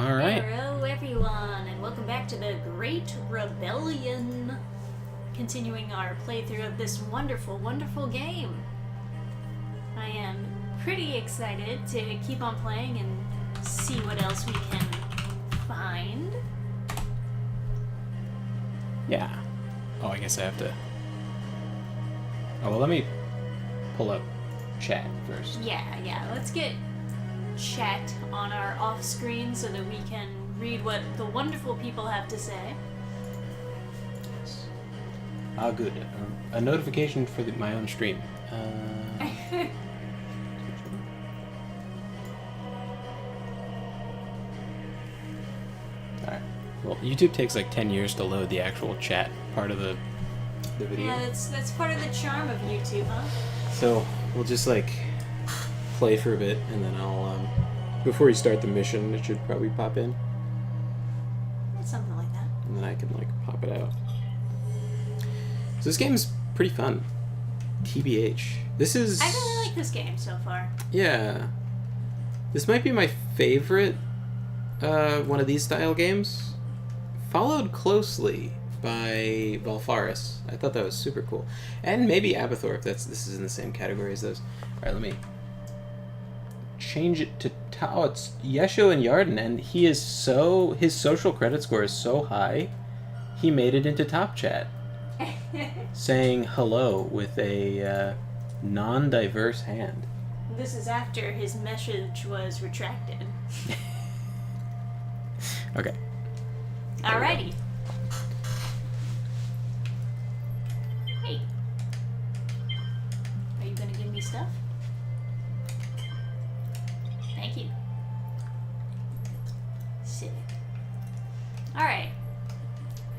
All right. Hello, everyone, and welcome back to the Great Rebellion. Continuing our playthrough of this wonderful, wonderful game. I am pretty excited to keep on playing and see what else we can find. Yeah. Oh, I guess I have to... Oh, well, let me pull up chat first. Yeah, let's get chat on our off screen so that we can read what the wonderful people have to say. Yes. Ah, good. A notification for my own stream. Alright. Well, YouTube takes like 10 years to load the actual chat part of the video. Yeah, that's part of the charm of YouTube, huh? So, we'll just like play for a bit and then I'll, before you start the mission, it should probably pop in. Something like that. And then I can like pop it out. So this game's pretty fun. TBH. This is... I really like this game so far. Yeah. This might be my favorite one of these style games. Followed closely by Valfaris. I thought that was super cool. And maybe Abathor, if this is in the same category as those. Alright, let me change it to... Oh, it's Yesho and Yarden, and he is so... His social credit score is so high, he made it into top chat. Saying hello with a non-diverse hand. This is after his message was retracted. Okay. Alrighty. Hey. Are you gonna give me stuff? Thank you. Sick. Alright.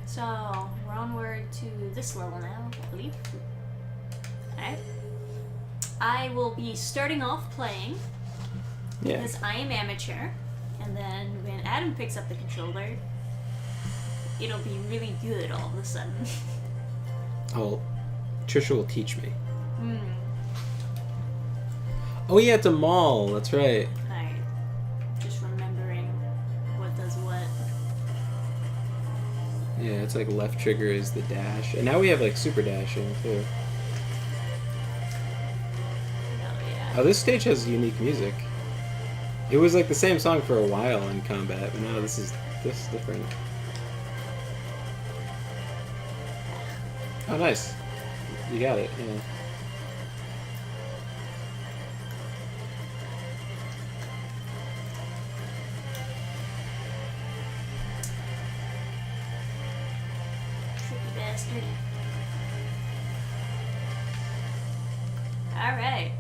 So, we're onward to this level now, I believe. Alright. I will be starting off playing because I am amateur, and then when Adam picks up the controller, it'll be really good all of a sudden. Trisha will teach me. Hmm. Oh yeah, it's a mall, that's right. Alright. Just remembering what does what. Yeah, it's like left trigger is the dash. And now we have like super dashing too. Oh yeah. Oh, this stage has unique music. It was like the same song for a while in combat, but now this is different. Oh, nice. You got it, yeah. Tricky bastard. Alright.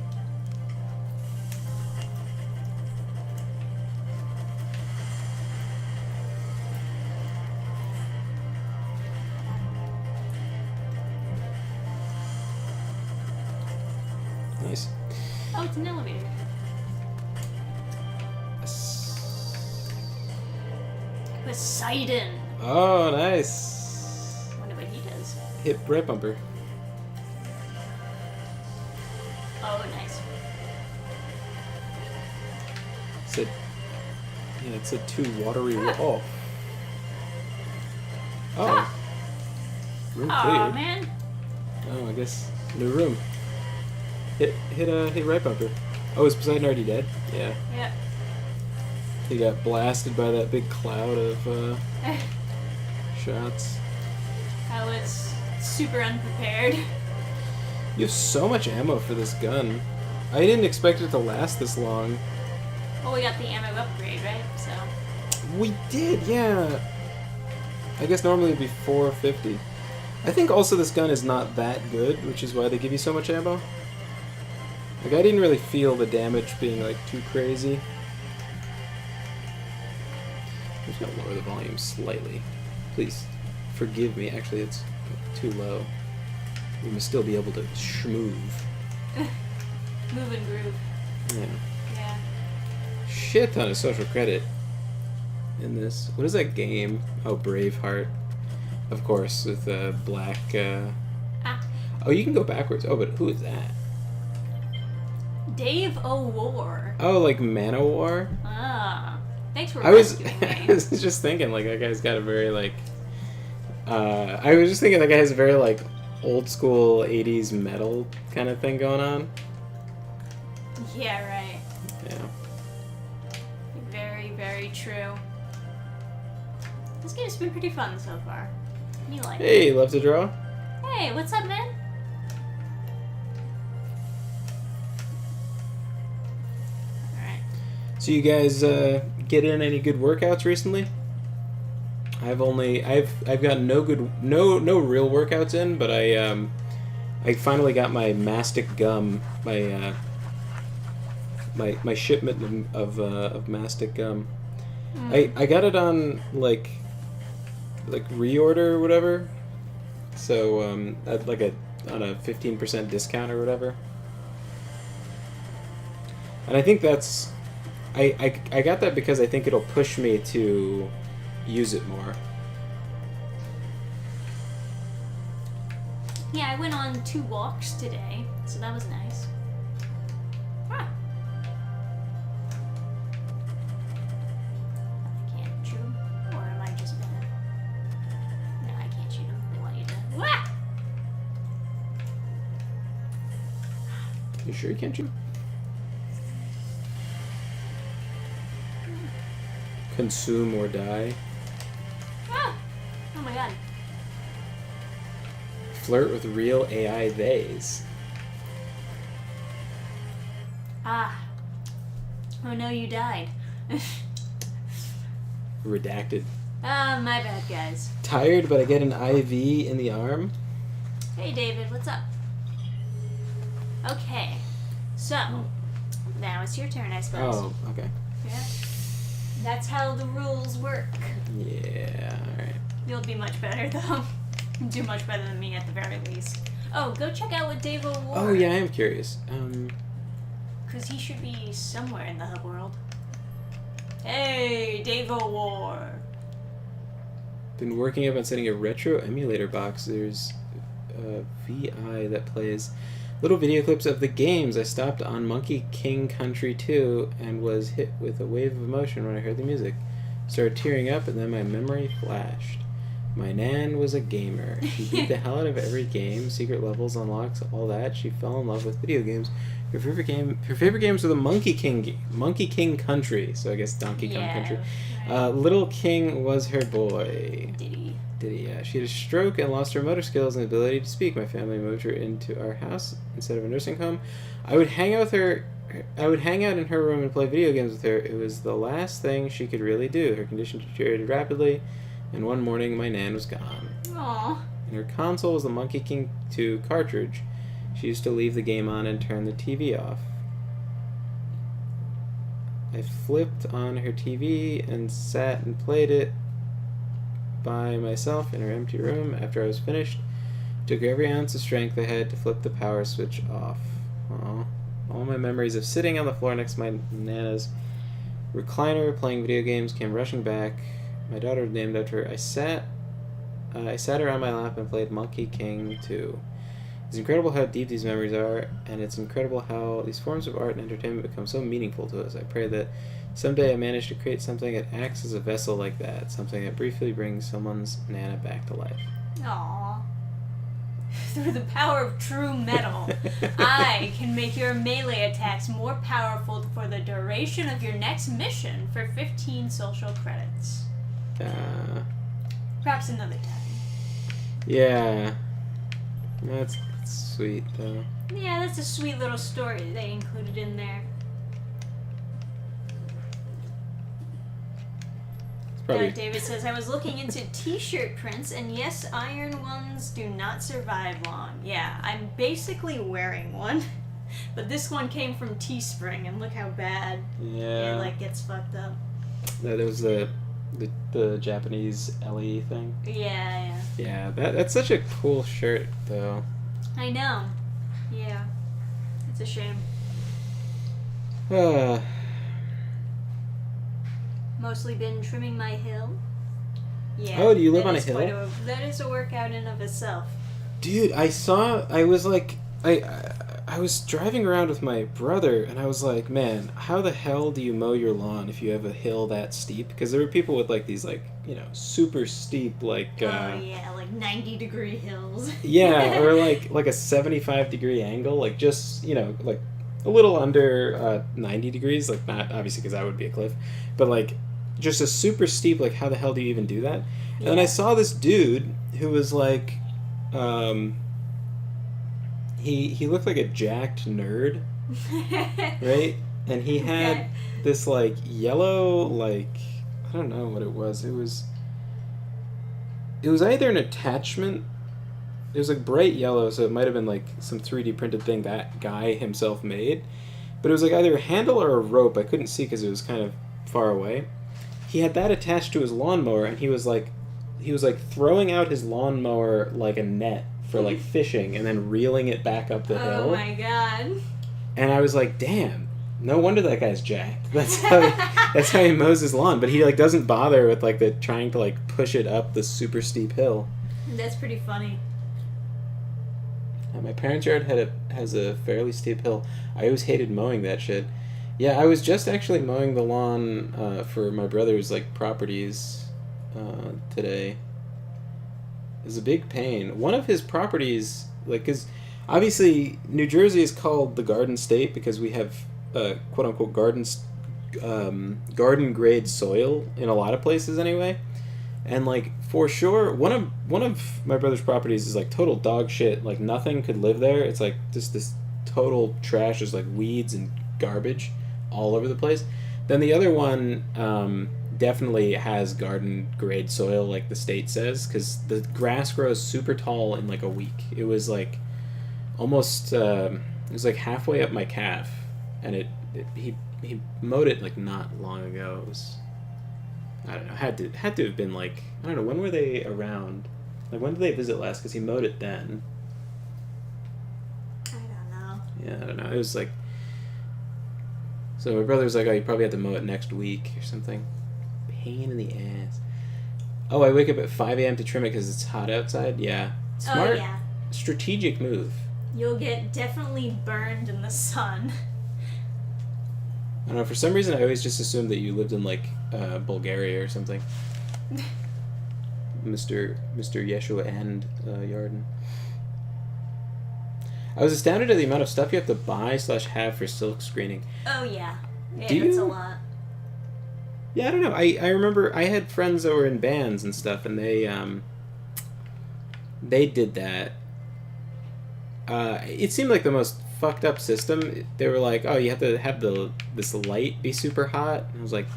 Nice. Oh, it's an elevator. Poseidon. Oh, nice. Wonder what he does. Hit right bumper. Oh, nice. It's a two watery. Oh. Oh. Ah. Room Aw, clear. man. Oh, I guess new room. Hit right bumper. Oh, is Poseidon already dead? Yeah. Yeah. He got blasted by that big cloud of shots. I was super unprepared. You have so much ammo for this gun. I didn't expect it to last this long. Well, we got the ammo upgrade, right? So. We did, yeah. I guess normally it'd be 450. I think also this gun is not that good, which is why they give you so much ammo. Like, I didn't really feel the damage being, like, too crazy. I'm just gonna lower the volume slightly. Please, forgive me. Actually, it's too low. We must still be able to schmoove. Move and groove. Yeah. Yeah. Shit ton of social credit in this. What is that game? Oh, Braveheart. Of course, with black... Oh, you can go backwards. Oh, but who is that? Dave O'War. Oh, like Manowar? Ah. Thanks for I was rescuing I me. was just thinking like that guy's got a very like I was just thinking that guy has a very like old school 80s metal kind of thing going on. Yeah, right. Yeah. Very, very true. This game's been pretty fun so far. You like it? Hey, love to draw? Hey, what's up, man? Alright. So you guys get in any good workouts recently? I've got no real workouts in, but I finally got my mastic gum, my shipment of mastic gum. I got it on like reorder or whatever, so at like on a 15% discount or whatever. And I think that's I got that because I think it'll push me to use it more. Yeah, I went on 2 walks today, so that was nice. Ah. I can't shoot him, or am I just gonna? No, I can't shoot him. They want you to. Wah! You sure you can't shoot? Consume or die. Ah! Oh my god. Flirt with real AI theys. Ah. Oh no, you died. Redacted. Ah, my bad, guys. Tired, but I get an IV in the arm. Hey, David, what's up? Okay, so now it's your turn, I suppose. Oh, okay. Yeah. That's how the rules work. Yeah, alright. You'll be much better, though. Do much better than me at the very least. Oh, go check out what Davo wore. Oh, yeah, I am curious. Because he should be somewhere in the hub world. Hey, Davo wore. Been working up on setting a retro emulator box. There's a VI that plays little video clips of the games. I stopped on Monkey King Country 2 and was hit with a wave of emotion when I heard the music. Started tearing up and then my memory flashed. My Nan was a gamer. She beat the hell out of every game, secret levels, unlocks, all that. She fell in love with video games. Her favorite games were the Monkey King Country. So I guess Donkey Kong Country. Right. Little King was her boy. Diddy. Yeah. She had a stroke and lost her motor skills and ability to speak. My family moved her into our house instead of a nursing home. I would hang out in her room and play video games with her. It was the last thing she could really do. Her condition deteriorated rapidly, and one morning my Nan was gone. Aww. And her console was the Monkey King 2 cartridge. She used to leave the game on and turn the TV off. I flipped on her TV and sat and played it by myself in her empty room. After I was finished, took every ounce of strength I had to flip the power switch off. Aww. All my memories of sitting on the floor next to my Nana's recliner playing video games came rushing back. My daughter was named after her. I sat her on my lap and played Monkey King 2. It's incredible how deep these memories are, and it's incredible how these forms of art and entertainment become so meaningful to us. I pray that someday I manage to create something that acts as a vessel like that, something that briefly brings someone's Nana back to life. Aww. Through the power of true metal, I can make your melee attacks more powerful for the duration of your next mission for 15 social credits. Perhaps another time. Yeah. That's sweet, though. Yeah, that's a sweet little story they included in there. Probably. David says, I was looking into t-shirt prints, and yes, iron ones do not survive long. Yeah, I'm basically wearing one. But this one came from Teespring, and look how bad Yeah. it like gets fucked up. That was the Japanese Ellie thing. Yeah. Yeah, that's such a cool shirt, though. I know. Yeah. It's a shame. Mostly been trimming my hill. Yeah. Oh, do you live that on a is hill? that is a workout in of itself. Dude, I was like, I I was driving around with my brother, and I was like, man, how the hell do you mow your lawn if you have a hill that steep? Because there were people with, like, these, like, you know, super steep, like... oh, yeah, like 90-degree hills. yeah, or, like a 75-degree angle, like, just, you know, like, a little under 90 degrees, like, not, obviously, because that would be a cliff, but, like, just a super steep, like, how the hell do you even do that? And then I saw this dude who was, like, He looked like a jacked nerd, right? And he had this, like, yellow, like, I don't know what it was. It was either an attachment. It was, like, bright yellow, so it might have been, like, some 3D printed thing that guy himself made. But it was, like, either a handle or a rope. I couldn't see because it was kind of far away. He had that attached to his lawnmower, and he was, like, throwing out his lawnmower like a net for, like, fishing, and then reeling it back up the hill. Oh my god. And I was like, damn, no wonder that guy's jacked. That's how he mows his lawn. But he, like, doesn't bother with, like, the trying to, like, push it up the super steep hill. That's pretty funny. My parents' yard has a fairly steep hill. I always hated mowing that shit. Yeah, I was just actually mowing the lawn for my brother's, like, properties today. Is a big pain. One of his properties, like, because obviously New Jersey is called the Garden State because we have quote unquote garden grade soil in a lot of places anyway, and, like, for sure one of my brother's properties is, like, total dog shit. Like, nothing could live there. It's, like, just this total trash. There's, like, weeds and garbage all over the place. Then the other one definitely has garden grade soil, like the state says, because the grass grows super tall in, like, a week. It was, like, almost it was, like, halfway up my calf, and he mowed it, like, not long ago. It was, I don't know, had to have been, like, I don't know, when were they around, like, when did they visit last, because he mowed it then. I don't know. Yeah, I don't know, it was, like, so my brother was like, oh, you probably have to mow it next week or something. Pain in the ass. Oh, I wake up at 5 a.m. to trim it because it's hot outside? Yeah. Smart. Oh, yeah. Strategic move. You'll get definitely burned in the sun. I don't know, for some reason I always just assumed that you lived in, like, Bulgaria or something. Mr. Yeshua and Yarden. I was astounded at the amount of stuff you have to buy/have for silk screening. Oh, yeah. Yeah, Do it's you? a lot. Yeah, I don't know. I remember I had friends that were in bands and stuff, and they did that. It seemed like the most fucked up system. They were like, oh, you have to have this light be super hot. And I was like,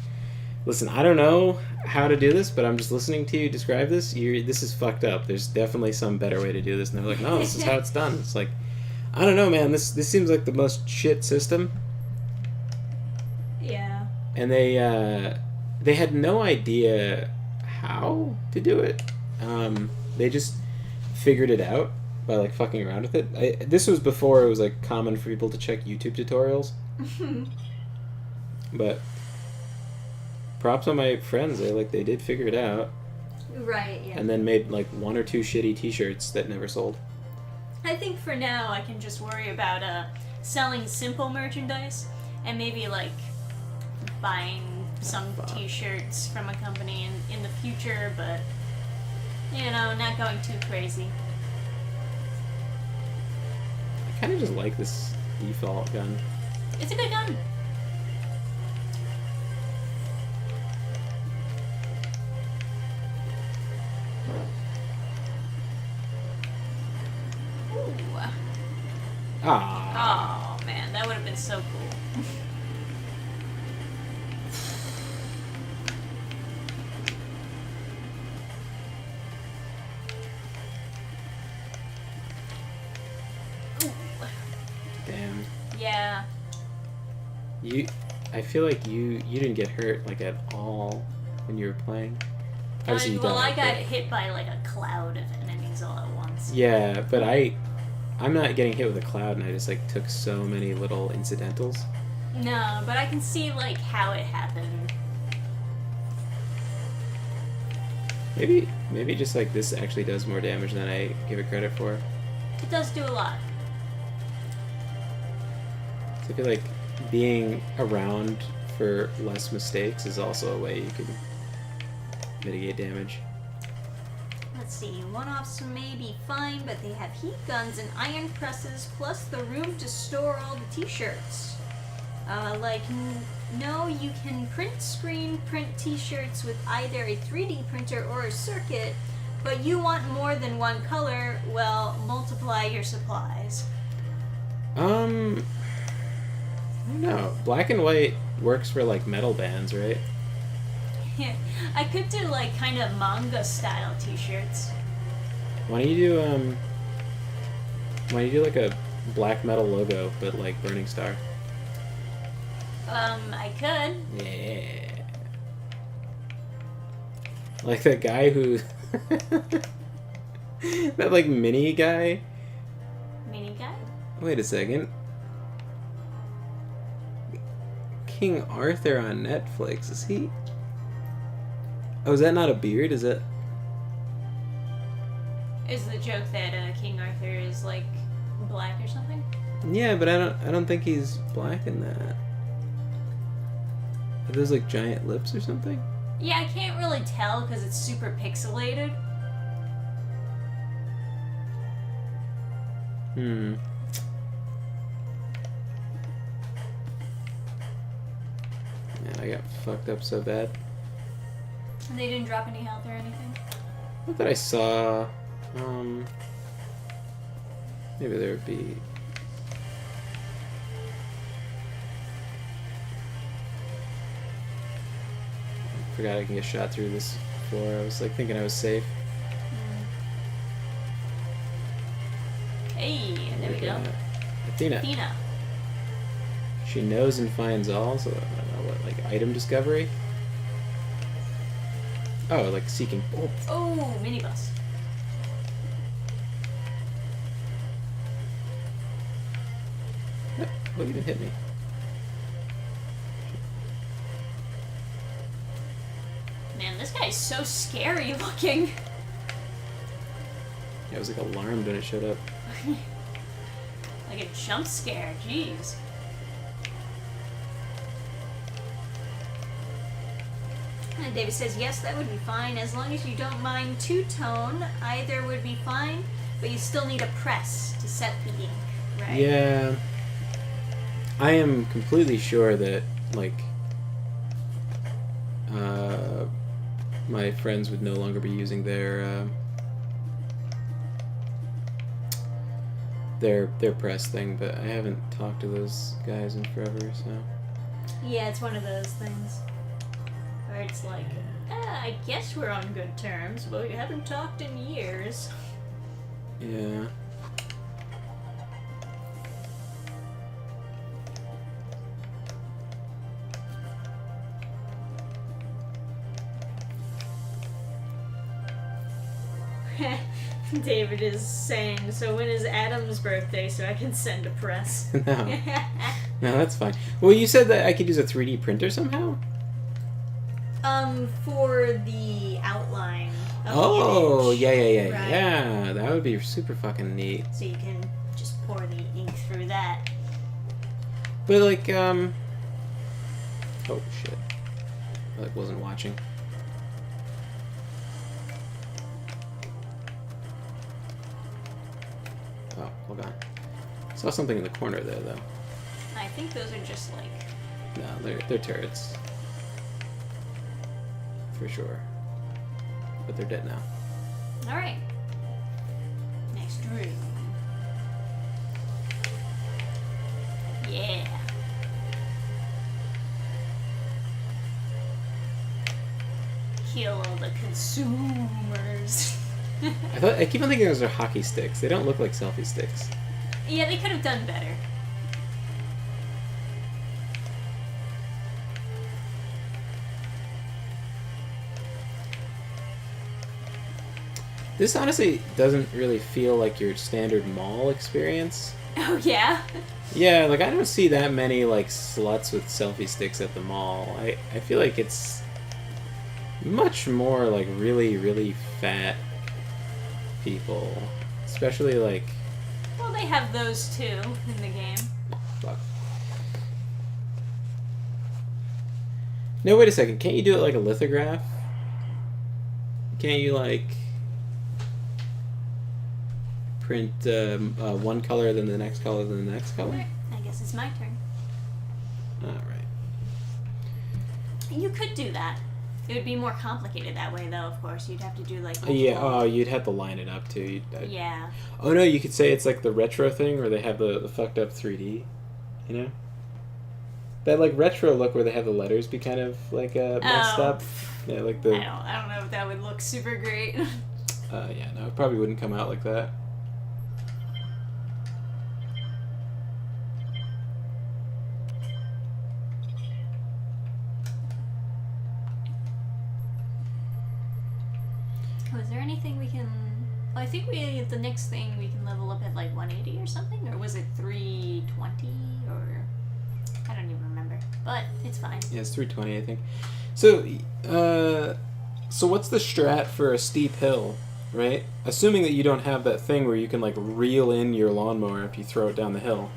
listen, I don't know how to do this, but I'm just listening to you describe this. This is fucked up. There's definitely some better way to do this. And they're like, no, this is how it's done. It's like, I don't know, man. This seems like the most shit system. Yeah. And they had no idea how to do it. They just figured it out by, like, fucking around with it. This was before it was, like, common for people to check YouTube tutorials. But props on my friends. They did figure it out. Right, yeah. And then made, like, 1 or 2 shitty t-shirts that never sold. I think for now I can just worry about selling simple merchandise and maybe, like, buying some t-shirts from a company in the future, but, you know, not going too crazy. I kind of just like this default gun. It's a good gun. Ooh. Ah. Oh, man, that would have been so cool. Damn. Yeah. I feel like you didn't get hurt, like, at all when you were playing. Obviously you Well, I died, got but- hit by, like, a cloud of enemies all at once. Yeah, but I'm not getting hit with a cloud, and I just, like, took so many little incidentals. No, but I can see, like, how it happened. Maybe just, like, this actually does more damage than I give it credit for. It does do a lot. So I feel like being around for less mistakes is also a way you can mitigate damage. Let's see, one-offs may be fine, but they have heat guns and iron presses, plus the room to store all the t-shirts. No, you can print t-shirts with either a 3D printer or a circuit, but you want more than one color, well, multiply your supplies. I don't know. Black and white works for, like, metal bands, right? Yeah, I could do, like, kind of manga-style t-shirts. Why don't you do, like, a black metal logo, but, like, Burning Star? I could. Yeah. Like that guy who... that, like, mini guy? Mini guy? Wait a second. King Arthur on Netflix, is he... Oh, is that not a beard? Is it... Is the joke that King Arthur is, like, black or something? Yeah, but I don't think he's black in that. Are those, like, giant lips or something? Yeah, I can't really tell because it's super pixelated. Hmm. Man, I got fucked up so bad. And they didn't drop any health or anything? Not that I saw. Maybe there would be. I forgot I can get shot through this floor. I was like thinking I was safe. Hey, there we go. Athena. Athena. She knows and finds all, so I don't know what, like item discovery? Oh, like seeking. Oh, minibus. What even hit me? Man, this guy's so scary looking. Yeah, I was like alarmed when it showed up. Like a jump scare, jeez. And David says, yes, that would be fine, as long as you don't mind two-tone. Either would be fine, but you still need a press to set the ink, right? Yeah. I am completely sure that, like, my friends would no longer be using their press thing, but I haven't talked to those guys in forever, so... Yeah, it's one of those things. Where it's like, I guess we're on good terms, but we haven't talked in years. Yeah. David is saying, so when is Adam's birthday so I can send a press? No. No, that's fine. Well, you said that I could use a 3D printer somehow? For the outline of Oh, the image. yeah. Right. Yeah, that would be super fucking neat. So you can just pour the ink through that. But, like, oh, shit. I, like, wasn't watching. Oh, hold on. Saw something in the corner there, though. I think those are just like... No, they're turrets. For sure. But they're dead now. Alright. Next room. Yeah. Kill all the consumers. I keep on thinking those are hockey sticks. They don't look like selfie sticks. Yeah, they could have done better. This honestly doesn't really feel like your standard mall experience. Oh, yeah? Yeah, like I don't see that many like sluts with selfie sticks at the mall. I feel like it's much more like really, really fat people. Especially like... Well, they have those too in the game. Fuck. No, wait a second. Can't you do it like a lithograph? Can't you like print one color, then the next color, then the next color? I guess it's my turn. All right. You could do that. It would be more complicated that way, though. Of course, you'd have to do like. Yeah. multiple- Oh, you'd have to line it up too. Yeah. Oh no, you could say it's like the retro thing where they have the fucked up 3D. You know. That like retro look where they have the letters be kind of like messed up. Yeah, like the. I don't know if that would look super great. Yeah, no, it probably wouldn't come out like that. Oh, is there anything we can? Oh, I think the next thing we can level up at like 180 or something, or was it 320 or I don't even remember. But it's fine. Yeah, it's 320, I think. So, so what's the strat for a steep hill, right? Assuming that you don't have that thing where you can like reel in your lawnmower after you throw it down the hill.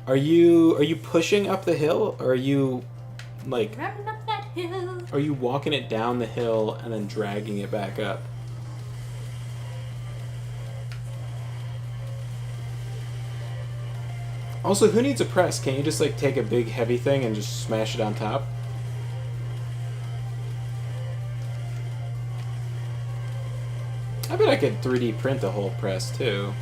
Are you pushing up the hill, or are you like Running up that hill. are you walking it down the hill and then dragging it back up? Also, who needs a press? Can't you just like take a big heavy thing and just smash it on top? I bet I could 3D print the whole press too.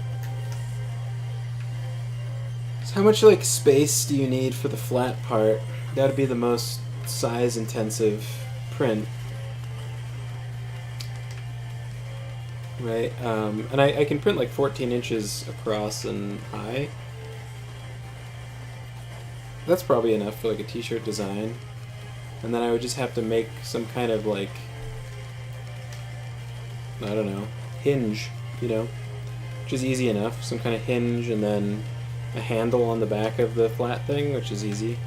So how much like space do you need for the flat part? That'd be the most size intensive print. Right? And I can print like 14 inches across and high. That's probably enough for like a t-shirt design. And then I would just have to make some kind of like, I don't know, hinge, you know, which is easy enough. Some kind of hinge and then a handle on the back of the flat thing, which is easy.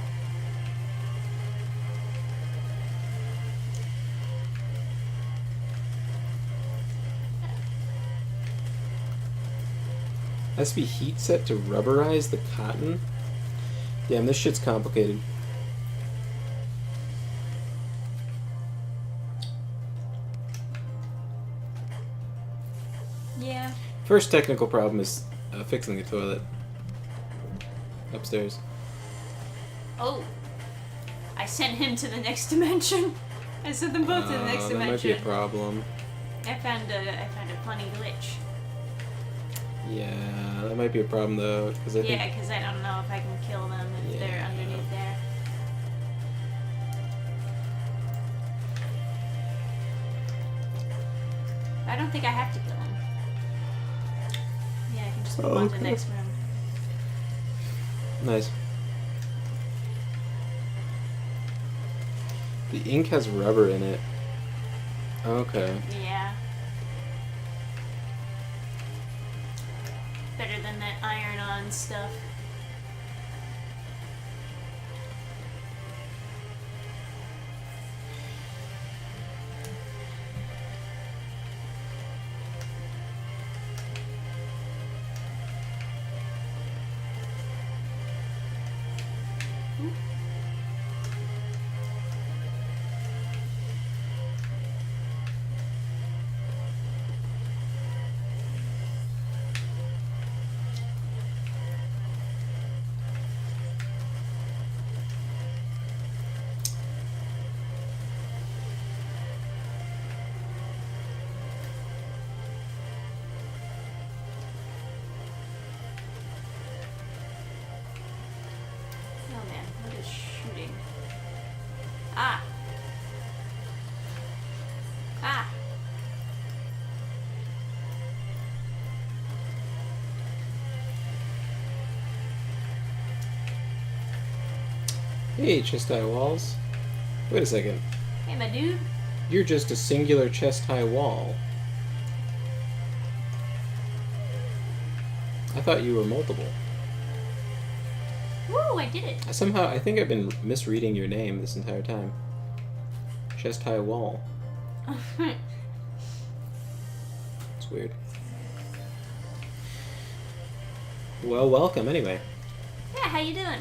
Has to be heat set to rubberize the cotton. Damn, this shit's complicated. Yeah. First technical problem is fixing the toilet upstairs. Oh. I sent him to the next dimension. I sent them both to the next That might dimension. be a problem. I found a funny glitch. Yeah, that might be a problem though, because I think. Yeah, because I don't know if I can kill them if they're underneath there. I don't think I have to kill them. Yeah, I can just move on to the next room. Nice. The ink has rubber in it. Okay. Yeah. Better than that iron-on stuff. Oh man, what is shooting? Ah! Ah! Hey, chest high walls. Wait a second. Hey, my dude. You're just a singular chest high wall. I thought you were multiple. Woo, I did it. Somehow, I think I've been misreading your name this entire time. Chest high wall. It's weird. Well, welcome anyway. Yeah, how you doing?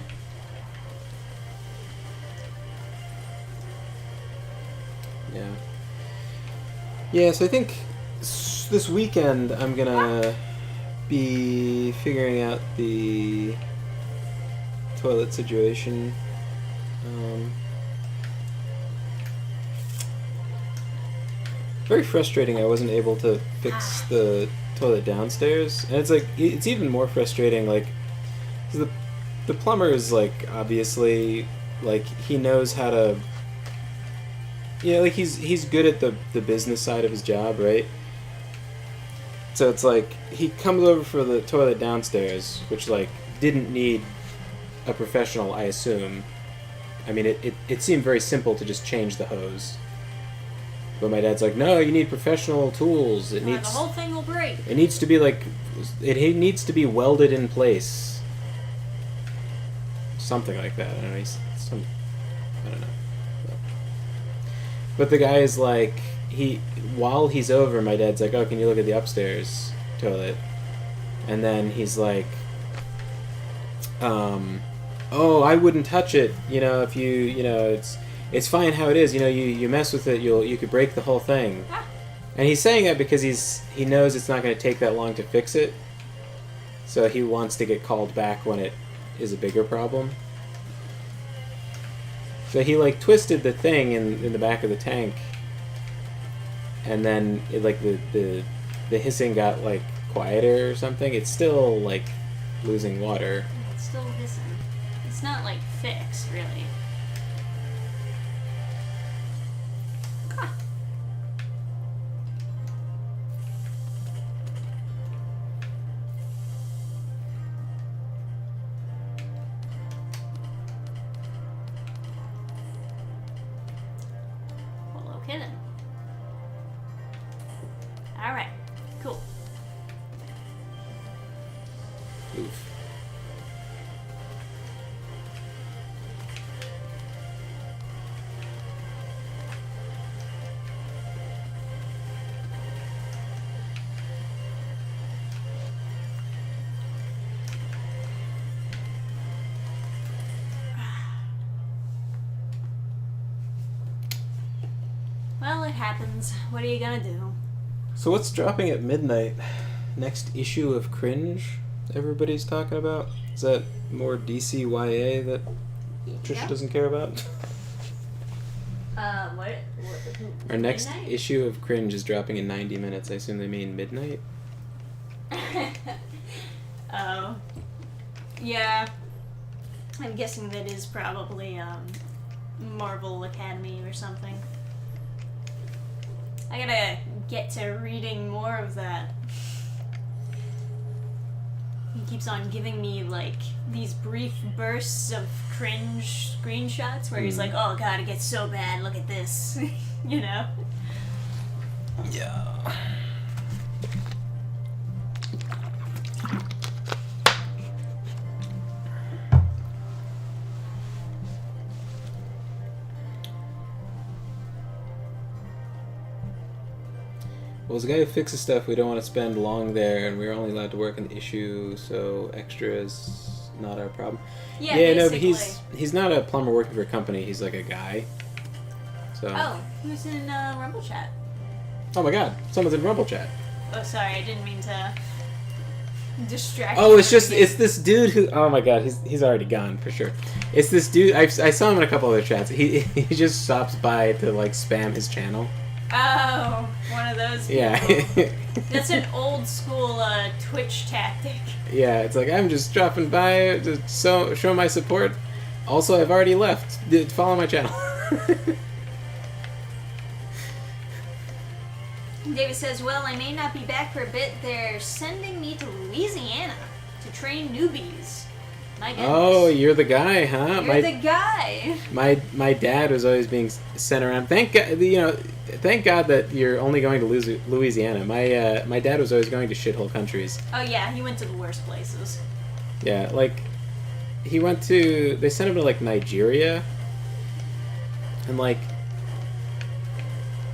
Yeah. Yeah, so I think this weekend I'm gonna be figuring out the toilet situation. Very frustrating I wasn't able to fix the toilet downstairs. And it's like, it's even more frustrating, like, 'cause the plumber is, like, obviously, like, he knows how to, like, he's good at the business side of his job, right? So it's like, he comes over for the toilet downstairs, which, like, didn't need a professional, I assume. I mean, it seemed very simple to just change the hose. But my dad's like, no, you need professional tools. It needs the whole thing will break. It needs to be like, it needs to be welded in place. Something like that. I don't know. I don't know. But the guy is like, while he's over, my dad's like, oh, can you look at the upstairs toilet? And then he's like, oh, I wouldn't touch it. If it's fine how it is. You mess with it, you could break the whole thing. Ah. And he's saying that because he knows it's not going to take that long to fix it. So he wants to get called back when it is a bigger problem. So he like twisted the thing in the back of the tank, and then it, like the hissing got like quieter or something. It's still like losing water. It's still hissing. It's not like fixed, really. Ah. Well, okay then. Alright, cool. Oof. Well, it happens. What are you gonna do? So what's dropping at midnight? Next issue of Cringe everybody's talking about? Is that more DCYA that Trisha doesn't care about? What? Our next Midnight? issue of Cringe is dropping in 90 minutes. I assume they mean midnight? Oh. Yeah. I'm guessing that is probably, Marvel Academy or something. I gotta get to reading more of that. He keeps on giving me, like, these brief bursts of cringe screenshots where he's like, oh god, it gets so bad, look at this. You know? Yeah. Well, as a guy who fixes stuff, we don't want to spend long there, and we're only allowed to work on the issue, so extra is not our problem. Yeah, no, basically. but he's not a plumber working for a company. He's like a guy. So. Oh, who's in Rumble Chat? Oh my God! Someone's in Rumble Chat. Oh, sorry, I didn't mean to distract. Oh, it's this dude who. Oh my God, he's already gone for sure. It's this dude. I saw him in a couple other chats. He just stops by to like spam his channel. Oh, one of those people. Yeah. That's an old school Twitch tactic. Yeah, it's like, I'm just dropping by to show my support. Also, I've already left. Follow my channel. David says, well, I may not be back for a bit. They're sending me to Louisiana to train newbies. My goodness. Oh, you're the guy, huh? You're the guy. My dad was always being sent around. Thank God that you're only going to Louisiana. My dad was always going to shithole countries. Oh yeah, he went to the worst places. Yeah, like they sent him to like Nigeria, and like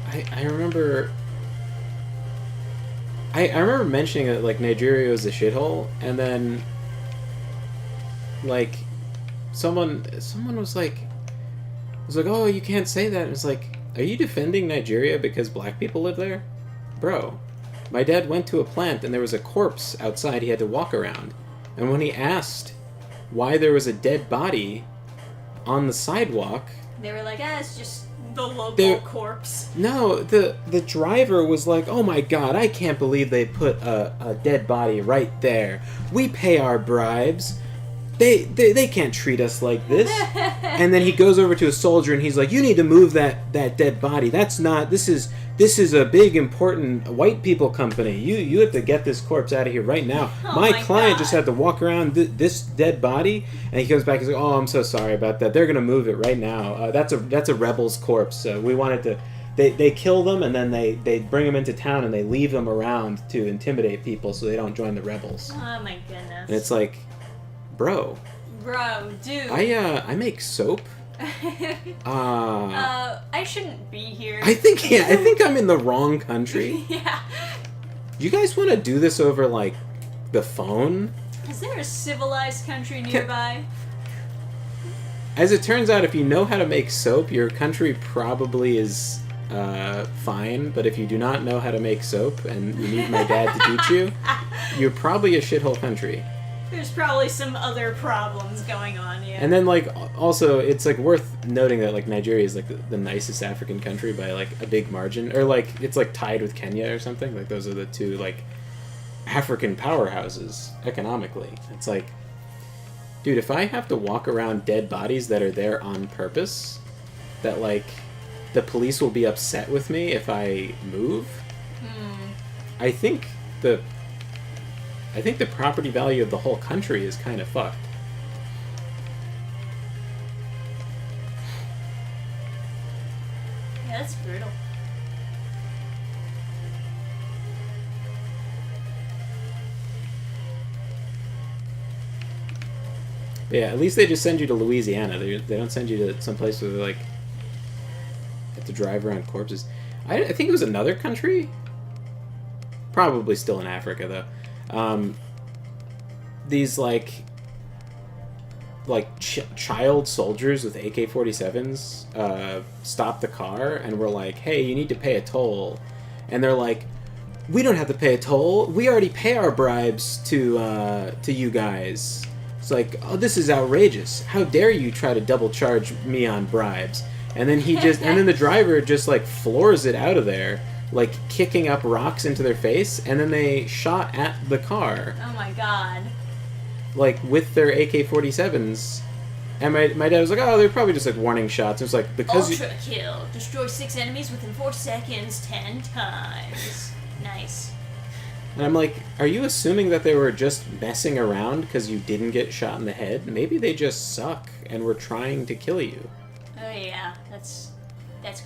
I remember I remember mentioning that like Nigeria was a shithole, and then like someone was like, oh, you can't say that. And it's like, Are you defending Nigeria because black people live there? Bro, my dad went to a plant and there was a corpse outside he had to walk around. And when he asked why there was a dead body on the sidewalk... They were like, it's just the local corpse. No, the driver was like, oh my god, I can't believe they put a dead body right there. We pay our bribes. They can't treat us like this. And then he goes over to a soldier and he's like, you need to move that dead body. That's not... This is a big, important white people company. You have to get this corpse out of here right now. My client just had to walk around this dead body. And he comes back and he's like, oh, I'm so sorry about that. They're going to move it right now. That's a rebel's corpse. We wanted to... They kill them and then they bring them into town and they leave them around to intimidate people so they don't join the rebels. Oh my goodness. And it's like... Bro, dude. I make soap. I shouldn't be here. I think I'm in the wrong country. Yeah. You guys want to do this over like the phone? Is there a civilized country nearby? As it turns out, if you know how to make soap, your country probably is fine. But if you do not know how to make soap and you need my dad to teach you, you're probably a shithole country. There's probably some other problems going on, yeah. And then, like, also, it's, like, worth noting that, like, Nigeria is, like, the nicest African country by, like, a big margin. Or, like, it's, like, tied with Kenya or something. Like, those are the two, like, African powerhouses economically. It's like, dude, if I have to walk around dead bodies that are there on purpose, that, like, the police will be upset with me if I move, I think the property value of the whole country is kind of fucked. Yeah, that's brutal. But yeah, at least they just send you to Louisiana. They don't send you to some place where they like have to drive around corpses. I think it was another country. Probably still in Africa though. These child soldiers with AK-47s stopped the car and were like, hey, you need to pay a toll. And they're like, we don't have to pay a toll. We already pay our bribes to you guys. It's like, oh, this is outrageous. How dare you try to double charge me on bribes? And then and then the driver just like floors it out of there, like kicking up rocks into their face, and then they shot at the car. Oh my god. Like, with their AK-47s. And my dad was like, oh, they're probably just, like, warning shots. And it's like, because Ultra kill. Destroy 6 enemies within 4 seconds 10 times. Nice. And I'm like, are you assuming that they were just messing around because you didn't get shot in the head? Maybe they just suck and were trying to kill you. Oh yeah, that's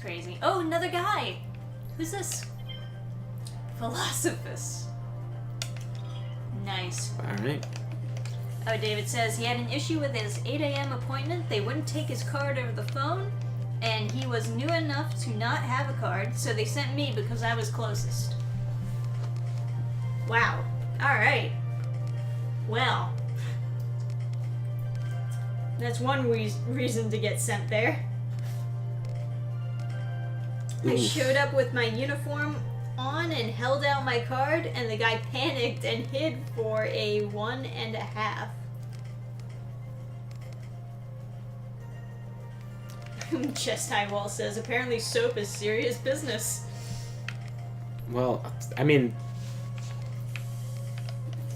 crazy. Oh, another guy! Who's this? Philosophus. Nice. Alright. Oh, David says he had an issue with his 8 a.m. appointment. They wouldn't take his card over the phone, and he was new enough to not have a card, so they sent me because I was closest. Wow. Alright. Well. That's one reason to get sent there. I showed up with my uniform on and held out my card, and the guy panicked and hid for a 1.5. Chest High Wall says, apparently soap is serious business. Well, I mean...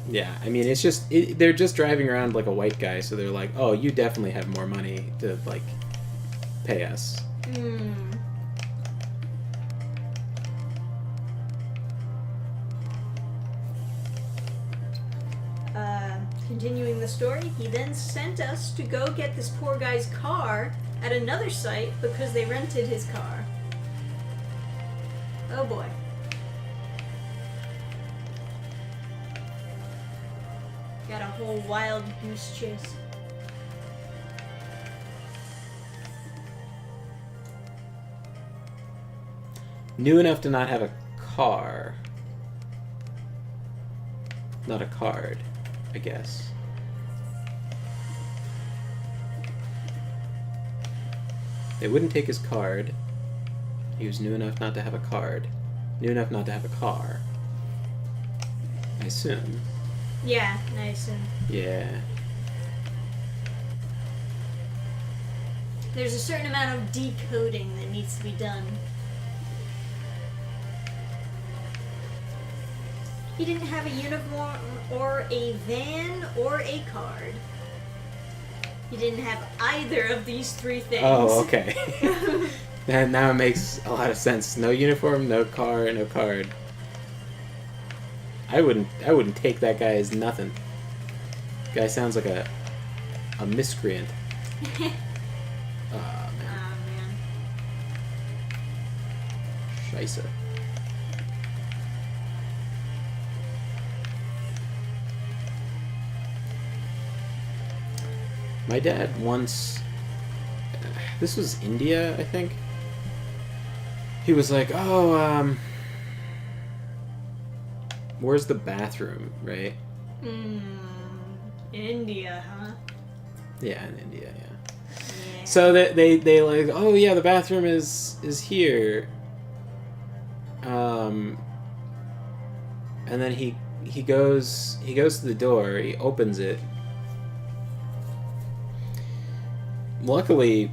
Yeah, I mean, it's just... they're just driving around like a white guy, so they're like, oh, you definitely have more money to, like, pay us. Continuing the story, he then sent us to go get this poor guy's car at another site because they rented his car. Oh boy. Got a whole wild goose chase. New enough to not have a car. Not a card, I guess. They wouldn't take his card. He was new enough not to have a card. New enough not to have a car. I assume. Yeah, nice. Yeah. There's a certain amount of decoding that needs to be done. He didn't have a uniform or a van or a card. He didn't have either of these three things. Oh, okay. And now it makes a lot of sense. No uniform, no car, no card. I wouldn't take that guy as nothing. Guy sounds like a miscreant. Oh man. Scheisse. My dad once, this was India, I think. He was like, "Oh, where's the bathroom?" Right? In India, huh? Yeah, in India, yeah. So they like, "Oh yeah, the bathroom is here." And then he goes to the door. He opens it. Luckily,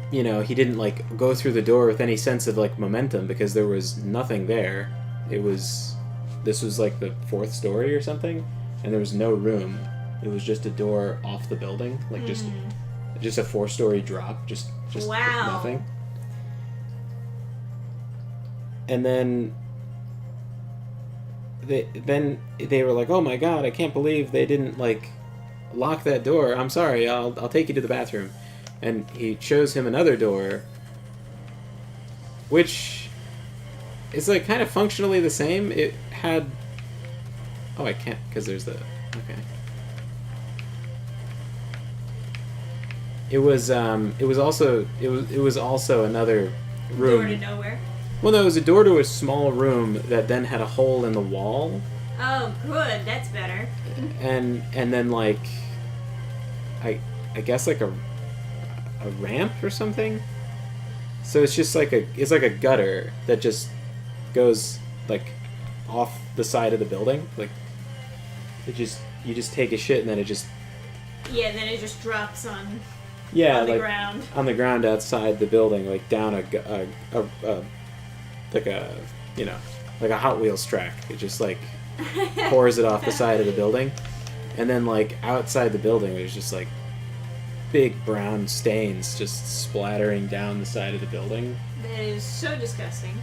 you know, he didn't like go through the door with any sense of like momentum because there was nothing there. This was like the 4th story or something, and there was no room. It was just a door off the building, like just a 4-story drop, just wow. Nothing. And then they were like, "Oh my god, I can't believe they didn't like lock that door. I'm sorry, I'll take you to the bathroom." And he shows him another door, which is like kind of functionally the same. It had, oh, I can't because there's the, okay. It was also another room. Door to nowhere. Well, no, it was a door to a small room that then had a hole in the wall. Oh, good. That's better. And then like, I guess like a ramp or something. So it's just like it's like a gutter that just goes like off the side of the building. Like you just take a shit and then it just, yeah, then it just drops on yeah, on the like ground. On the ground outside the building, like down like a, you know, like a Hot Wheels track. It just like pours it off the side of the building, and then like outside the building there's just like big brown stains just splattering down the side of the building. That is so disgusting.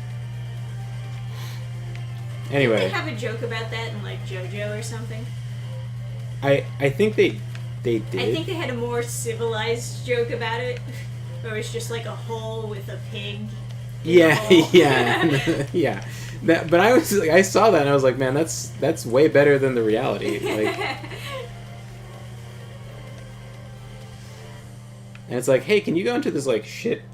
Anyway, did they have a joke about that in like JoJo or something? I think they did. I think they had a more civilized joke about it, where it's just like a hole with a pig. Yeah, yeah, yeah. But I saw that and I was like, man, that's way better than the reality. Like, and it's like, hey, can you go into this like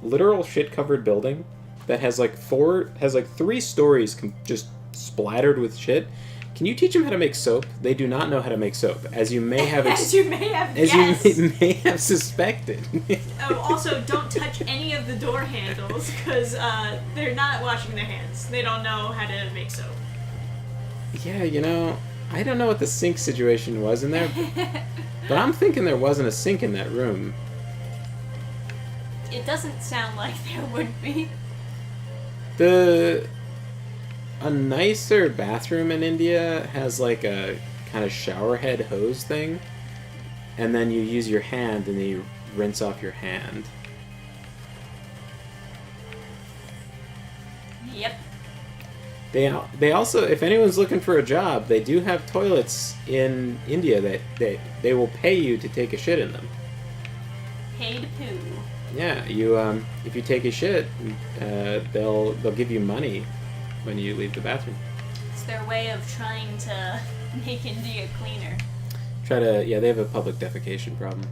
literal shit covered building that has like 3 stories just splattered with shit? Can you teach them how to make soap? They do not know how to make soap, as you may have you may have suspected. Oh, also, don't touch any of the door handles because they're not washing their hands. They don't know how to make soap. Yeah, you know, I don't know what the sink situation was in there, but I'm thinking there wasn't a sink in that room. It doesn't sound like there would be. A nicer bathroom in India has like a kind of shower head hose thing, and then you use your hand and then you rinse off your hand. Yep. They also, if anyone's looking for a job, they do have toilets in India that they will pay you to take a shit in them. Paid poo. Yeah, you if you take a shit, they'll give you money when you leave the bathroom. It's their way of trying to make India cleaner. They have a public defecation problem.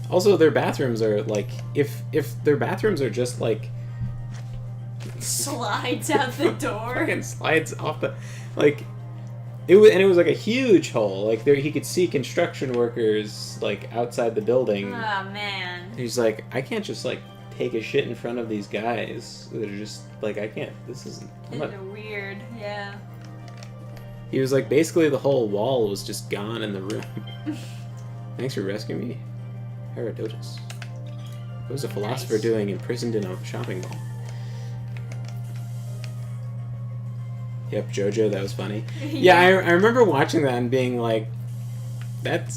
Also, their bathrooms are like, if their bathrooms are just like slides out the door. Fucking slides off the, like, it was like a huge hole. Like he could see construction workers like outside the building. Oh man. He's like, I can't just like take a shit in front of these guys that are just like, I can't. This isn't. They're weird. Yeah. He was like, basically the whole wall was just gone in the room. Thanks for rescuing me, Herodotus. What was a philosopher doing imprisoned in a shopping mall? Yep, JoJo, that was funny. Yeah, I remember watching that and being like, that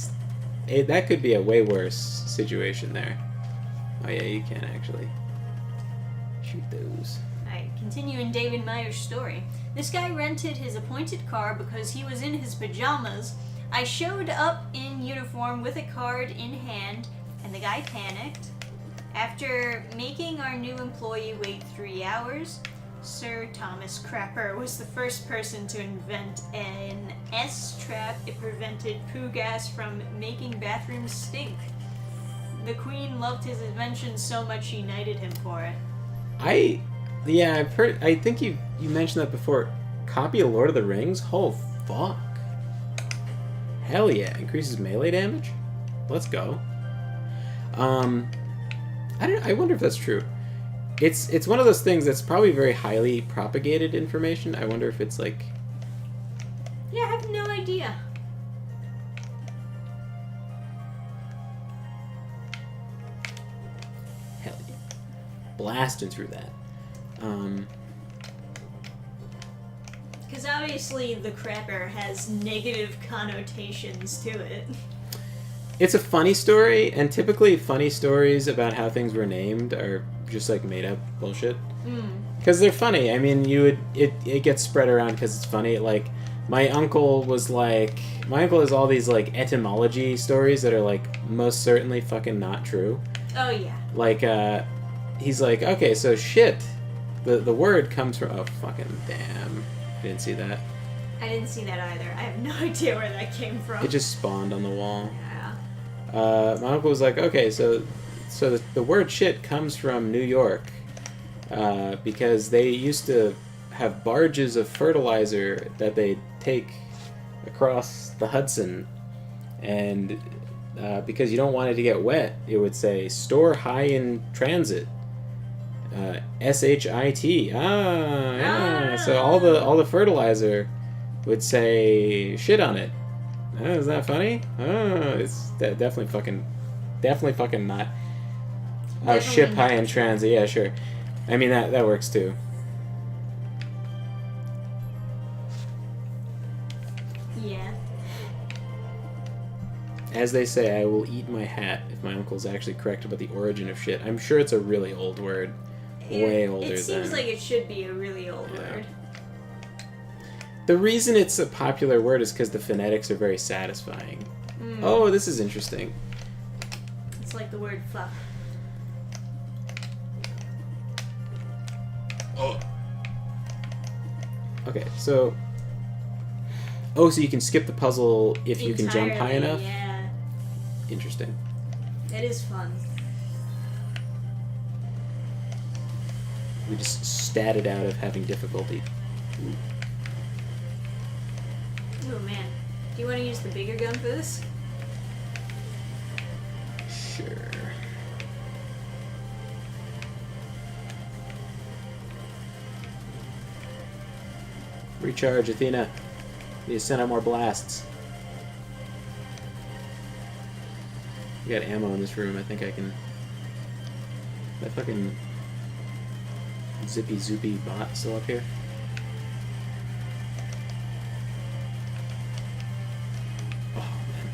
could be a way worse situation there. Oh yeah, you can actually shoot those. Alright, continuing David Meyer's story. This guy rented his appointed car because he was in his pajamas. I showed up in uniform with a card in hand, and the guy panicked. After making our new employee wait 3 hours, Sir Thomas Crapper was the first person to invent an S-trap. It prevented poo gas from making bathrooms stink. The Queen loved his invention so much she knighted him for it. I've heard. I think you mentioned that before. Copy of Lord of the Rings. Oh fuck! Hell yeah! Increases melee damage. Let's go. I wonder if that's true. It's one of those things that's probably very highly propagated information. I wonder if it's like. Yeah, I have no idea. Hell yeah! Blasting through that. Because obviously the crapper has negative connotations to it. It's a funny story, and typically funny stories about how things were named are just like made up bullshit. Because they're funny. I mean, it gets spread around because it's funny. Like my uncle has all these like etymology stories that are like most certainly fucking not true. Oh yeah. Like he's like, okay, so shit. The word comes from fucking damn. Didn't see that. I didn't see that either. I have no idea where that came from. It just spawned on the wall. Yeah. My uncle was like, okay, so the word shit comes from New York because they used to have barges of fertilizer that they take across the Hudson, and because you don't want it to get wet, it would say store high in transit. SHIT. Yeah. So all the fertilizer would say shit on it. Is that funny? It's definitely fucking not. Oh, ship high in transit. Yeah, sure. I mean that works too. Yeah. As they say, I will eat my hat if my uncle's actually correct about the origin of shit. I'm sure it's a really old word. Way older than... It seems like it should be a really old word. The reason it's a popular word is because the phonetics are very satisfying. Oh, this is interesting. It's like the word fuck. Oh. Okay, so... Oh, so you can skip the puzzle if you can jump high enough? Yeah. Interesting. It is fun. We just statted out of having difficulty. Oh man. Do you want to use the bigger gun for this? Sure. Recharge, Athena. Need to send out more blasts. We got ammo in this room. I think I can... That fucking... Zippy Zoopy bot still up here? Oh man,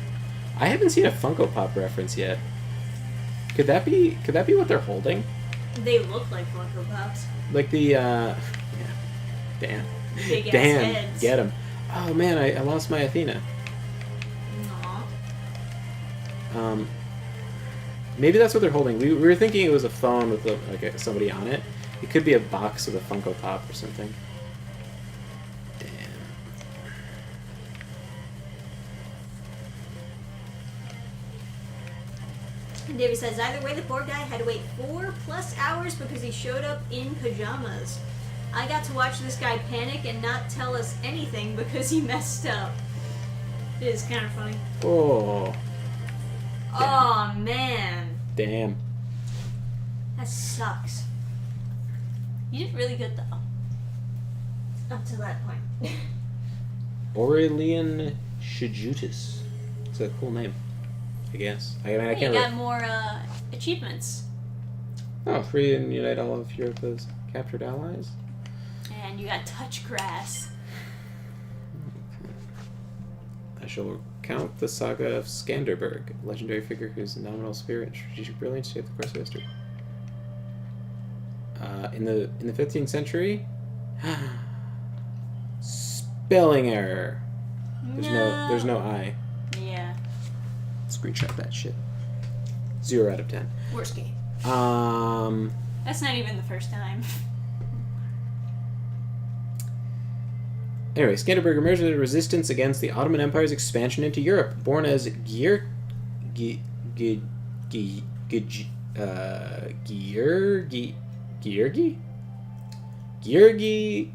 I haven't seen a Funko Pop reference yet. Could that be what they're holding? They look like Funko Pops. Like the yeah. Damn. Big ass Damn. heads. Get him. Oh man, I lost my Athena. Aw. Maybe that's what they're holding. We were thinking it was a phone with somebody on it. It could be a box with a Funko Pop or something. Damn. And David says, either way, the poor guy had to wait 4+ hours because he showed up in pajamas. I got to watch this guy panic and not tell us anything because he messed up. It is kind of funny. Oh. Oh, man. Damn. That sucks. You did really good though. Up to that point. Aurelian Shajutis. It's a cool name, I guess. I mean, I can't. You got more achievements. Oh, free and unite all of Europa's captured allies. And you got touch grass. I shall recount the saga of Skanderberg, a legendary figure whose nominal spirit and strategic brilliance shaped the course of history. In the 15th century, spelling error. There's no I. Yeah. Screenshot that shit. 0 out of 10. Worst game. Um. That's not even the first time. Anyway, Skanderberg emerged as a resistance against the Ottoman Empire's expansion into Europe. Born as Georgi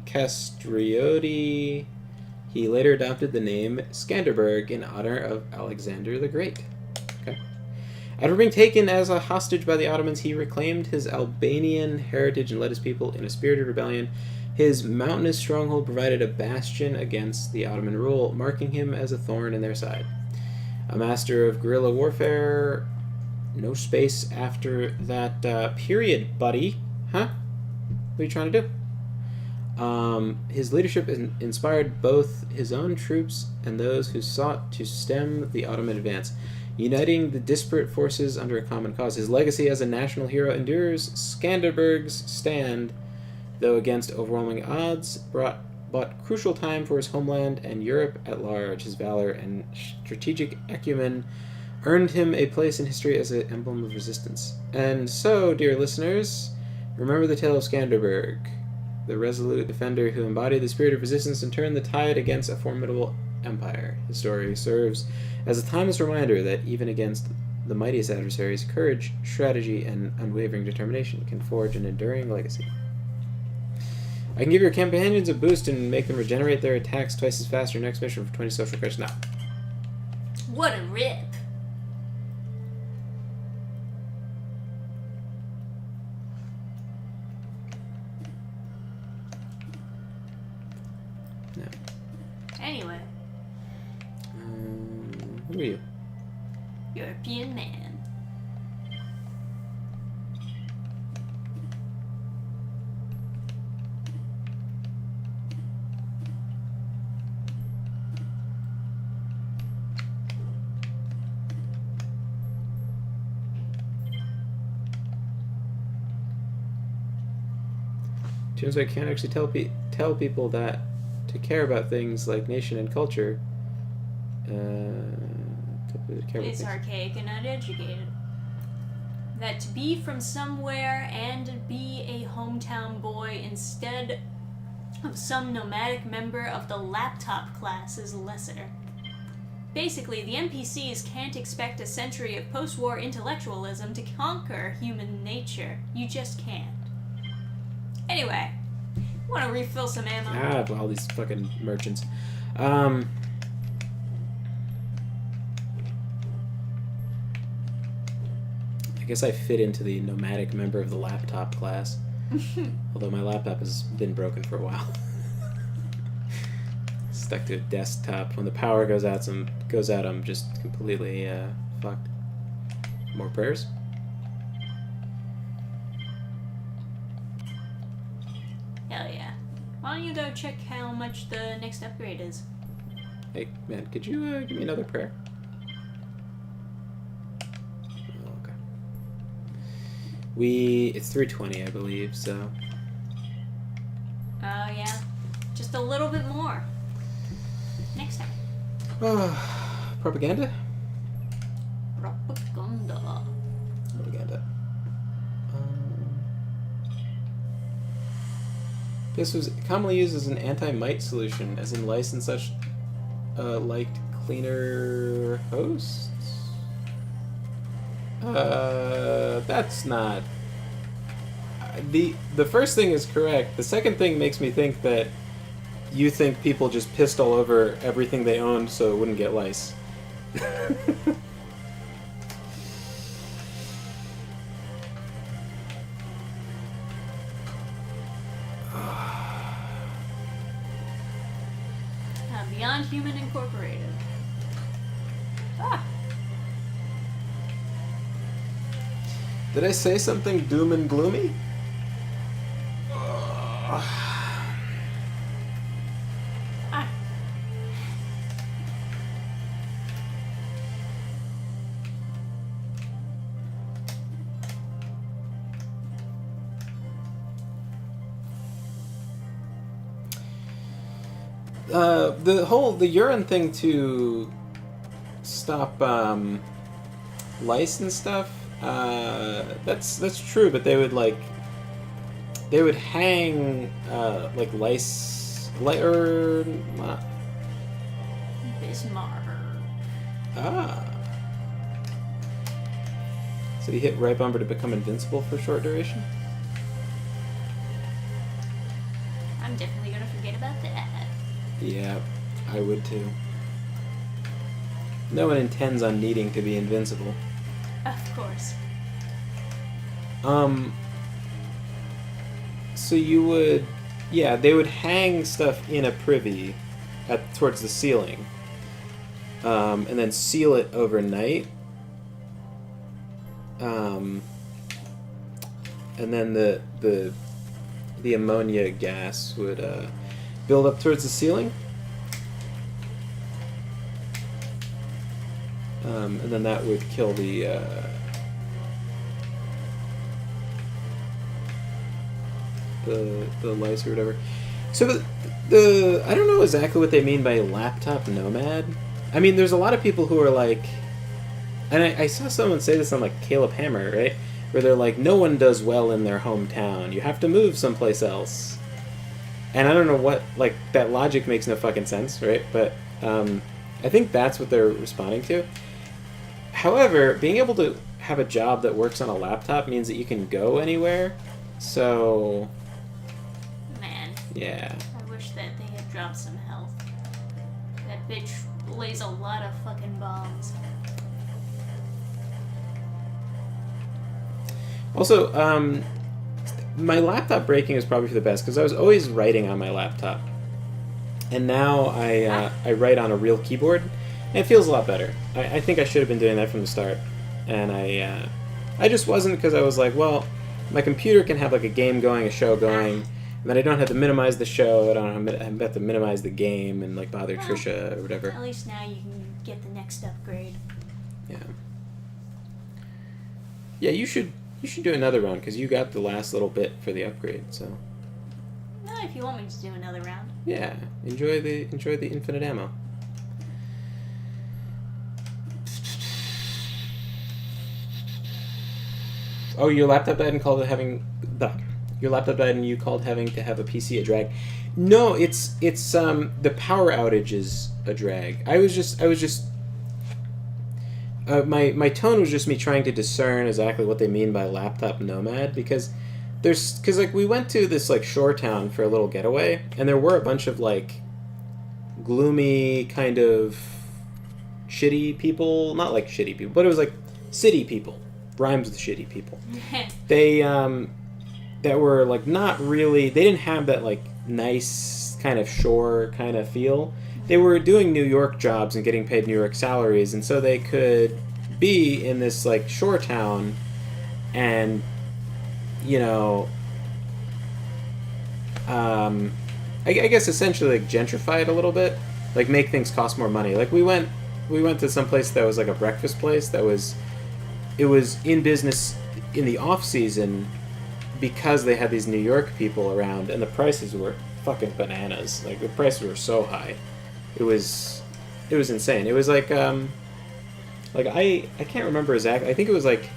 Castrioti, he later adopted the name Skanderberg in honor of Alexander the Great. Okay. After being taken as a hostage by the Ottomans, he reclaimed his Albanian heritage and led his people in a spirited rebellion. His mountainous stronghold provided a bastion against the Ottoman rule, marking him as a thorn in their side. A master of guerrilla warfare, no space after that period, buddy. Huh? What are you trying to do? His leadership inspired both his own troops and those who sought to stem the Ottoman advance, uniting the disparate forces under a common cause. His legacy as a national hero endures. Skanderberg's stand, though against overwhelming odds, brought crucial time for his homeland and Europe at large. His valor and strategic acumen earned him a place in history as an emblem of resistance. And so, dear listeners, remember the tale of Skanderberg, the resolute defender who embodied the spirit of resistance and turned the tide against a formidable empire. His story serves as a timeless reminder that even against the mightiest adversaries, courage, strategy, and unwavering determination can forge an enduring legacy. I can give your companions a boost and make them regenerate their attacks twice as fast. Your next mission for 20 social credits. Now. What a rip. No. Anyway. Who are you? European man. Turns out I can't actually tell people that to care about things like nation and culture. It's archaic and uneducated. That to be from somewhere and be a hometown boy instead of some nomadic member of the laptop class is lesser. Basically, the NPCs can't expect a century of post-war intellectualism to conquer human nature. You just can't. Anyway, want to refill some ammo? All these fucking merchants. I guess I fit into the nomadic member of the laptop class. Although my laptop has been broken for a while. Stuck to a desktop. When the power goes out, I'm just completely fucked. More prayers? Hell yeah. Why don't you go check how much the next upgrade is? Hey, man, could you give me another prayer? Oh, okay. It's 320, I believe, so... Oh, yeah. Just a little bit more. Next time. Propaganda? Propaganda. Propaganda. This was commonly used as an anti-mite solution, as in lice and such liked cleaner hosts? That's not... The first thing is correct. The second thing makes me think that you think people just pissed all over everything they owned so it wouldn't get lice. Beyond Human Incorporated. Ah. Did I say something doom and gloomy? Ah. The urine thing to stop lice and stuff. That's true, but they would hang like lice or Bismarck. ah. So you hit right bumper to become invincible for a short duration. I'm definitely gonna forget about that. Yeah, I would too. No one intends on needing to be invincible. Of course. So you would, yeah, they would hang stuff in a privy towards the ceiling, and then seal it overnight. And then the ammonia gas would build up towards the ceiling. And then that would kill the lice or whatever. So the I don't know exactly what they mean by laptop nomad. I mean, there's a lot of people who are like, and I saw someone say this on like Caleb Hammer, right? Where they're like, no one does well in their hometown. You have to move someplace else. And I don't know what, like, that logic makes no fucking sense, right? But I think that's what they're responding to. However, being able to have a job that works on a laptop means that you can go anywhere. So, Man, yeah. I wish that they had dropped some health. That bitch lays a lot of fucking bombs. Also, my laptop breaking is probably for the best because I was always writing on my laptop, and now I write on a real keyboard, and it feels a lot better. I think I should have been doing that from the start, and I just wasn't because I was like, well, my computer can have like a game going, a show going, and then I don't have to minimize the show. I don't have to minimize the game and like bother Trisha or whatever. At least now you can get the next upgrade. Yeah. Yeah, you should do another round because you got the last little bit for the upgrade. So. Well, if you want me to do another round. Yeah, enjoy the infinite ammo. Oh, your laptop died and called it having your laptop died and you called having to have a PC a drag. No, it's the power outage is a drag. I was just my tone was just me trying to discern exactly what they mean by laptop nomad because like we went to this like shore town for a little getaway and there were a bunch of like gloomy kind of shitty people, not like shitty people, but it was like city people, rhymes with shitty people. They that were like not really, they didn't have that like nice kind of shore kind of feel. They were doing New York jobs and getting paid New York salaries, and so they could be in this like shore town and you know I guess essentially like gentrify it a little bit, like make things cost more money. Like we went to some place that was like a breakfast place that was in business in the off season because they had these New York people around and the prices were fucking bananas. Like the prices were so high. It was insane. It was like I can't remember exactly. I think it was like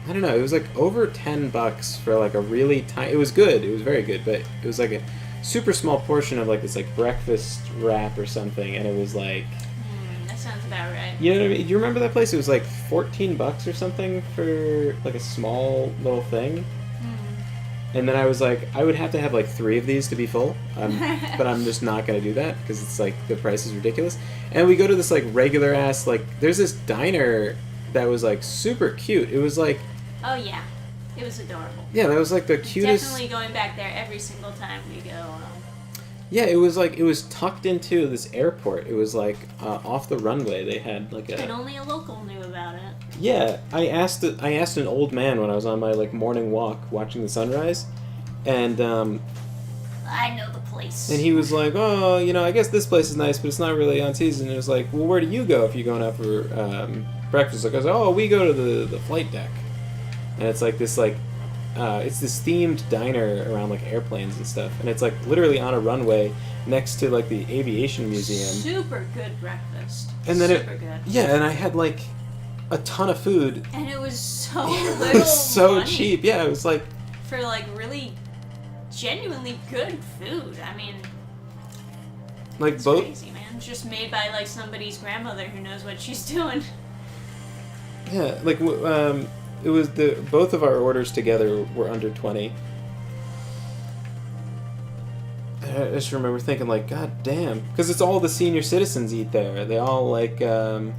I don't know. It was like over $10 for like a really tiny. It was good. It was very good, but it was like a super small portion of like this like breakfast wrap or something, and it was like. That sounds about right. You know what I mean? Do you remember that place? It was like $14 or something for like a small little thing. And then I was like, I would have to have like 3 of these to be full, but I'm just not gonna do that because it's like the price is ridiculous. And we go to this like regular ass like there's this diner that was like super cute. It was like, oh yeah, It was adorable. Yeah, that was like the cutest. Definitely going back there every single time we go. Yeah, it was tucked into this airport. It was like off the runway. They had like a. And only a local knew about it. Yeah, I asked an old man when I was on my like morning walk watching the sunrise, and I know the place. and he was like, oh, I guess this place is nice, but it's not really on season. And it was like, well, where do you go if you're going out for breakfast? Like I was like, oh, we go to the flight deck, and it's like this like. It's this themed diner around like airplanes and stuff, and it's like literally on a runway next to like the aviation museum. Super good breakfast. And then Super good. Yeah, and I had like a ton of food. And it was so It little. was so money cheap. Yeah, it was like for like really genuinely good food. I mean, like it's both. crazy, man. It's just made by like somebody's grandmother who knows what she's doing. Yeah, like it was both of our orders together were under 20. I just remember thinking like, God damn, because it's all the senior citizens eat there. They all like, yeah,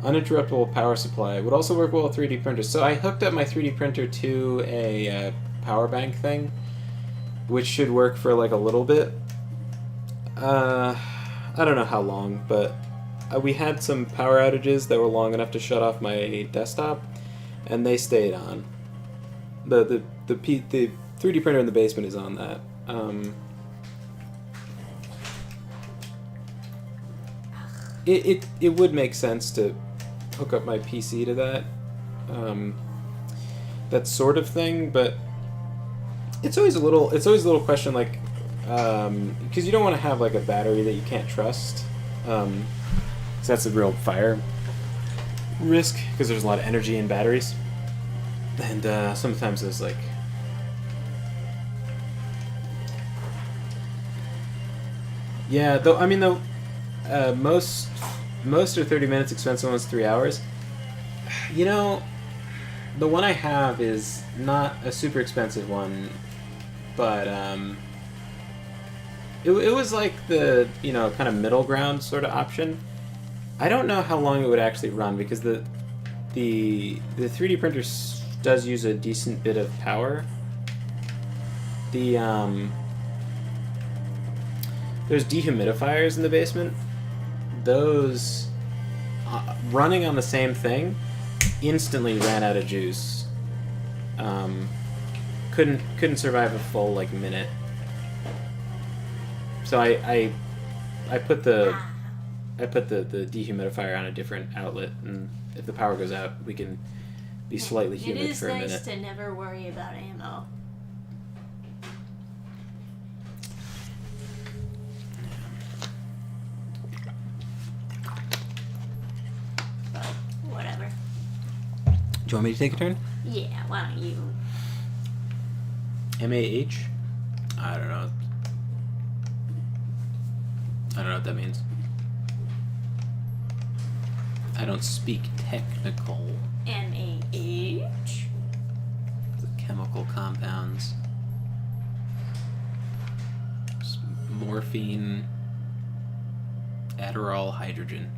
uninterruptible power supply would also work well with 3D printers. So I hooked up my 3D printer to a power bank thing, which should work for like a little bit. I don't know how long, but we had some power outages that were long enough to shut off my desktop, and they stayed on. The 3D printer in the basement is on that. It would make sense to hook up my PC to that, that sort of thing, but it's always a little question like, because you don't want to have like a battery that you can't trust. So that's a real fire risk because there's a lot of energy in batteries, and sometimes there's like most are 30 minutes, expensive ones 3 hours. The one I have is not a super expensive one, but it was like the kind of middle ground sort of option. I don't know how long it would actually run because the 3D printer does use a decent bit of power. There's dehumidifiers in the basement. Those running on the same thing instantly ran out of juice. Couldn't survive a full like minute. So I put the dehumidifier on a different outlet, and if the power goes out, we can be slightly humid for a minute. It is nice to never worry about ammo. But whatever. Do you want me to take a turn? Yeah, why don't you? MAH? I don't know. I don't know what that means. I don't speak technical. MAH? The chemical compounds. Morphine, Adderall, hydrogen.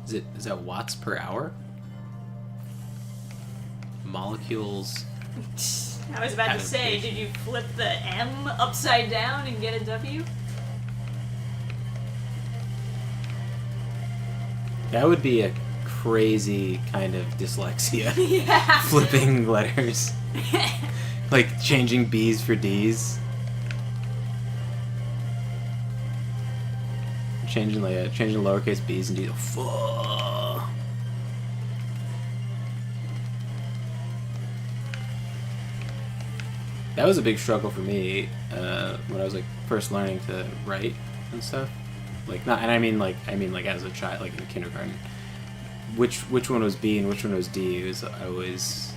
Is that watts per hour? Molecules. I was about to say, did you flip the M upside down and get a W? That would be a crazy kind of dyslexia. Yeah. Flipping letters. Like changing B's for D's. Changing lowercase B's and D's. Fuck. That was a big struggle for me when I was like first learning to write and stuff. Like not, and I mean like as a child, like in kindergarten. Which one was B and which one was D? It was always.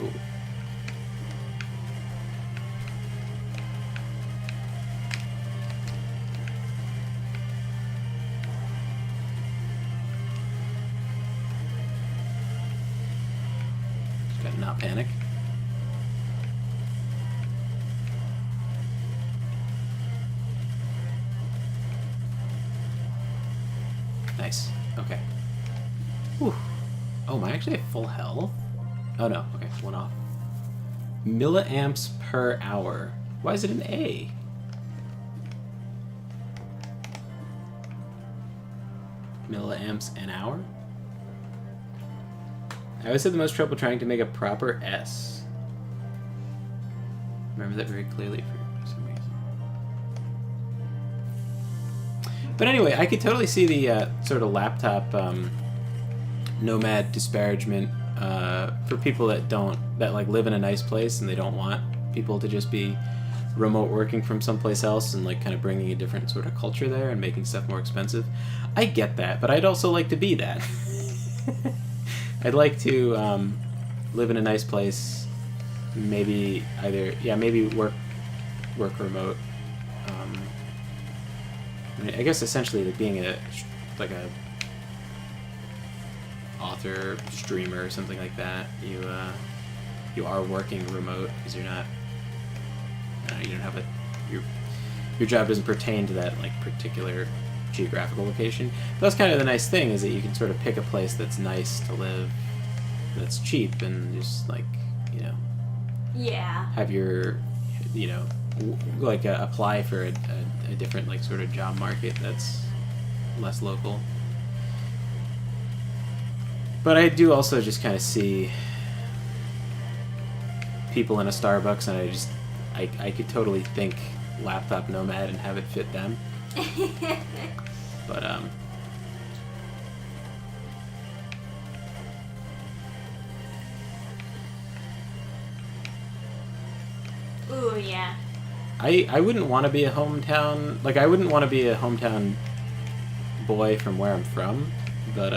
Oh. Just gotta not panic. Nice. Okay. Whew. Oh, am I actually at full health? Oh no. Okay, one off. Milliamps per hour. Why is it an A? Milliamps an hour? I always had the most trouble trying to make a proper S. Remember that very clearly for some reason. But anyway, I could totally see the sort of laptop nomad disparagement for people that like live in a nice place and they don't want people to just be remote working from someplace else and like kind of bringing a different sort of culture there and making stuff more expensive. I get that, but I'd also like to be that. I'd like to live in a nice place, maybe maybe work remote. I guess essentially like being a author, streamer, or something like that. You are working remote because you're not. You don't have your job doesn't pertain to that like particular geographical location. But that's kind of the nice thing is that you can sort of pick a place that's nice to live, that's cheap, and just like have your apply for a different like sort of job market that's less local. But I do also just kind of see people in a Starbucks, and I could totally think laptop nomad and have it fit them. But ooh, yeah. I wouldn't want to be a hometown, like I wouldn't want to be a hometown boy from where I'm from, but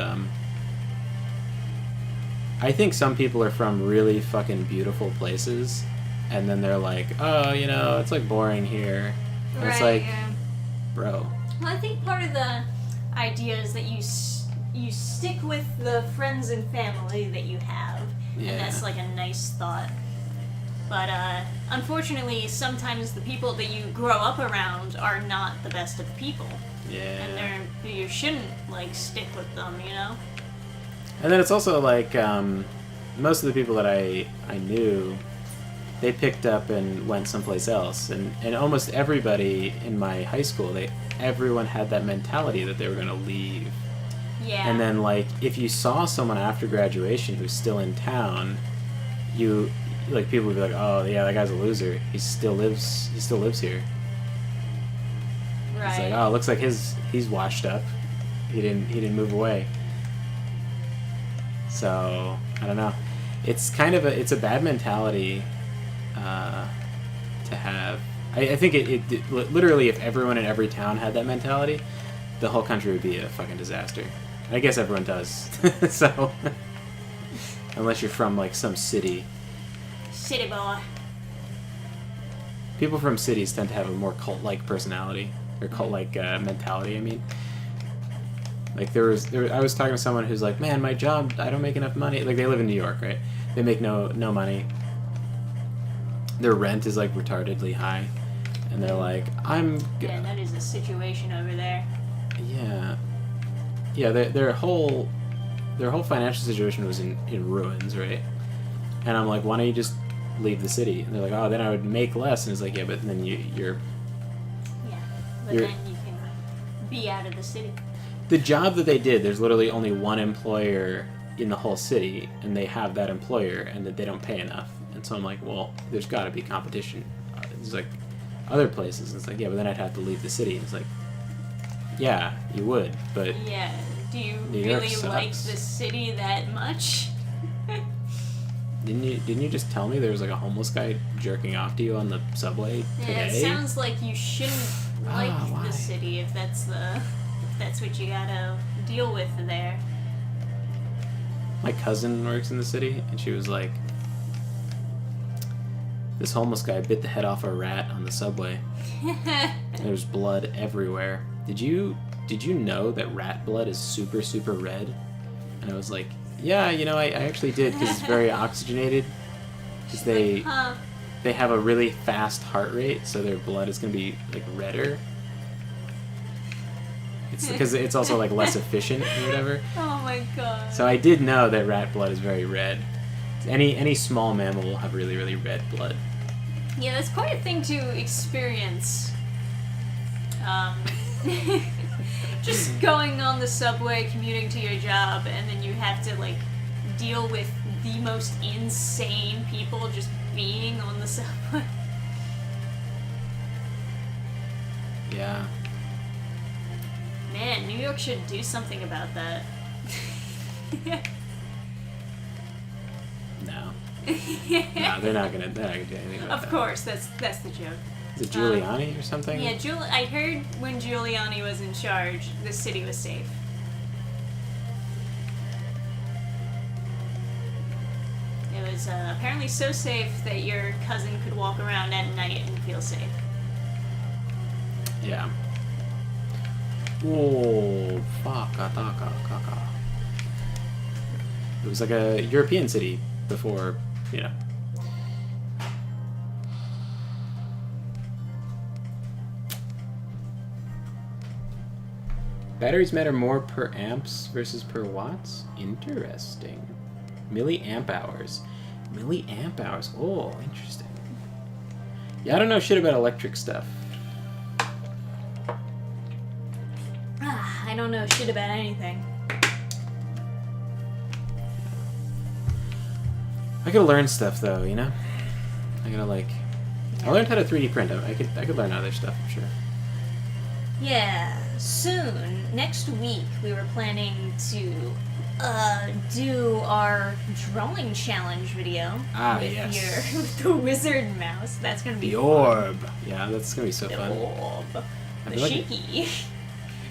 I think some people are from really fucking beautiful places, and then they're like, oh, it's like boring here. And Right, it's like, yeah. bro. Well, I think part of the idea is that you stick with the friends and family that you have, Yeah. and that's like a nice thought. But unfortunately, sometimes the people that you grow up around are not the best of people, Yeah. and you shouldn't like stick with them, And then it's also like most of the people that I knew, they picked up and went someplace else, and almost everybody in my high school, everyone had that mentality that they were going to leave. Yeah. And then like if you saw someone after graduation who's still in town, people would be like, oh yeah, that guy's a loser. He still lives here. Right. It's like, oh, it looks like he's washed up. He didn't move away. So I don't know. It's kind of a bad mentality to have. I think it literally, if everyone in every town had that mentality, the whole country would be a fucking disaster. I guess everyone does. So unless you're from like some city. City boy. People from cities tend to have a more cult-like personality or cult-like mentality. I mean. Like I was talking to someone who's like, man, my job, I don't make enough money. Like they live in New York, right? They make no money. Their rent is like retardedly high, and they're like, Yeah, that is a situation over there. Yeah. Their whole financial situation was in ruins, right? And I'm like, why don't you just leave the city? And they're like, oh, then I would make less. And it's like, yeah, but then you're. Yeah, but You're- then you can be out of the city. The job that they did, there's literally only one employer in the whole city, and they have that employer, and that they don't pay enough. And so I'm like, well, there's got to be competition. There's like other places. And it's like, yeah, but then I'd have to leave the city. And it's like, yeah, you would, but Yeah. Do you New York really sucks. like this city that much? didn't you just tell me there was like a homeless guy jerking off to you on the subway Yeah, today? it sounds like you shouldn't like why? the city if that's what you gotta deal with there. My cousin works in the city, and she was like, this homeless guy bit the head off a rat on the subway. There's blood everywhere. Did you know that rat blood is super, super red? And I was like, yeah, I actually did, because it's very oxygenated. Because they have a really fast heart rate, so their blood is going to be like redder. It's because it's also like less efficient or whatever. Oh my god. So I did know that rat blood is very red. Any small mammal will have really, really red blood. Yeah, that's quite a thing to experience. Just going on the subway, commuting to your job, and then you have to like deal with the most insane people just being on the subway. Yeah. Man, New York should do something about that. No. No, they're not gonna do anything about Of that. course, that's the joke. Is it Giuliani or something? Yeah, I heard when Giuliani was in charge, the city was safe. It was apparently so safe that your cousin could walk around at night and feel safe. Yeah. Oh, fuck, kaka. It was like a European city before, you know. Batteries matter more per amps versus per watts? Interesting. Milliamp hours. Milliamp hours. Oh, interesting. Yeah, I don't know shit about electric stuff. I don't know shit about anything. I gotta learn stuff though, you know? I gotta like... I learned how to 3D print. I could learn other stuff, I'm sure. Yeah, soon, next week, we were planning to do our drawing challenge video with yes. with the wizard mouse. That's gonna be The fun. orb. Yeah, that's gonna be so The fun. orb. I The feel like- shaky.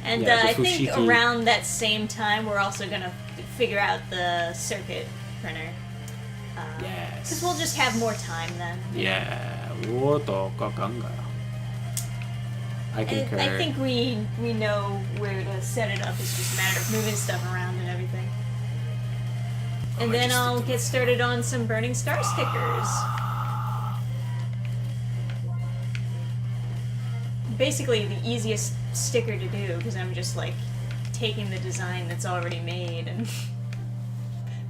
And Yeah, the I think fushiki. around that same time, we're also gonna figure out the circuit printer. Yes. Because we'll just have more time then. Yeah. Woto kakanga. I concur. I think we know where to set it up. It's just a matter of moving stuff around and everything. And then I'll get started on some Burning Star stickers. Basically the easiest sticker to do, because I'm just like taking the design that's already made and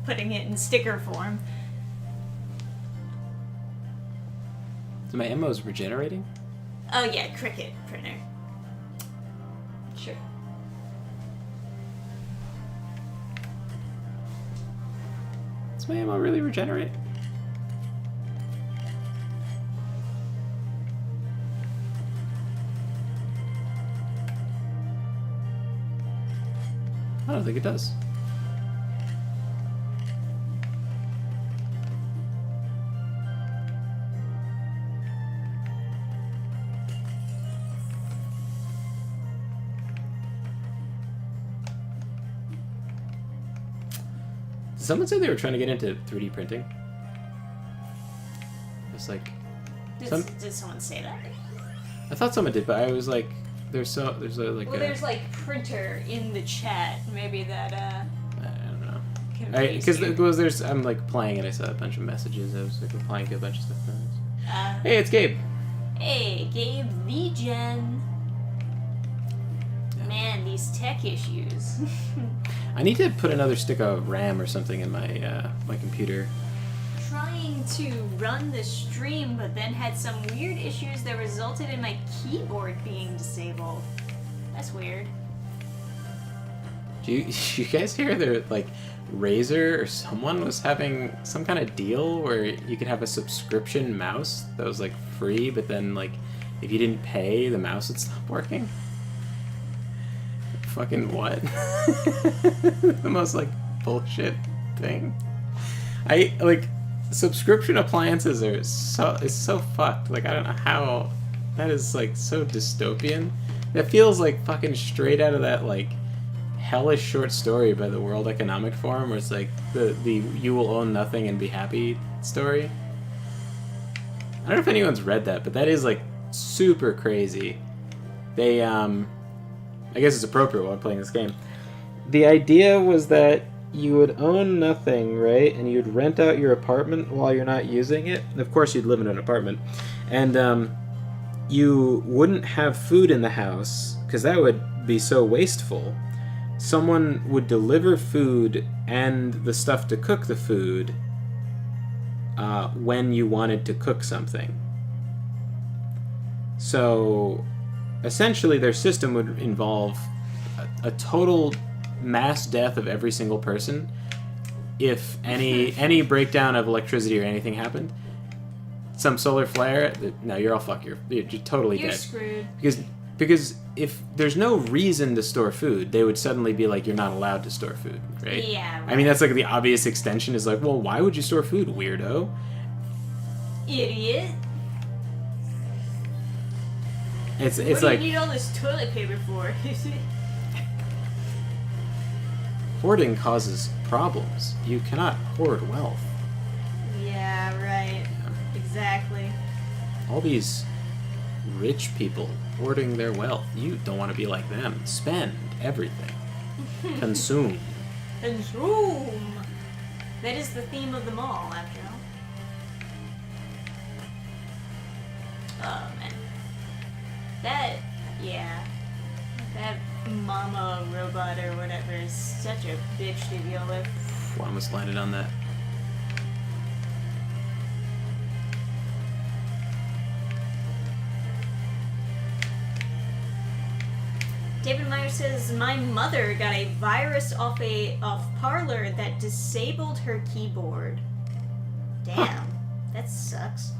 putting it in sticker form. So my ammo is regenerating? Oh yeah, Cricut printer. Sure. Does my ammo really regenerate? I don't think it does. Did someone say they were trying to get into 3D printing? It's like Did someone say that? I thought someone did, but I was like, there's a like Well, there's like printer in the chat. Maybe that I don't know. confused Because I'm like playing and I saw a bunch of messages. I was like replying to a bunch of stuff. you. Hey, it's Gabe. Hey, Gabe the Gen. Yeah. Man, these tech issues. I need to put another stick of RAM or something in my my computer. Trying to run the stream, but then had some weird issues that resulted in my keyboard being disabled. That's weird. Do you guys hear that like Razer or someone was having some kind of deal where you could have a subscription mouse that was like free, but then like if you didn't pay, the mouse would stop working? Fucking what? The most like bullshit thing. I like subscription appliances are so fucked. Like I don't know how that is like so dystopian. That feels like fucking straight out of that like hellish short story by the World Economic Forum where it's like the you will own nothing and be happy story. I don't know if anyone's read that, but that is like super crazy. They I guess it's appropriate while I'm playing this game. The idea was that you would own nothing, right? And you'd rent out your apartment while you're not using it. Of course, you'd live in an apartment. And you wouldn't have food in the house, because that would be so wasteful, someone would deliver food and the stuff to cook the food when you wanted to cook something. So essentially their system would involve a total mass death of every single person if any breakdown of electricity or anything happened. Some solar flare, no, you're all fucked. You're totally You're dead. screwed. Because if there's no reason to store food, they would suddenly be like, you're not allowed to store food, right? Yeah. Right. I mean, that's like the obvious extension is like, well, why would you store food, weirdo? Idiot. It's What like do you need all this toilet paper for? hoarding causes problems. You cannot hoard wealth. Yeah, right. Exactly. All these rich people hoarding their wealth. You don't want to be like them. Spend everything. Consume. Consume. That is the theme of them all, after all. Oh man. That mama robot or whatever is such a bitch to deal with. I almost landed on that. David Meyer says, my mother got a virus off Parler that disabled her keyboard. Damn, that sucks.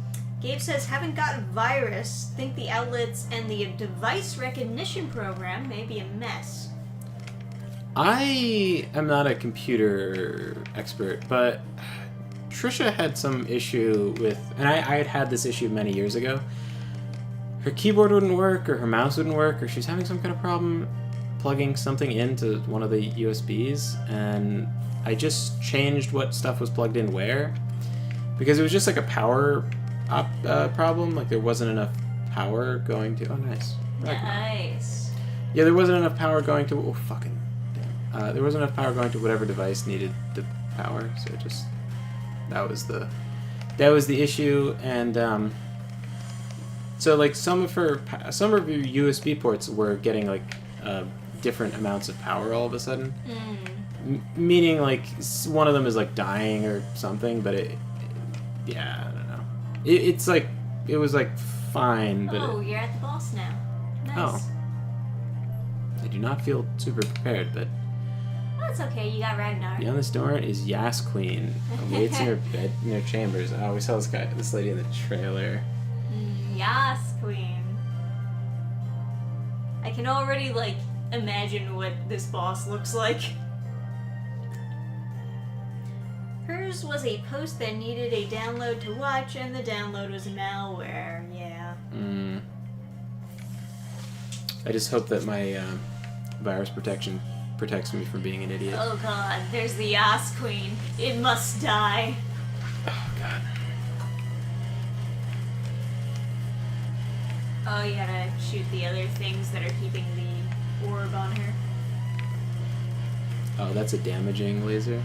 Gabe says, haven't got a virus. Think the outlets and the device recognition program may be a mess. I am not a computer expert, but Trisha had some issue with, and I had had this issue many years ago. Her keyboard wouldn't work, or her mouse wouldn't work, or she's having some kind of problem plugging something into one of the USBs, and I just changed what stuff was plugged in where, because it was just like a power up problem. Like there wasn't enough power going to. Oh, nice. Nice. Yeah, there wasn't enough power going to. Oh, fucking. Damn. There wasn't enough power going to whatever device needed the power, so it just that was the issue, and so like some of her USB ports were getting like different amounts of power all of a sudden, meaning like one of them is like dying or something, but yeah, I don't know. It's like it was like fine, but you're at the boss now. Nice. Oh. I do not feel super prepared, but That's okay. You got Ragnar. beyond this door is Yass Queen. Awaits in her bed in her chambers. Oh, we saw this lady in the trailer. Yass Queen. I can already like imagine what this boss looks like. Hers was a post that needed a download to watch, and the download was malware. Yeah. I just hope that my virus protection protects me from being an idiot. Oh god, there's the Yass Queen. It must die. Oh god. Oh, you gotta shoot the other things that are keeping the orb on her. Oh, that's a damaging laser.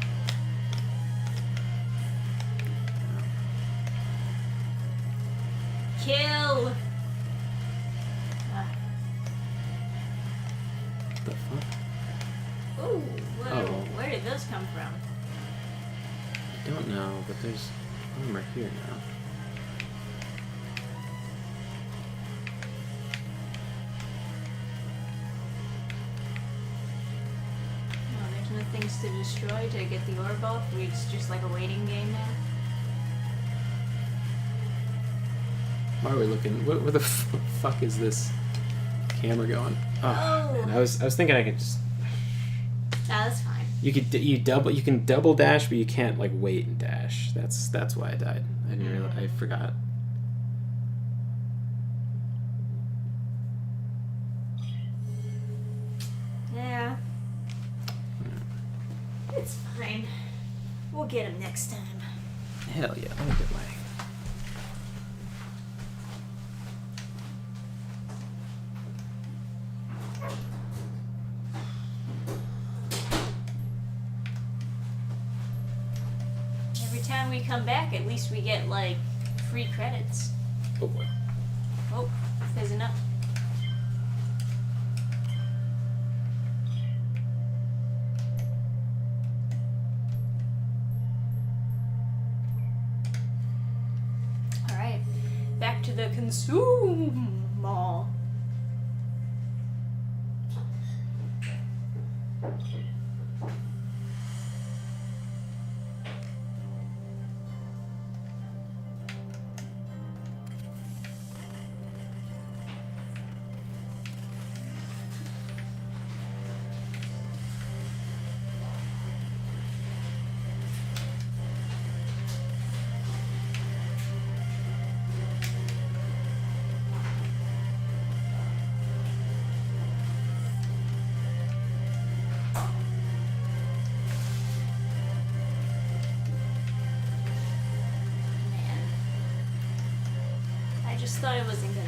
Kill! What the fuck? Ooh, Oh. where did those come from? I don't know, but there's armor here now. Oh, there's no things to destroy to get the orb off. It's just like a waiting game now. Why are we looking? Where the fuck is this camera going? Oh, Oh. man, I was thinking I could just. Nah, that's fine. You can double dash, but you can't like wait and dash. That's why I died. I didn't realize, I forgot. Yeah. It's fine. We'll get him next time. Hell yeah! Let me get my. Every time we come back, at least we get, like, free credits. Oh boy. Oh, fizzing up. to consume all. I just thought it wasn't gonna.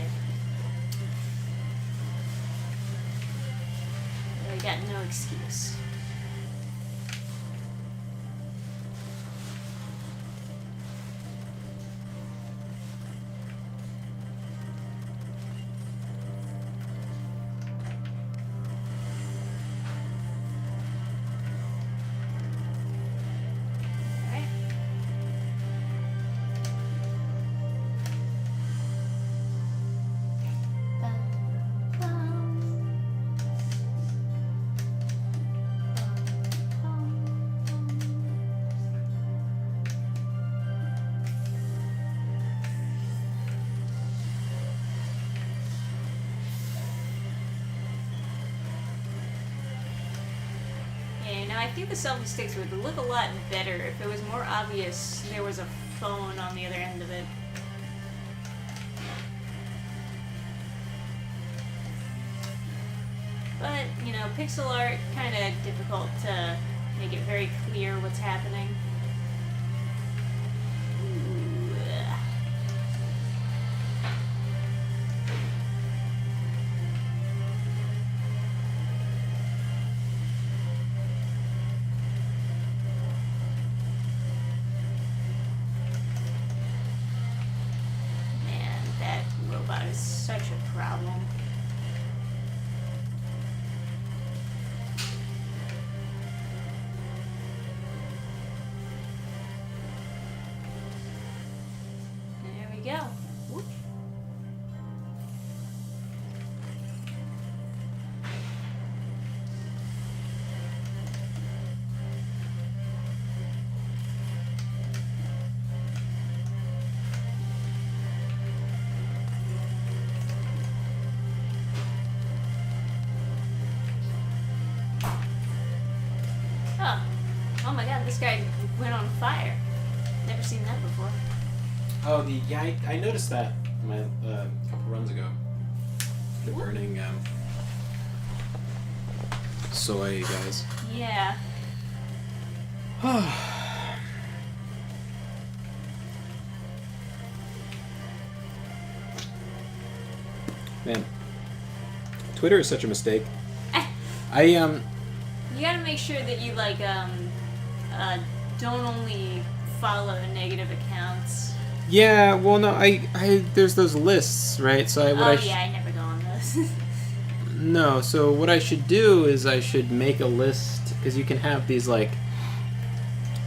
I got no excuse. Alright. Yeah, now I think the selfie sticks would look a lot better if it was more obvious there was a phone on the other end of it. But, you know, pixel art, kind of difficult to make it very clear what's happening. Ooh. Man, that robot is such a problem. There we go. Whoop. Oh. Oh my god, this guy went on fire. Never seen that before. Oh, I noticed that a couple runs ago. The burning soy guys. Yeah. Man, Twitter is such a mistake. You gotta make sure that you don't only follow negative accounts. Yeah, well, no, I there's those lists, right? So I never go on those. No, so what I should do is I should make a list, because you can have these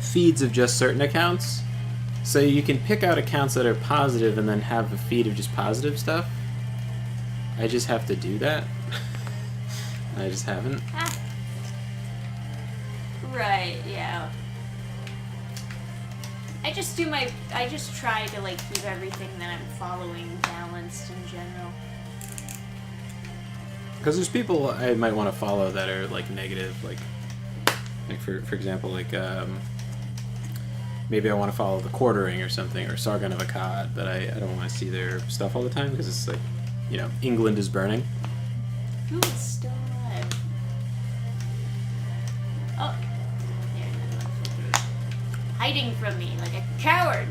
feeds of just certain accounts. So you can pick out accounts that are positive and then have a feed of just positive stuff. I just have to do that. I just haven't. Right, yeah. I just try to keep everything that I'm following balanced in general. Because there's people I might want to follow that are negative, for example, maybe I want to follow the Quartering or something, or Sargon of Akkad, but I don't want to see their stuff all the time because it's England is burning. Who is still alive? Oh, there, hiding from me like a coward.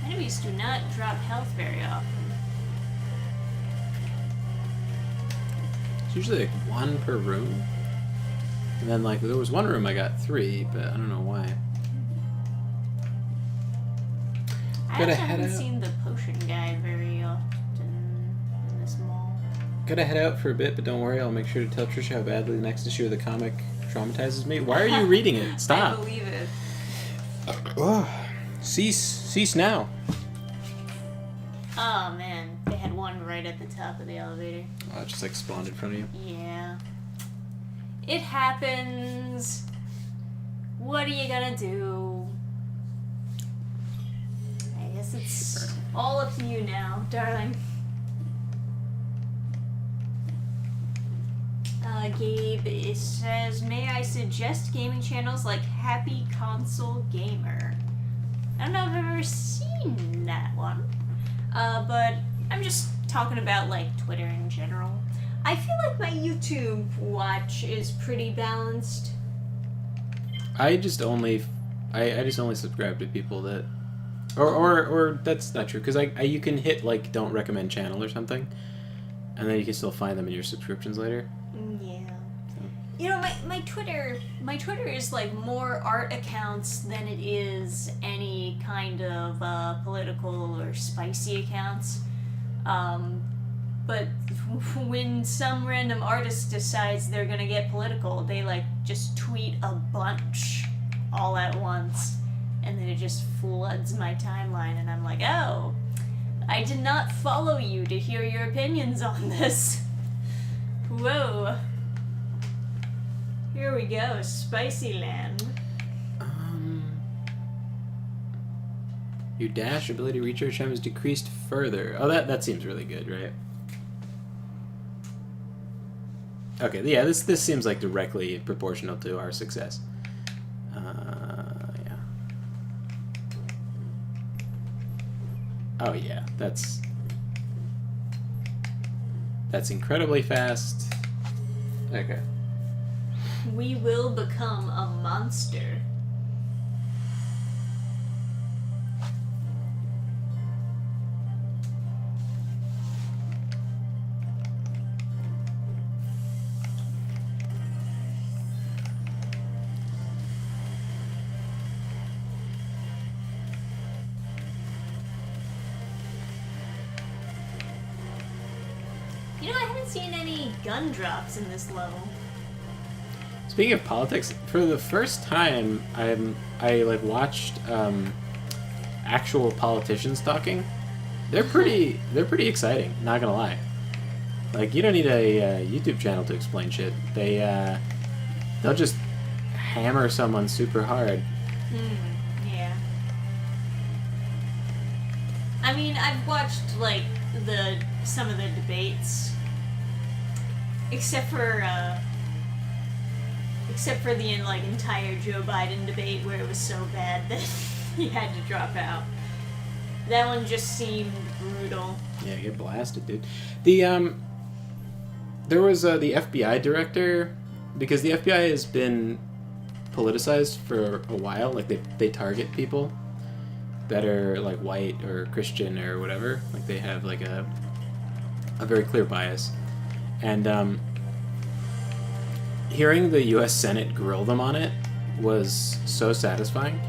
Enemies do not drop health very often. It's usually like 1 per room. And then like there was 1 room I got 3, but I don't know why. I Gotta also head haven't out. seen the potion guy very often in this mall. Gotta head out for a bit, but don't worry, I'll make sure to tell Trisha how badly the next issue of the comic traumatizes me. Why are you reading it? I Stop. believe it. Ugh. Cease now. Oh man, they had one right at the top of the elevator. Oh, it just like spawned in front of you. Yeah. It happens. What are you gonna do? I guess it's all up to you now, darling. Gabe it says, may I suggest gaming channels like Happy Console Gamer? I don't know if I've ever seen that one. But I'm just talking about like Twitter in general. I feel like my YouTube watch is pretty balanced. I just only subscribe to people that, or that's not true because you can hit like don't recommend channel or something, and then you can still find them in your subscriptions later. Yeah. You know, my Twitter is like more art accounts than it is any kind of political or spicy accounts. But when some random artist decides they're gonna get political, they like just tweet a bunch all at once, and then it just floods my timeline, and I'm like, oh, I did not follow you to hear your opinions on this. Whoa. Here we go, Spicy Land. Your dash ability to recharge time is decreased further. Oh, that seems really good, right? Okay, yeah, this seems like directly proportional to our success. Yeah. Oh yeah, that's incredibly fast. Okay. We will become a monster. You know, I haven't seen any gun drops in this level. Speaking of politics, for the first time, I like watched actual politicians talking. They're pretty exciting. Not gonna lie. Like you don't need a YouTube channel to explain shit. They'll just hammer someone super hard. Yeah. I mean, I've watched like some of the debates, except for the like entire Joe Biden debate where it was so bad that he had to drop out. That one just seemed brutal. Yeah, get blasted, dude. There was the FBI director, because the FBI has been politicized for a while. Like they target people that are like white or Christian or whatever. Like they have like a very clear bias, and hearing the U.S. Senate grill them on it was so satisfying.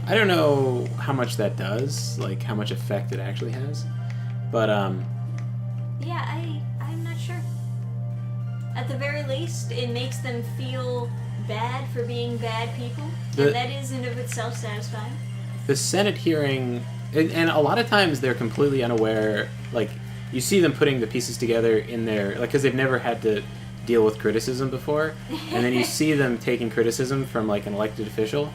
I don't know how much that does, like how much effect it actually has, but Yeah, I'm not sure. At the very least, it makes them feel bad for being bad people, and that is in of itself satisfying. The Senate hearing, and a lot of times they're completely unaware, like you see them putting the pieces together in their, like, because they've never had to deal with criticism before, and then you see them taking criticism from like an elected official,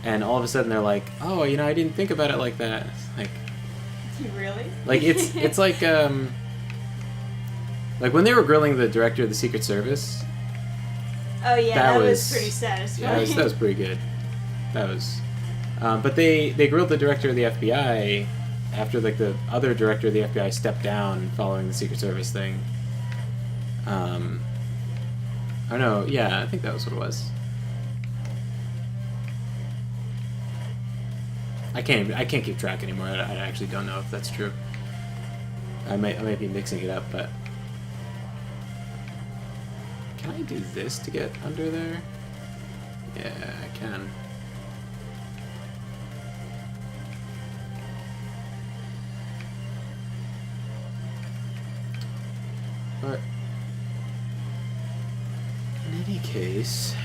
and all of a sudden they're like, oh, you know, I didn't think about it like that. Like, Really? like it's like when they were grilling the director of the Secret Service. Oh yeah, that was pretty satisfying. Yeah, that was pretty good. That was, but they grilled the director of the FBI after like the other director of the FBI stepped down following the Secret Service thing. Oh no, yeah, I think that was what it was. I can't keep track anymore. I actually don't know if that's true. I might be mixing it up, but Can I do this to get under there? Yeah, I can. But in any case,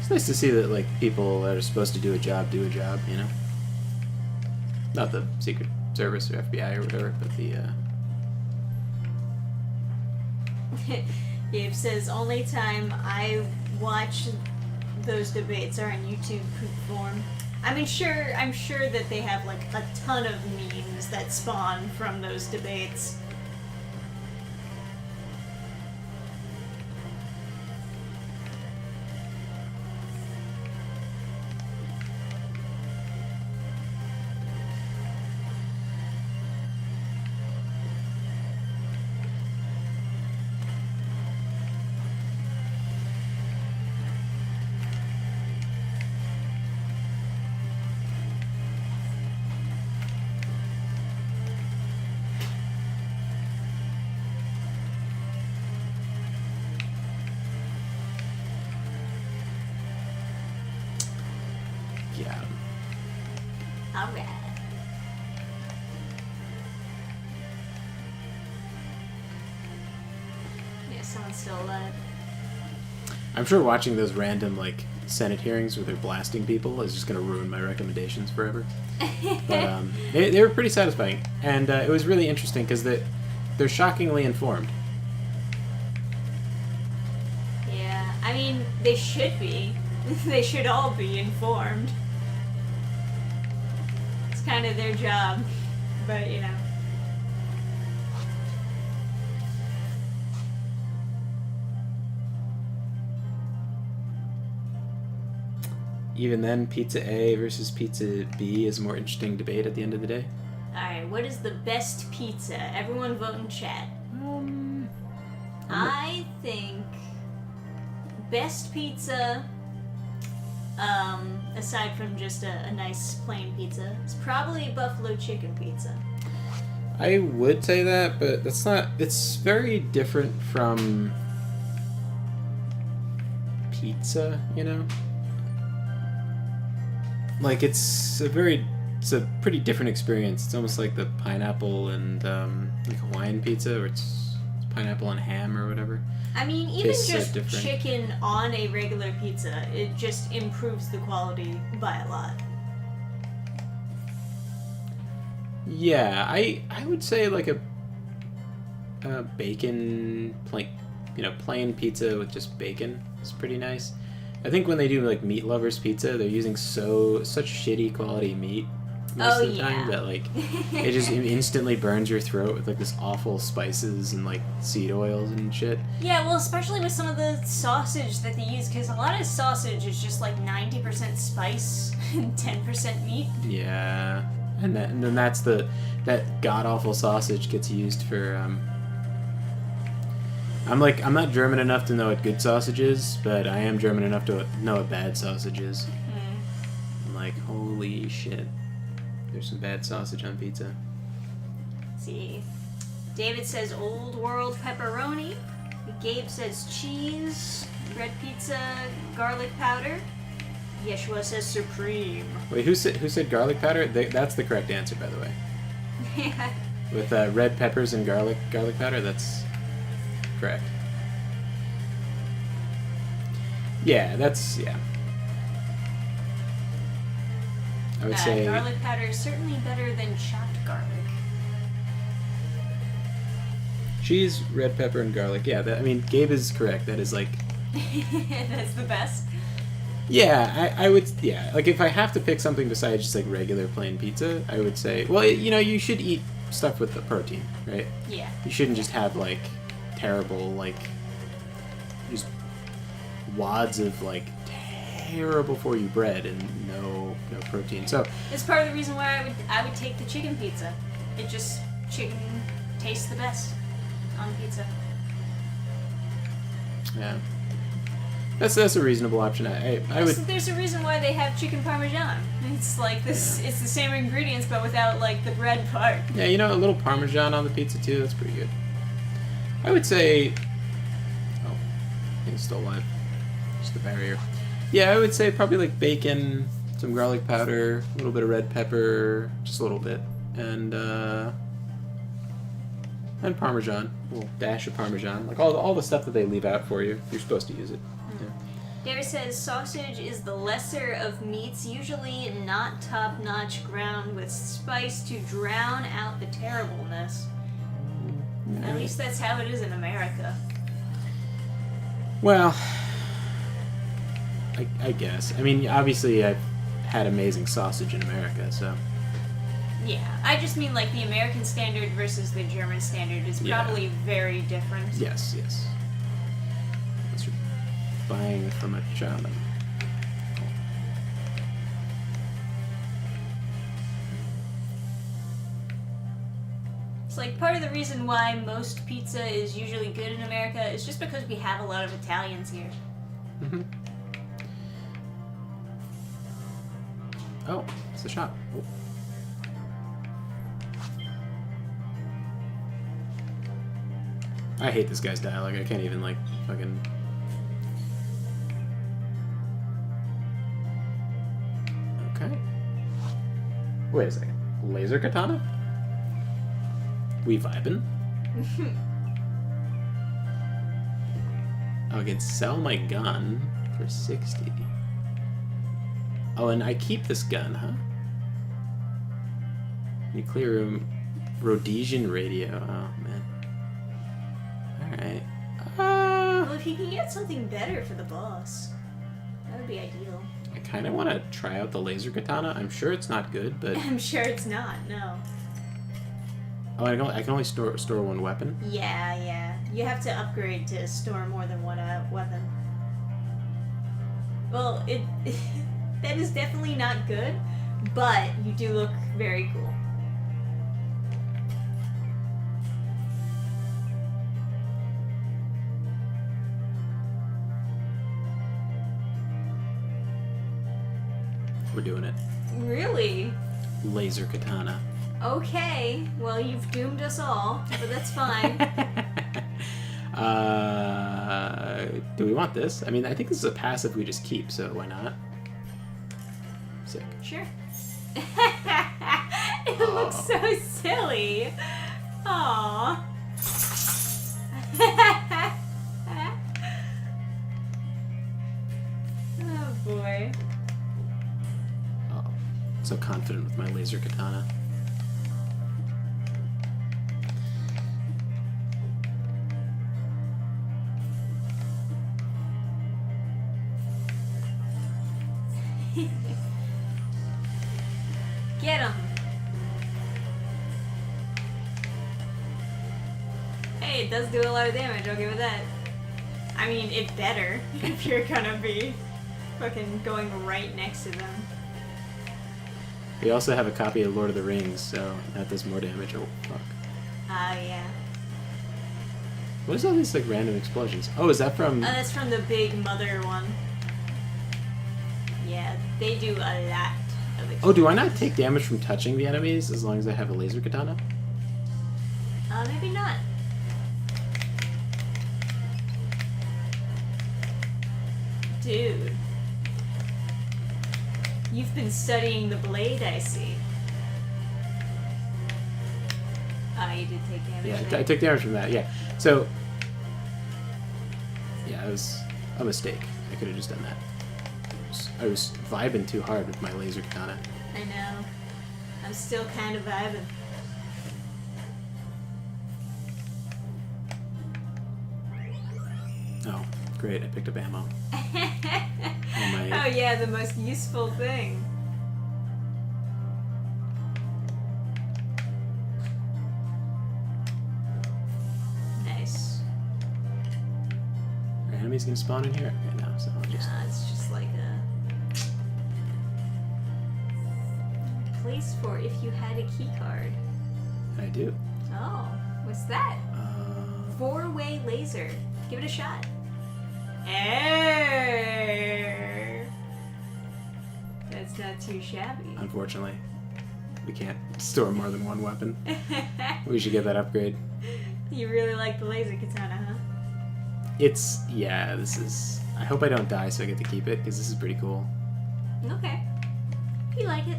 it's nice to see that like people that are supposed to do a job, you know? Not the Secret Service or FBI or whatever, but the Gabe says, only time I watch those debates are in YouTube poop form. I'm sure that they have like a ton of memes that spawn from those debates. yeah. Alright. Yeah, someone's still alive. I'm sure watching those random like Senate hearings where they're blasting people is just going to ruin my recommendations forever. But they were pretty satisfying, and it was really interesting because they're shockingly informed. Yeah, I mean, they should be. They should all be informed. It's kind of their job, but you know. Even then, Pizza A versus Pizza B is a more interesting debate at the end of the day. Alright, what is the best pizza? Everyone vote in chat. I think best pizza, aside from just a nice plain pizza, is probably buffalo chicken pizza. I would say that, but that's not. It's very different from pizza, you know? Like, it's a pretty different experience. It's almost like the pineapple and, like Hawaiian pizza, where it's pineapple and ham or whatever. I mean, even Tastes so just different. chicken on a regular pizza, it just improves the quality by a lot. Yeah, I would say like a bacon plain pizza with just bacon is pretty nice. I think when they do like meat lovers pizza, they're using such shitty quality meat most of the time that like it just instantly burns your throat with like this awful spices and like seed oils and shit. Yeah, well, especially with some of the sausage that they use, because a lot of sausage is just like 90% spice and 10% meat. Yeah, and then that god awful sausage gets used for. I'm not German enough to know what good sausage is, but I am German enough to know what bad sausage is. I'm like, holy shit. There's some bad sausage on pizza. Let's see. David says Old World pepperoni. Gabe says cheese. Red pizza, garlic powder. Yeshua says supreme. Wait, who said garlic powder? That's the correct answer, by the way. Yeah. With red peppers and garlic powder, that's correct. Yeah. I would say Garlic powder is certainly better than chopped garlic. cheese, red pepper, and garlic. Yeah, Gabe is correct. That is like... That's the best. Yeah, I would... Yeah, like if I have to pick something besides just like regular plain pizza, I would say... Well, you should eat stuff with the protein, right? Yeah. You shouldn't just have like terrible, like... just wads of like terrible for you bread and no protein. So it's part of the reason why I would take the chicken pizza. Chicken tastes the best on pizza. yeah, that's a reasonable option. I would. There's a reason why they have chicken parmesan. It's like this. It's the same ingredients, but without like the bread part. Yeah, a little Parmesan on the pizza too. That's pretty good. I would say... Oh, he's still alive. Just the barrier. Yeah, I would say probably like bacon, some garlic powder, a little bit of red pepper, just a little bit, and Parmesan, a little dash of Parmesan, like all the stuff that they leave out for you. You're supposed to use it. Yeah. David says sausage is the lesser of meats, usually not top-notch ground with spice to drown out the terribleness. Yeah. At least that's how it is in America. Well, I guess. I mean, obviously I've had amazing sausage in America, so... Yeah, I just mean like the American standard versus the German standard is probably very different. Yes, yes. Unless you're buying from a German. It's like part of the reason why most pizza is usually good in America is just because we have a lot of Italians here. Mm-hmm. Oh, it's a shot. Oh. I hate this guy's dialogue. I can't even, like, fucking... Okay. Wait a second. Laser katana? We vibin'? Oh, I can sell my gun for 60. Oh, and I keep this gun, huh? Nuclear room... Rhodesian radio. Oh, man. Alright. Well, if you can get something better for the boss, that would be ideal. I kind of want to try out the laser katana. I'm sure it's not good, but... I'm sure it's not, no. Oh, I can only store one weapon? Yeah. You have to upgrade to store more than one weapon. Well, that is definitely not good, but you do look very cool. We're doing it. Really? Laser katana. Okay, well, you've doomed us all, but that's fine. Do we want this? I mean, I think this is a passive we just keep, so why not? Sick. Sure. It looks so silly. Aww. Oh boy. Oh, so confident with my laser katana. Get him. Hey, it does do a lot of damage, I'll give it that. I mean, it better if you're gonna be fucking going right next to them. We also have a copy of Lord of the Rings, so that does more damage. Oh, fuck. Yeah. What is all these, like, random explosions? Oh, is that from... That's from the big mother one. Yeah, they do a lot of explosions. Oh, do I not take damage from touching the enemies as long as I have a laser katana? Maybe not. Dude. You've been studying the blade, I see. You did take damage. Yeah, there. I took damage from that, yeah. So... Yeah, it was a mistake. I could have just done that. I was vibing too hard with my laser katana. I know. I'm still kind of vibing. Oh, great. I picked up ammo. Oh yeah, the most useful thing. Nice. Are enemies gonna spawn in here? Okay, no, so I'll just... Nah, it's just like a place for if you had a key card. I do. Oh, what's that? 4-way laser. Give it a shot. Air. That's not too shabby. Unfortunately, we can't store more than one weapon. We should get that upgrade. You really like the laser katana, huh? This is... I hope I don't die so I get to keep it, because this is pretty cool. Okay. You like it.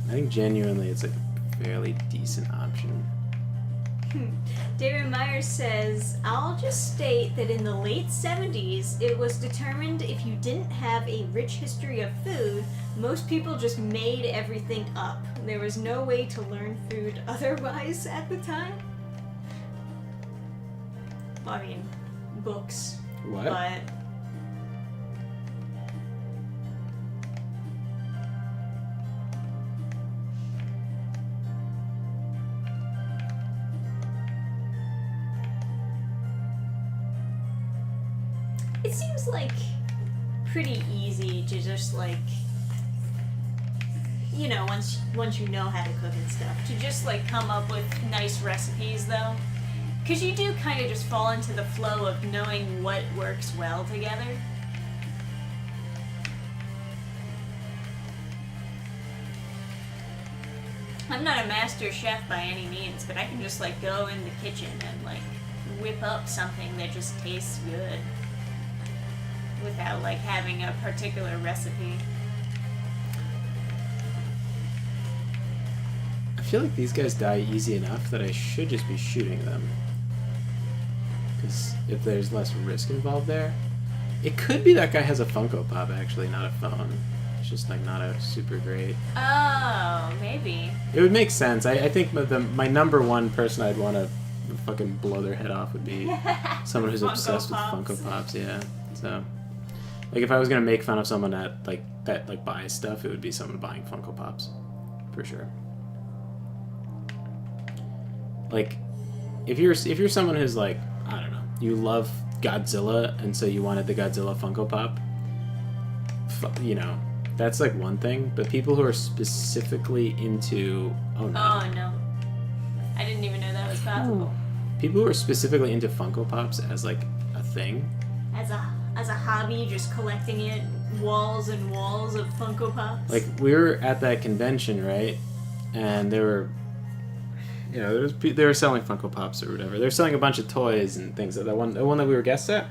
I think genuinely it's like a fairly decent option. David Myers says, I'll just state that in the late 70s, it was determined if you didn't have a rich history of food, most people just made everything up. There was no way to learn food otherwise at the time. Well, I mean, books. What? But... it seems like pretty easy to just like, you know, once you know how to cook and stuff, to just like come up with nice recipes though. Because you do kind of just fall into the flow of knowing what works well together. I'm not a master chef by any means, but I can just like go in the kitchen and like whip up something that just tastes good without like having a particular recipe. I feel like these guys die easy enough that I should just be shooting them. Because if there's less risk involved there. It could be that guy has a Funko Pop actually, not a phone. It's just like not a super great... Oh, maybe. It would make sense. I think my number one person I'd want to fucking blow their head off would be someone who's obsessed with Funko Pops, yeah. So, like if I was gonna make fun of someone that buys stuff, it would be someone buying Funko Pops, for sure. Like, if you're someone who's like, I don't know, you love Godzilla and so you wanted the Godzilla Funko Pop, you know, that's like one thing. But people who are specifically into Oh no, I didn't even know that was possible. People who are specifically into Funko Pops as like a thing, as a hobby, just collecting it, walls and walls of Funko Pops. Like we were at that convention, right? And they were, you know, they were selling Funko Pops or whatever. They were selling a bunch of toys and things. The one that we were guests at,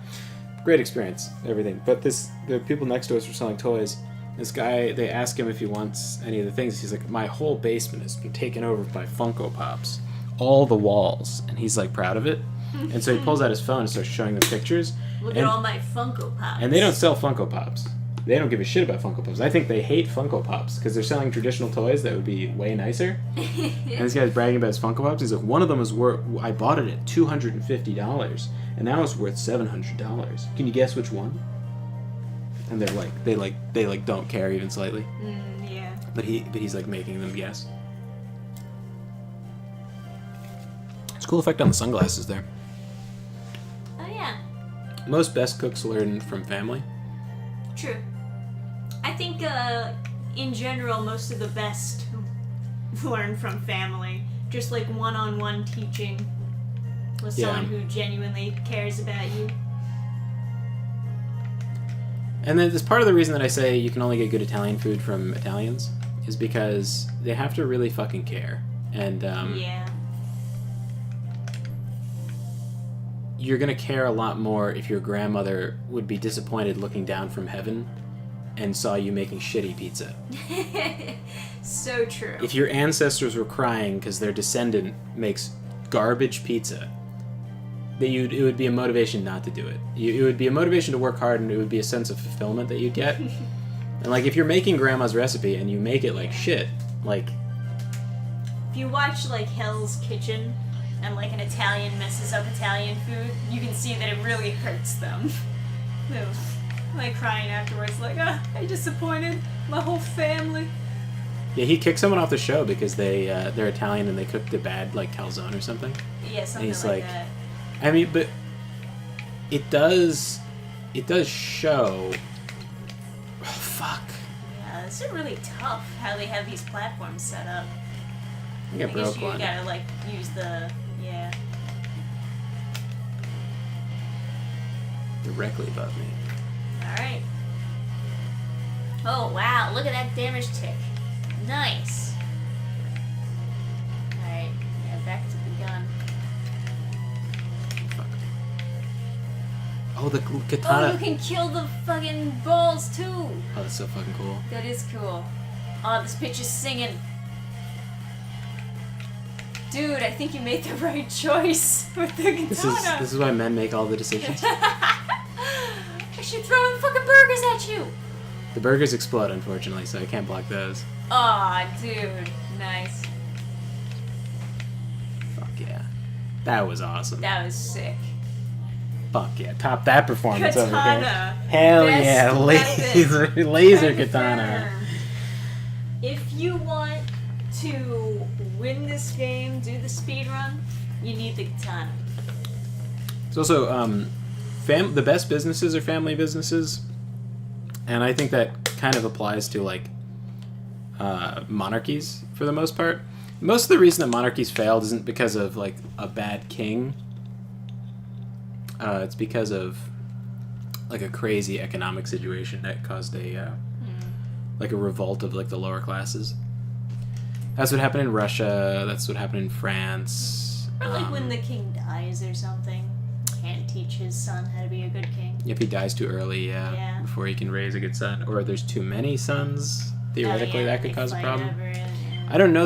great experience, everything. But the people next to us were selling toys. This guy, they ask him if he wants any of the things. He's like, my whole basement has been taken over by Funko Pops. All the walls. And he's like proud of it. And so he pulls out his phone and starts showing them pictures. Look at all my Funko Pops. And they don't sell Funko Pops. They don't give a shit about Funko Pops. I think they hate Funko Pops because they're selling traditional toys that would be way nicer. And this guy's bragging about his Funko Pops. He's like, one of them was worth, I bought it at $250 and now it's worth $700. Can you guess which one? And they're like, they don't care even slightly. Yeah. But he's like making them guess. It's a cool effect on the sunglasses there. Oh yeah. Most best cooks learn from family. True. I think, in general, most of the best learn from family. Just like one-on-one teaching with someone who genuinely cares about you. And then there's part of the reason that I say you can only get good Italian food from Italians is because they have to really fucking care. And yeah. You're going to care a lot more if your grandmother would be disappointed looking down from heaven and saw you making shitty pizza. So true. If your ancestors were crying because their descendant makes garbage pizza, it would be a motivation not to do it. It would be a motivation to work hard, and it would be a sense of fulfillment that you'd get. And like if you're making grandma's recipe and you make it like shit, like... If you watch like Hell's Kitchen and like an Italian messes up Italian food, you can see that it really hurts them. They're like crying afterwards, like, I disappointed my whole family. Yeah, he kicked someone off the show because they're Italian and they cooked a bad like calzone or something. Yeah, something like that. I mean, but it does show. Oh, fuck. Yeah, it's really tough how they have these platforms set up. I think I broke one. You gotta like use the Directly above me. Alright. Oh wow, look at that damage tick. Nice. Oh, the Oh, katana. you can kill the fucking balls too. Oh, that's so fucking cool. That is cool. Oh, this bitch is singing. Dude, I think you made the right choice with the katana. This is why men make all the decisions. I should throw fucking burgers at you. The burgers explode, unfortunately, so I can't block those. Aw, dude. Nice. Fuck yeah. That was awesome. That was sick. Fuck yeah. Top that performance over here. Katana. Hell Best yeah. weapon. Laser katana. Confirm. If you want to win this game, do the speed run, you need the katana. It's also, the best businesses are family businesses. And I think that kind of applies to, like, monarchies for the most part. Most of the reason that monarchies failed isn't because of, like, a bad king. It's because of, like, a crazy economic situation that caused a revolt of, like, the lower classes. That's what happened in Russia. That's what happened in France. Or like when the king dies or something. Can't teach his son how to be a good king. If he dies too early, Yeah. before he can raise a good son. Or there's too many sons, theoretically, that could cause a problem. I don't know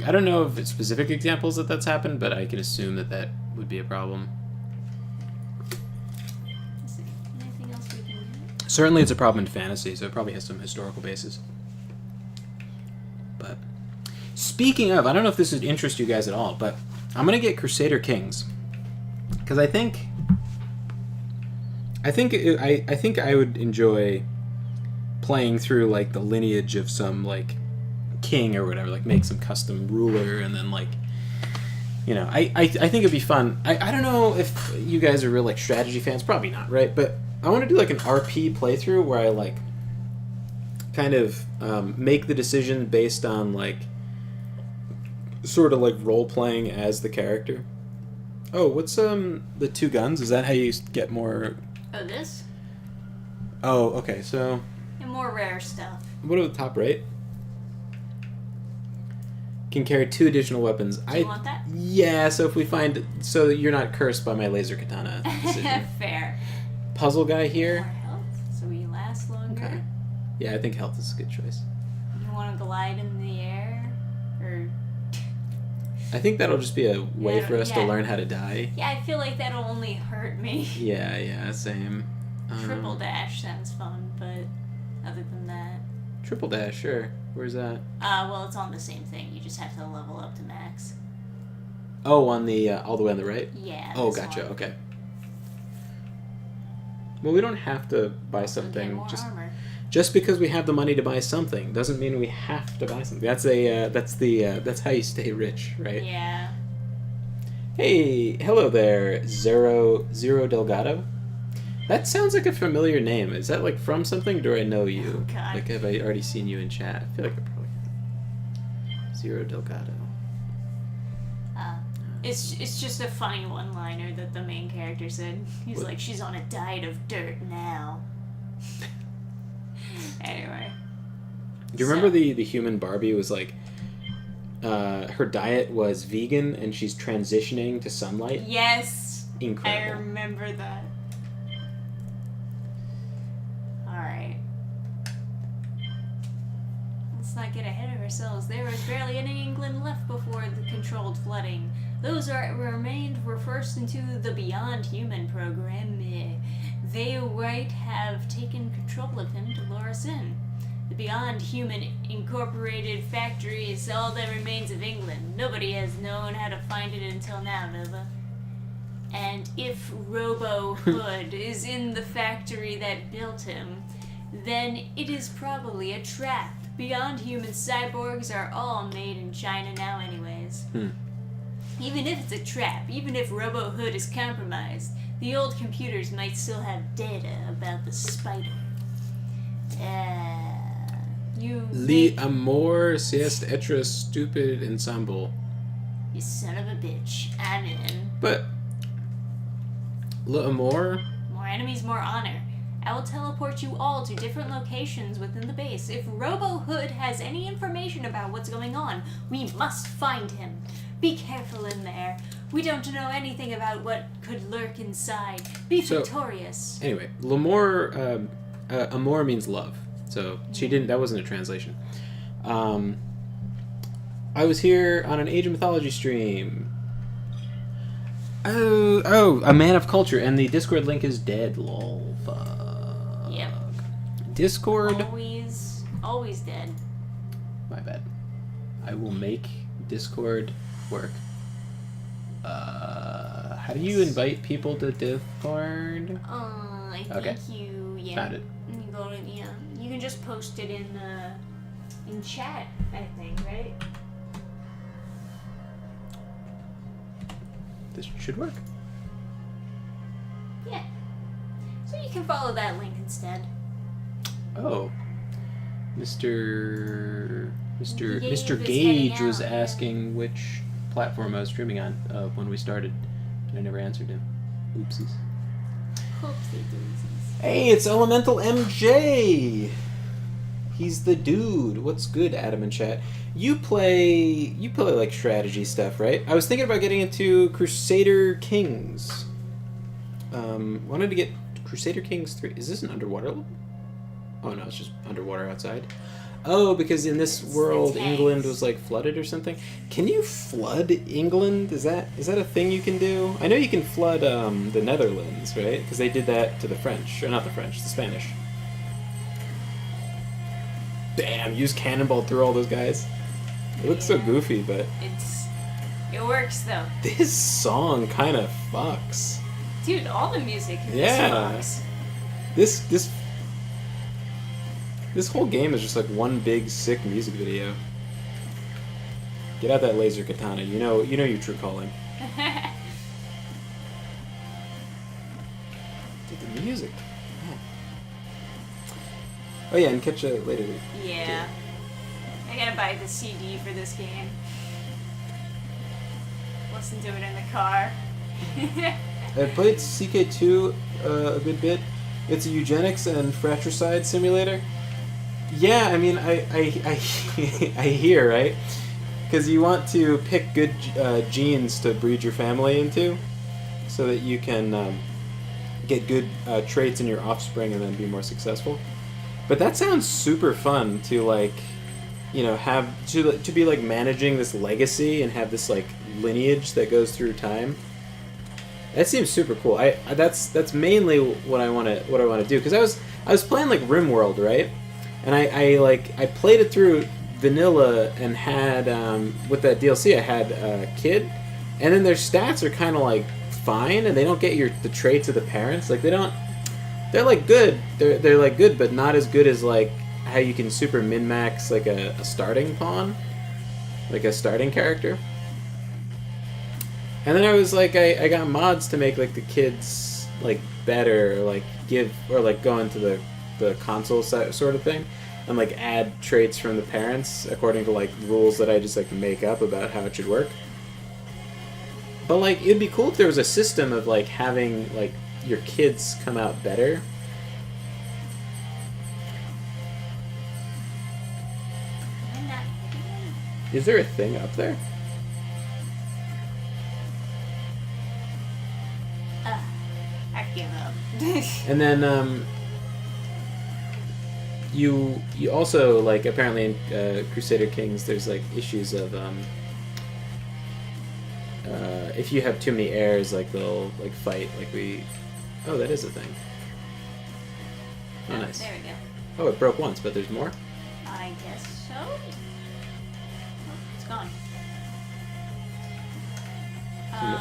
I don't know of specific examples that's happened, but I can assume that would be a problem. Let's see. Anything else we can do? Certainly it's a problem in fantasy, so it probably has some historical basis. But speaking of, I don't know if this would interest you guys at all, but I'm going to get Crusader Kings. Because I think I would enjoy playing through, like, the lineage of some, like, king or whatever, like, make some custom ruler, and then, like, you know, I think it'd be fun. I don't know if you guys are real, like, strategy fans, probably not, right? But I want to do, like, an RP playthrough where I, like, kind of make the decision based on, like, sort of, like, role-playing as the character. Oh, what's the two guns? Is that how you get more? Oh, this? Oh, okay. So And more rare stuff. what are the top right? Can carry 2 additional weapons. Do you want that? Yeah. So if we find, so you're not cursed by my laser katana decision. Fair. Puzzle guy More here. health, so we last longer. Okay. Yeah, I think health is a good choice. You want to glide in the air, or I think that'll just be a way Yeah, for us to yeah. learn how to die. yeah, I feel like that'll only hurt me. Yeah, same. Triple dash sounds fun, but other than that, Triple dash, sure. Where's that? well, it's on the same thing. You just have to level up to max. Oh, on the all the way on the right. Yeah. Oh, this gotcha. one. Okay. Well, we don't have to buy Also get something. more armor. Just because we have the money to buy something doesn't mean we have to buy something. That's how you stay rich, right? Yeah. Hey, hello there, Zero Delgado. That sounds like a familiar name. Is that, like, from something? Or do I know you? Oh, God. Like, have I already seen you in chat? I feel like I probably have. Zero Delgado. It's just a funny one-liner that the main character said. He's What? like, she's on a diet of dirt now. Anyway. Do you remember the human Barbie was like, her diet was vegan and she's transitioning to sunlight? Yes. I Incredible. remember that. Alright. Let's not get ahead of ourselves. There was barely any England left before the controlled flooding. Those who remained were first into the Beyond Human program. They might have taken control of him to lure us in. The Beyond Human Incorporated factory is all that remains of England. Nobody has known how to find it until now, Nova. And if Robo Hood is in the factory that built him, then it is probably a trap. Beyond Human cyborgs are all made in China now anyways. Even if it's a trap, even if Robo Hood is compromised, the old computers might still have data about the spider. You Le amour c'est être stupid ensemble. You son of a bitch. I'm in. But Le amour? More enemies, more honor. I will teleport you all to different locations within the base. If Robo Hood has any information about what's going on, we must find him. Be careful in there. We don't know anything about what could lurk inside. Be victorious. Anyway, L'Amour, amour means love. So she didn't. That wasn't a translation. I was here on an Age of Mythology stream. Oh, a man of culture, and the Discord link is dead. Lol. Fuck. Yep. Discord. Always dead. My bad. I will make Discord work. How do you invite people to Discord? I think you found it. You go to you can just post it in chat. I think, right? This should work. Yeah. So you can follow that link instead. Oh. Mr. Gage Gage was out, asking which platform I was streaming on when we started, and I never answered him. Oopsies. Oopsie daisies. Hey, it's Elemental MJ! He's the dude. What's good, Adam and chat? You play like strategy stuff, right? I was thinking about getting into Crusader Kings. Wanted to get Crusader Kings 3. Is this an underwater level? Oh no, it's just underwater outside. Oh, because in this world, England was like flooded or something. Can you flood England? Is that a thing you can do? I know you can flood the Netherlands, right? Because they did that to the French, or not the French, the Spanish. Damn, use cannonball through all those guys. It looks so goofy, but it works though. This song kind of fucks. Dude, all the music in this fucks. This whole game is just like one big sick music video. Get out that laser katana. You know your true calling. Dude, the music. Man. Oh yeah, and catch a later. Yeah. I gotta buy the CD for this game. Listen to it in the car. I played CK2 a good bit. It's a eugenics and fratricide simulator. Yeah, I mean, I hear, right? Because you want to pick good genes to breed your family into, so that you can get good traits in your offspring and then be more successful. But that sounds super fun to like, have to be like managing this legacy and have this like lineage that goes through time. That seems super cool. That's mainly what I want to do, because I was playing like RimWorld, right? And I played it through vanilla and had with that DLC I had a kid, and then their stats are kind of like fine, and they don't get the traits of the parents. Like they're like good. They're like good, but not as good as like how you can super min-max like a starting pawn, like a starting character. And then I was like, I got mods to make like the kids like better, or like go into the console sort of thing, and like add traits from the parents according to like rules that I just like make up about how it should work. But like it'd be cool if there was a system of like having like your kids come out better. Is there a thing up there? I give up. And then you also like apparently in Crusader Kings there's like issues of if you have too many heirs, like they'll like fight like we. Oh, that is a thing. Oh, nice. There we go. Oh, it broke once, but there's more. I guess so. Oh, it's gone.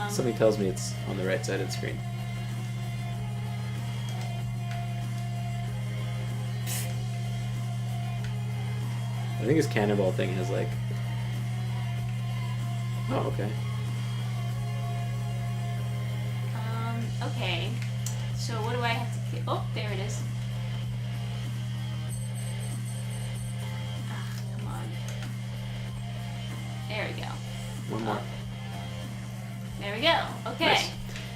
Something tells me it's on the right side of the screen. I think this cannonball thing has like... Oh, okay. Okay. So what do I have to... Oh, there it is. Ah, come on. There we go. One more. There we go. Okay. Nice.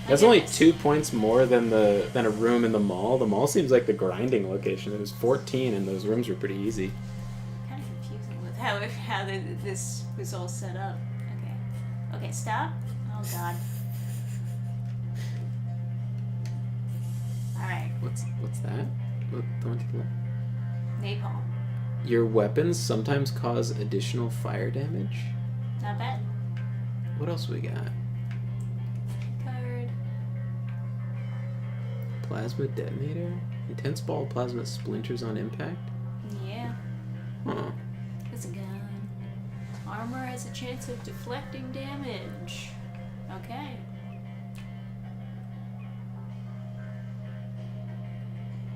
That's only 2 points more than a room in the mall. The mall seems like the grinding location. It was 14, and those rooms were pretty easy. Kind of confusing with how this was all set up. Okay. Okay, stop. Oh god. Alright. What's that? What, the one to the left? Napalm. Your weapons sometimes cause additional fire damage. Not bad. What else we got? Card. Plasma detonator. Intense ball of plasma splinters on impact. Yeah. Huh. It's a gun. Armor has a chance of deflecting damage. Okay.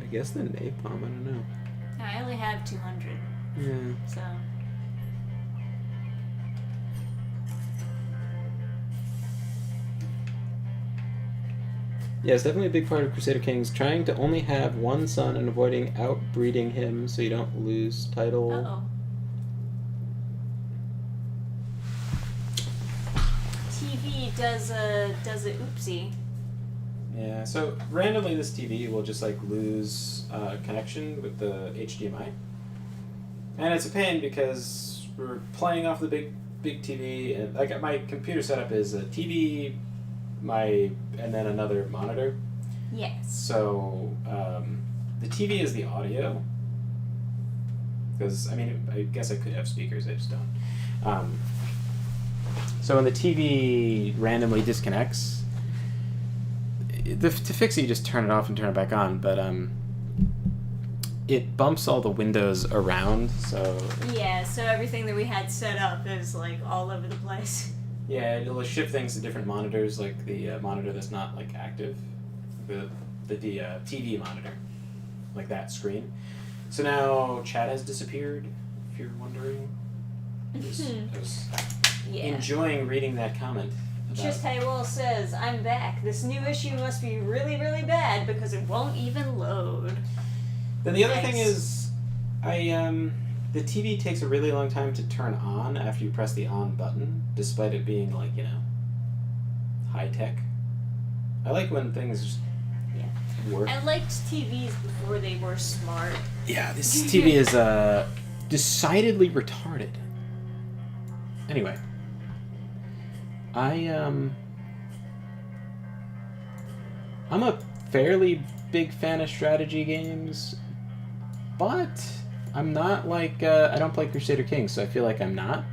I guess the napalm. I don't know. I only have 200. Yeah. So. Yeah, it's definitely a big part of Crusader Kings. Trying to only have one son and avoiding outbreeding him so you don't lose title. Uh-oh. TV does a oopsie. Yeah, so randomly this TV will just like lose connection with the HDMI. And it's a pain because we're playing off the big TV, and like my computer setup is a TV, and then another monitor. Yes. So the TV is the audio. Because I mean, I guess I could have speakers, I just don't. So when the TV randomly disconnects, to fix it, you just turn it off and turn it back on. But it bumps all the windows around, so... Yeah, so everything that we had set up is, like, all over the place. Yeah, it'll shift things to different monitors, like the monitor that's not, like, active. The TV monitor. Like that screen. So now chat has disappeared, if you're wondering. I was Yeah. enjoying reading that comment. Just Haywall says, I'm back. This new issue must be really, really bad because it won't even load. Then the other Thanks. thing is, the TV takes a really long time to turn on after you press the on button, despite it being like, high tech. I like when things just work. I liked TVs before they were smart. Yeah, this TV is decidedly retarded. Anyway, I'm a fairly big fan of strategy games, but I'm not like I don't play Crusader Kings, so I feel like I'm not.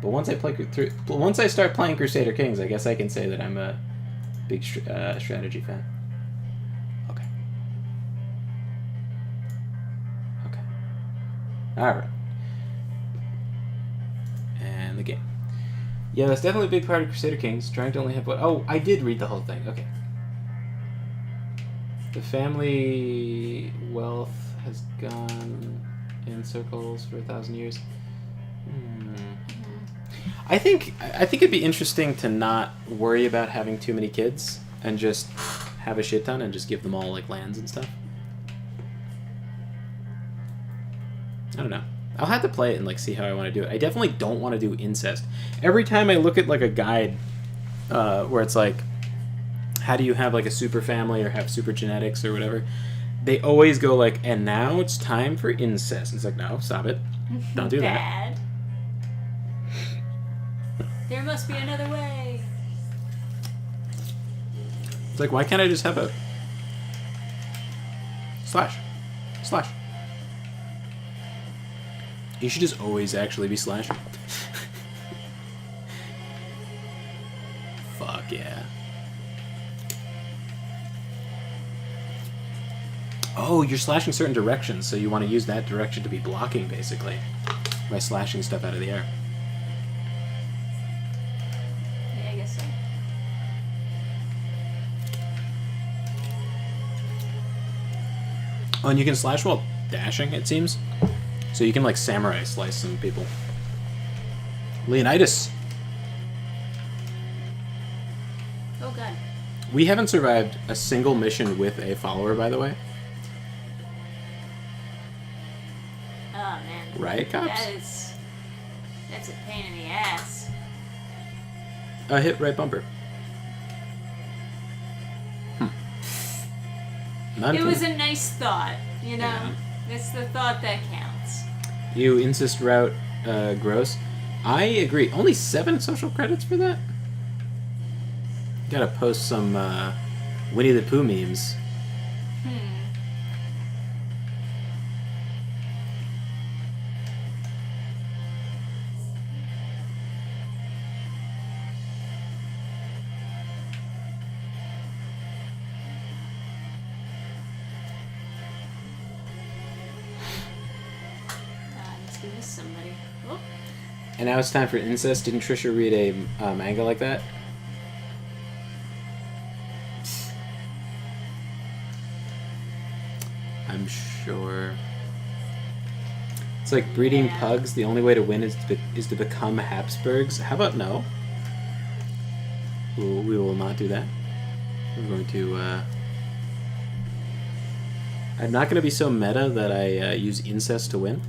But once I start playing Crusader Kings, I guess I can say that I'm a big strategy fan. Okay. All right. And the game. Yeah, that's definitely a big part of Crusader Kings. Trying to only have what? Oh, I did read the whole thing. Okay. The family wealth has gone in circles for 1,000 years. I think it'd be interesting to not worry about having too many kids and just have a shit ton and just give them all like lands and stuff. I don't know. I'll have to play it and like see how I want to do it. I definitely don't want to do incest. Every time I look at like a guide where it's like, how do you have like a super family or have super genetics or whatever, they always go like, and now it's time for incest. And it's like, no, stop it. Don't do that. Bad. There must be another way. It's like, why can't I just have a slash? You should just always actually be slashing. Fuck yeah. Oh, you're slashing certain directions, so you want to use that direction to be blocking, basically, by slashing stuff out of the air. Yeah, I guess so. Oh, and you can slash while dashing, it seems. So you can, like, samurai slice some people. Leonidas! Oh god. We haven't survived a single mission with a follower, by the way. Oh man. Riot cops? That's a pain in the ass. Hit right bumper. It was a nice thought, you know? Yeah. It's the thought that counts. You insist route gross. I agree. Only 7 social credits for that? gotta post some Winnie the Pooh memes. I missed somebody. Oh. And now it's time for incest. Didn't Trisha read a manga like that? I'm sure. It's like breeding pugs. The only way to win is to become Habsburgs. How about no? We will not do that. We're going to. I'm not going to be so meta that I use incest to win.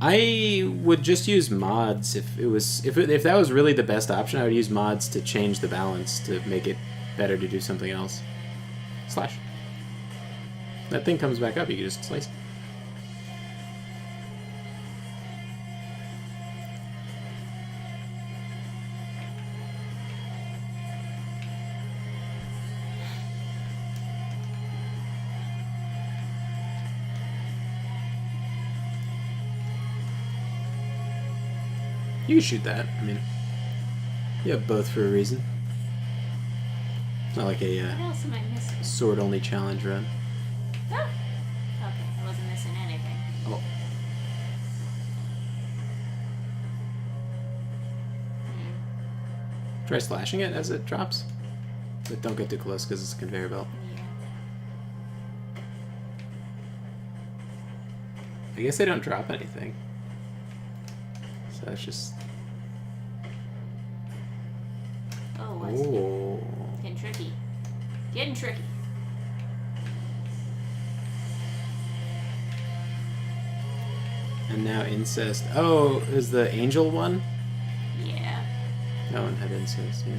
I would just use mods if that was really the best option. I would use mods to change the balance to make it better to do something else. Slash. That thing comes back up. You can just slice it. You can shoot that. I mean, you have both for a reason. It's not like a What else am I missing? sword-only challenge run. Oh. Okay, I wasn't missing anything. Oh. Try slashing it as it drops. But don't get too close because it's a conveyor belt. Yeah. I guess they don't drop anything. So it's just... Oh, what's Oh. getting tricky. Getting tricky. And now incest. Oh, is the angel one? Yeah. That one had incest, yeah.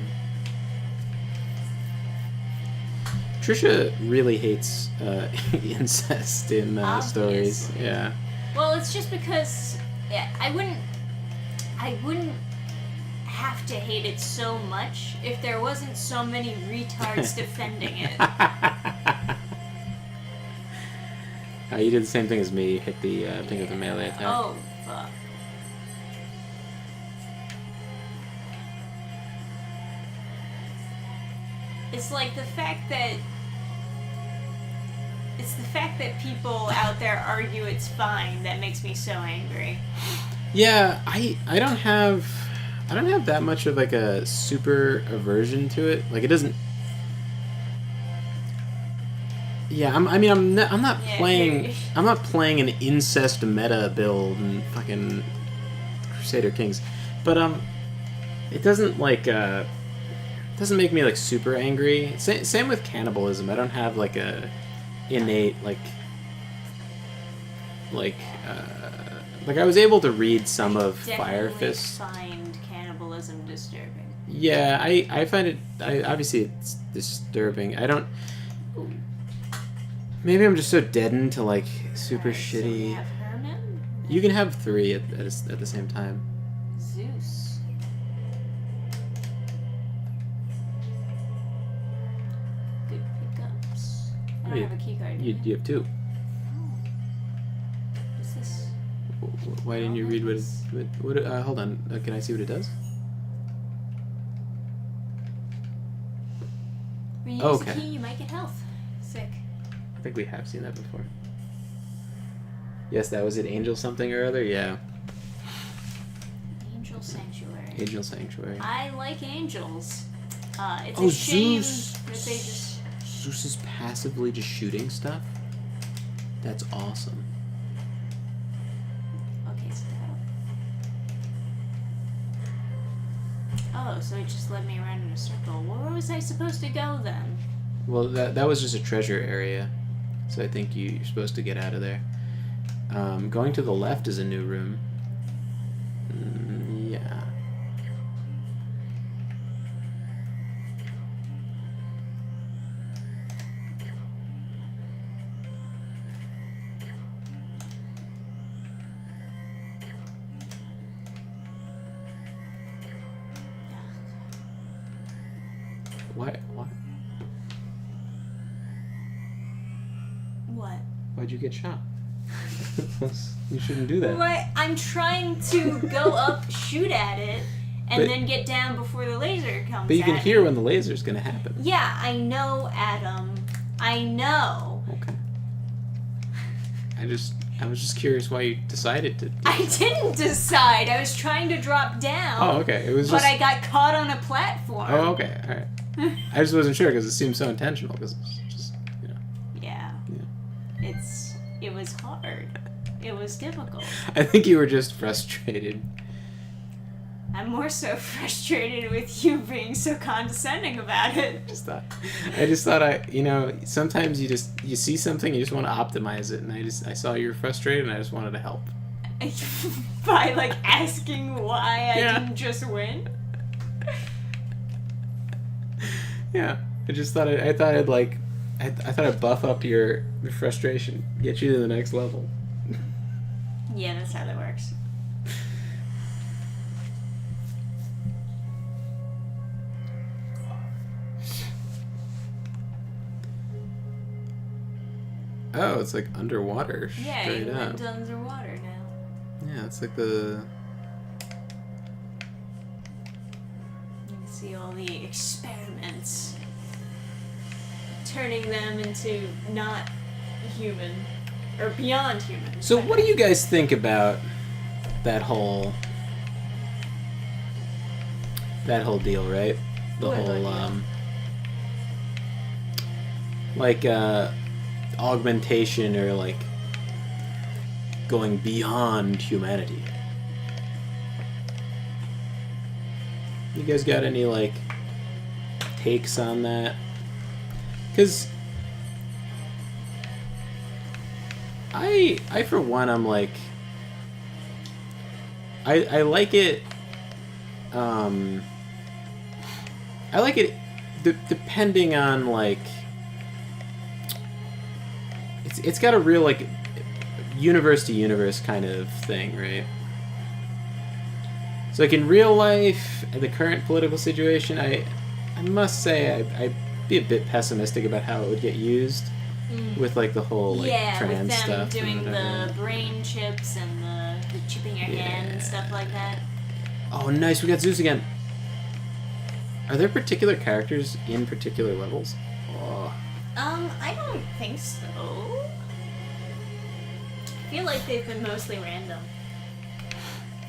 Trisha really hates incest in stories. Obviously. Yeah. Well, it's just because I wouldn't have to hate it so much if there wasn't so many retards defending it. You did the same thing as me. Hit the thing with the melee attack. Oh, fuck. It's like the fact that people out there argue it's fine that makes me so angry. Yeah, I don't have that much of like a super aversion to it. Like it doesn't. Yeah, I'm not Yeah, playing. I'm not playing an incest meta build and fucking Crusader Kings, but it doesn't like doesn't make me like super angry. Same with cannibalism. I don't have like a innate like I was able to read some of Fire Fist. Find cannibalism disturbing. Yeah, I find it. Obviously it's disturbing. I don't. Maybe I'm just so deadened to like super Alright, so we shitty. have Herman, You can have three at the same time. Zeus. Good pickups. I don't you- have a keycard. You have two. What's this? Why didn't you read what hold on. Can I see what it does? When you Oh, use okay. a key, you might get health. Sick. I think we have seen that before. Yes, that was it. Angel something or other. Yeah, Angel Sanctuary. Angel Sanctuary. I like angels. It's Oh, a shame Zeus. that they just. Zeus is passively just shooting stuff. That's awesome. Okay, so that. Oh, so it just led me around in a circle. Where was I supposed to go then? Well, that was just a treasure area, so I think you're supposed to get out of there. Going to the left is a new room. Yeah. Why? What? Why'd you get shot? You shouldn't do that. What? I'm trying to go up, shoot at it, and then get down before the laser comes. But you can at hear me. when the laser's gonna happen. Yeah, I know, Adam. I know. Okay. I was just curious why you decided to. I didn't decide. I was trying to drop down. Oh, okay. It was But just. I got caught on a platform. Oh, okay. All right. I just wasn't sure because it seemed so intentional. Because it's just, Yeah. It was hard. It was difficult. I think you were just frustrated. I'm more so frustrated with you being so condescending about it. I just thought sometimes you see something, you just want to optimize it, and I saw you were frustrated, and I just wanted to help. By like asking why I didn't just win. Yeah, I just thought I thought I'd buff up your frustration, get you to the next level. Yeah, that's how that works. Oh, it's like underwater. Yeah, straight you up. went underwater now. Yeah, it's like the. You can see all the experiments, turning them into not human or beyond human. So, what do you guys think about that whole deal, right? The What whole deal? like augmentation or like going beyond humanity. You guys got any like takes on that? Because I for one, I'm like, I like it. I like it depending on like. It's got a real like universe to universe kind of thing, right? So like in real life, in the current political situation, I must say I'd be a bit pessimistic about how it would get used with like the whole like trans with them stuff. doing and whatever. the brain chips and the chipping your hand and stuff like that. Oh, nice! We got Zeus again. Are there particular characters in particular levels? Oh. I don't think so. I feel like they've been mostly random.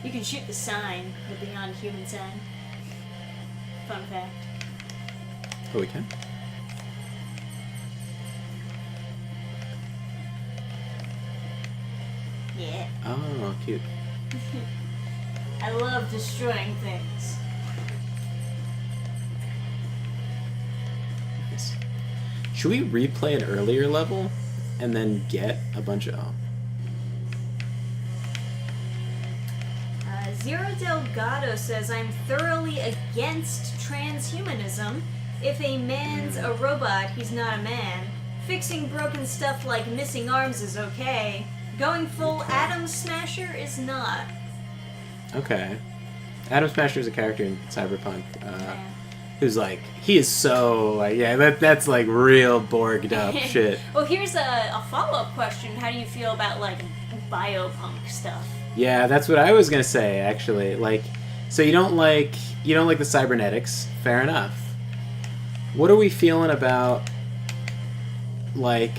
You can shoot the sign, the Beyond Human sign. Fun fact. Oh, we can? Yeah. Oh, cute. I love destroying things. Nice. Should we replay an earlier level and then get a bunch of... Zero Delgado says, I'm thoroughly against transhumanism. If a man's a robot, he's not a man. Fixing broken stuff like missing arms is okay. Going full Atom Smasher is not. Okay. Atom Smasher is a character in Cyberpunk who's like, he is so, like, that's like real borged up shit. Well, here's a follow-up question. How do you feel about, like, biopunk stuff? Yeah, that's what I was gonna say, actually. Like, so you don't like the cybernetics. Fair enough. What are we feeling about, like,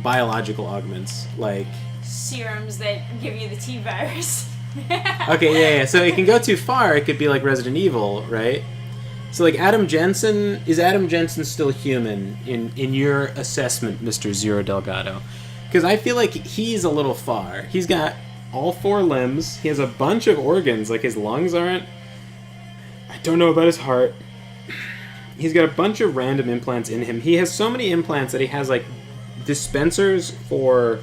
biological augments? Like... Serums that give you the T-virus. Okay, yeah. So it can go too far. It could be like Resident Evil, right? So, like, is Adam Jensen still human in your assessment, Mr. Zero Delgado? Because I feel like he's a little far. He's got all 4 limbs. He has a bunch of organs. Like, his lungs aren't... I don't know about his heart. He's got a bunch of random implants in him. He has so many implants that he has, like, dispensers for,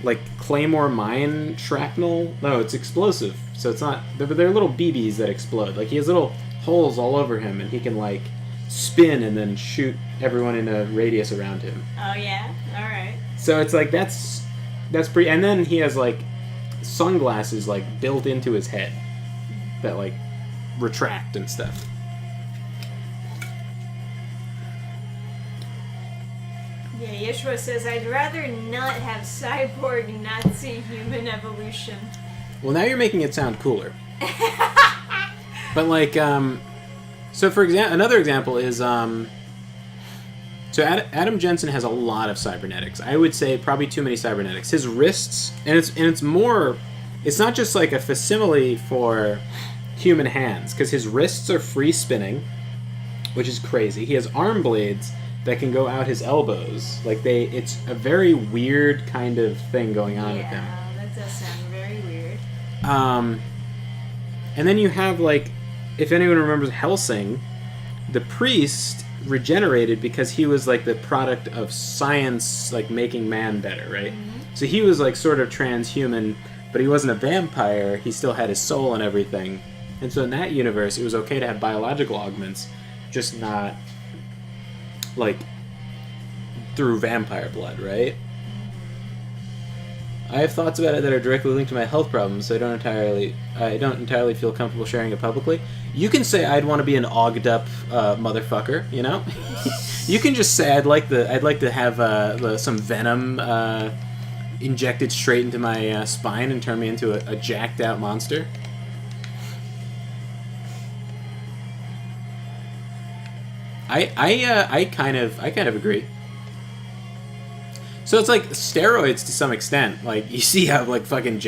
like, Claymore mine shrapnel. No, it's explosive. So it's not... They're little BBs that explode. Like, he has little holes all over him, and he can, like, spin and then shoot everyone in a radius around him. Oh, yeah? Alright. So it's like, that's pretty... And then he has, like, sunglasses, like, built into his head that, like, retract and stuff. Yeah, Yeshua says, I'd rather not have cyborg Nazi human evolution. Well, now you're making it sound cooler. But like, so for example, another example is, so Adam Jensen has a lot of cybernetics. I would say probably too many cybernetics. His wrists, and it's more, it's not just like a facsimile for human hands, because his wrists are free spinning, which is crazy. He has arm blades that can go out his elbows. Like it's a very weird kind of thing going on with him. Yeah, that does sound very weird. And then you have, like, if anyone remembers Helsing, the priest regenerated because he was like the product of science, like making man better, right? Mm-hmm. So he was like sort of transhuman, but he wasn't a vampire. He still had his soul and everything. And so in that universe, it was okay to have biological augments, just not like through vampire blood, right? I have thoughts about it that are directly linked to my health problems, so I don't entirely feel comfortable sharing it publicly. You can say I'd want to be an ogged up motherfucker, you know? You can just say I'd like to have some venom injected straight into my spine and turn me into a jacked out monster. I kind of agree. So it's like steroids to some extent. Like, you see how like fucking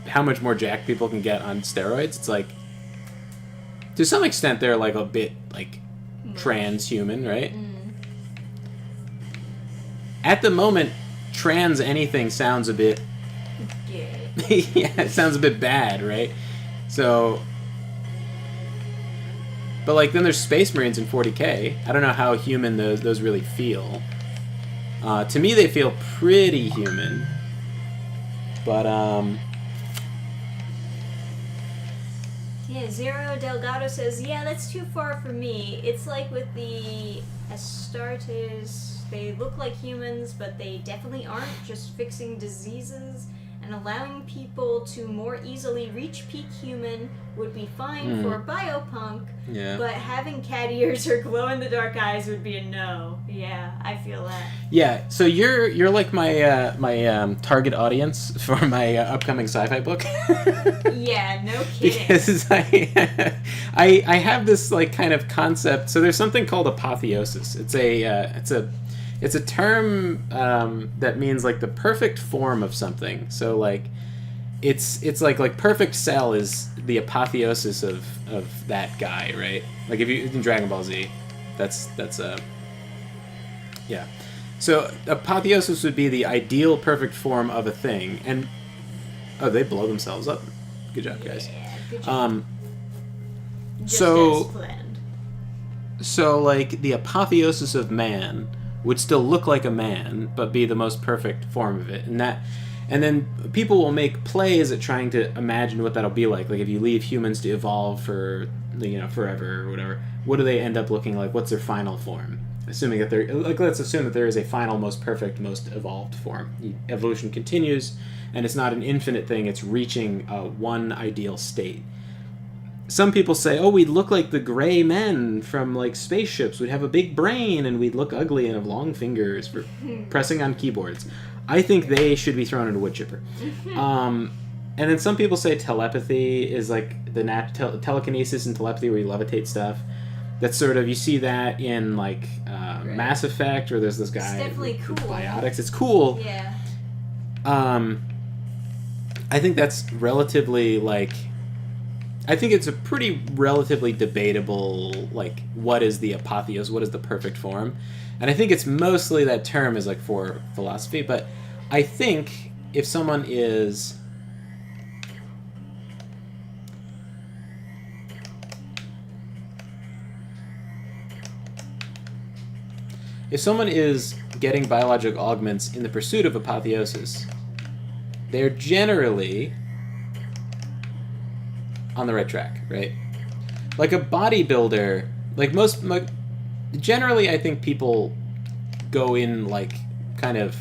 how much more jacked people can get on steroids. It's like, to some extent, they're like a bit like transhuman, right? Mm. At the moment, trans anything sounds a bit gay. Yeah, it sounds a bit bad, right? So, but like then there's Space Marines in 40K. I don't know how human those really feel. To me, they feel pretty human, but yeah, Zero Delgado says, yeah, that's too far for me. It's like with the Astartes, they look like humans, but they definitely aren't, just fixing diseases and allowing people to more easily reach peak human would be fine for biopunk, but having cat ears or glow-in-the-dark eyes would be a no. Yeah, I feel that. Yeah, so you're like my my target audience for my upcoming sci-fi book. Yeah, no kidding. Because I have this like kind of concept. So there's something called apotheosis. It's a term that means like the perfect form of something. So like it's like perfect cell is the apotheosis of that guy, right? Like if you in Dragon Ball Z, that's yeah. So apotheosis would be the ideal perfect form of a thing, and they blow themselves up. Good job, guys. Yeah, good job. Just so as planned. So like the apotheosis of man would still look like a man, but be the most perfect form of it, and then people will make plays at trying to imagine what that'll be like. Like if you leave humans to evolve for forever or whatever, what do they end up looking like? What's their final form? Assuming that let's assume that there is a final, most perfect, most evolved form. Evolution continues, and it's not an infinite thing. It's reaching one ideal state. Some people say, oh, we'd look like the gray men from like spaceships. We'd have a big brain and we'd look ugly and have long fingers for pressing on keyboards. I think they should be thrown in a wood chipper. And then some people say telepathy is like the telekinesis and telepathy where you levitate stuff. That's sort of, you see that in like Mass Effect, where there's this guy. It's definitely cool. Biotics. It's cool. Yeah. I think that's relatively like, I think it's a pretty relatively debatable, like, what is the apotheos, what is the perfect form? And I think it's mostly that term is like for philosophy, but I think if someone is getting biological augments in the pursuit of apotheosis, they're generally on the right track, right? Like a bodybuilder, generally I think people go in like kind of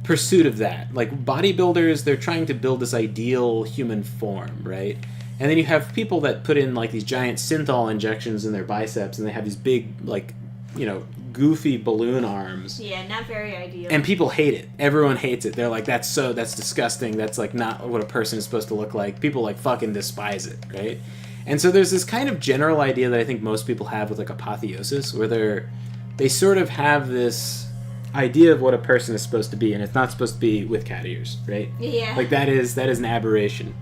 pursuit of that. Like bodybuilders, they're trying to build this ideal human form, right? And then you have people that put in like these giant synthol injections in their biceps, and they have these big like, goofy balloon arms. Yeah, not very ideal. And people hate it. Everyone hates it. They're like, that's disgusting. That's like not what a person is supposed to look like. People like fucking despise it, right? And so there's this kind of general idea that I think most people have with like apotheosis, where they sort of have this idea of what a person is supposed to be, and it's not supposed to be with cat ears, right? Yeah. Like that is an aberration.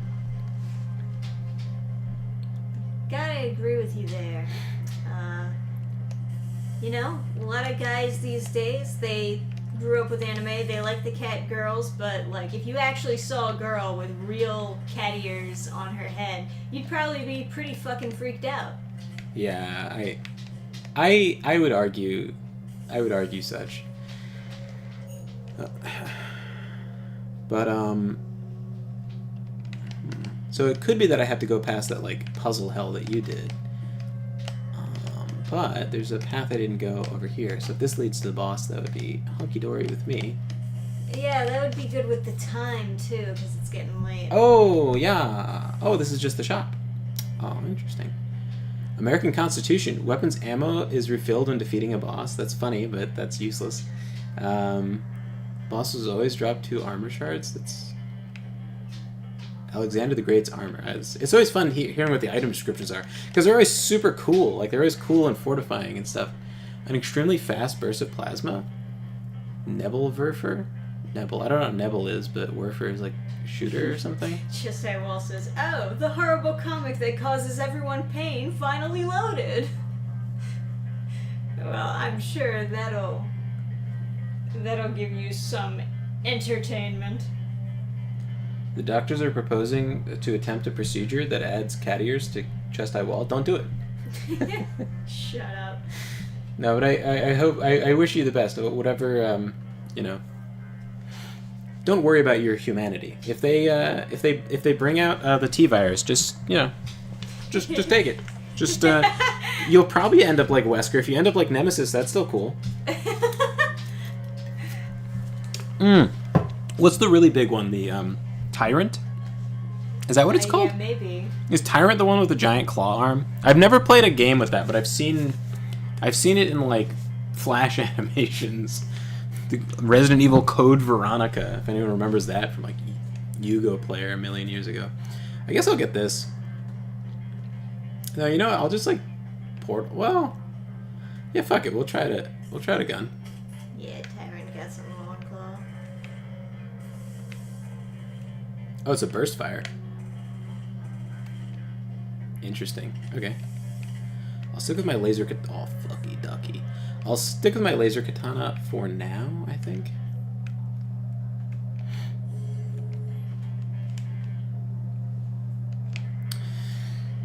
Gotta agree with you there. You know, a lot of guys these days, they grew up with anime, they like the cat girls, but like if you actually saw a girl with real cat ears on her head, you'd probably be pretty fucking freaked out. Yeah, I would argue such. But so it could be that I have to go past that like puzzle hell that you did. But there's a path I didn't go over here. So if this leads to the boss, that would be hunky-dory with me. Yeah, that would be good with the time, too, because it's getting late. Oh, yeah. Oh, this is just the shop. Oh, interesting. American Constitution. Weapons ammo is refilled when defeating a boss. That's funny, but that's useless. Bosses always drop 2 armor shards. That's Alexander the Great's armor. It's always fun hearing what the item descriptions are, because they're always super cool. Like, they're always cool and fortifying and stuff. An extremely fast burst of plasma. Nebelwerfer? Nebel. I don't know what Nebel is, but Werfer is like shooter or something. Just how Wall says, oh, the horrible comic that causes everyone pain finally loaded. Well, I'm sure that'll give you some entertainment. The doctors are proposing to attempt a procedure that adds cat ears to chest-high wall. Don't do it. Shut up. No, but I hope I wish you the best. Whatever, you know. Don't worry about your humanity. If they bring out the T virus, just just take it. Just you'll probably end up like Wesker. If you end up like Nemesis, that's still cool. What's the really big one? The Tyrant? Is that what it's called? Yeah, maybe. Is Tyrant the one with the giant claw arm? I've never played a game with that, but I've seen it in like Flash animations. The Resident Evil Code Veronica, if anyone remembers that from like Yugo Player a million years ago. I guess I'll get this. No, you know what? I'll just like yeah, fuck it. We'll try the gun. Yeah, Tyrant got some long claw. Oh, it's a burst fire. Interesting. Okay. I'll stick with my laser oh, fucky ducky. I'll stick with my laser katana for now, I think.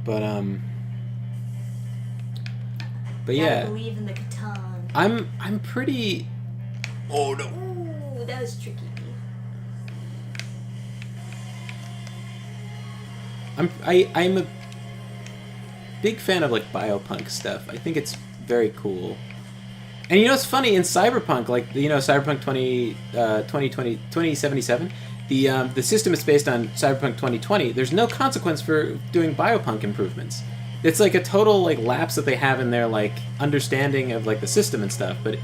But yeah. Gotta believe in the katana. I'm pretty. Oh no. Ooh, that was tricky. I'm a big fan of like biopunk stuff. I think it's very cool. And you know it's funny in Cyberpunk, like Cyberpunk 2077, the system is based on Cyberpunk 2020. There's no consequence for doing biopunk improvements. It's like a total like lapse that they have in their like understanding of like the system and stuff, but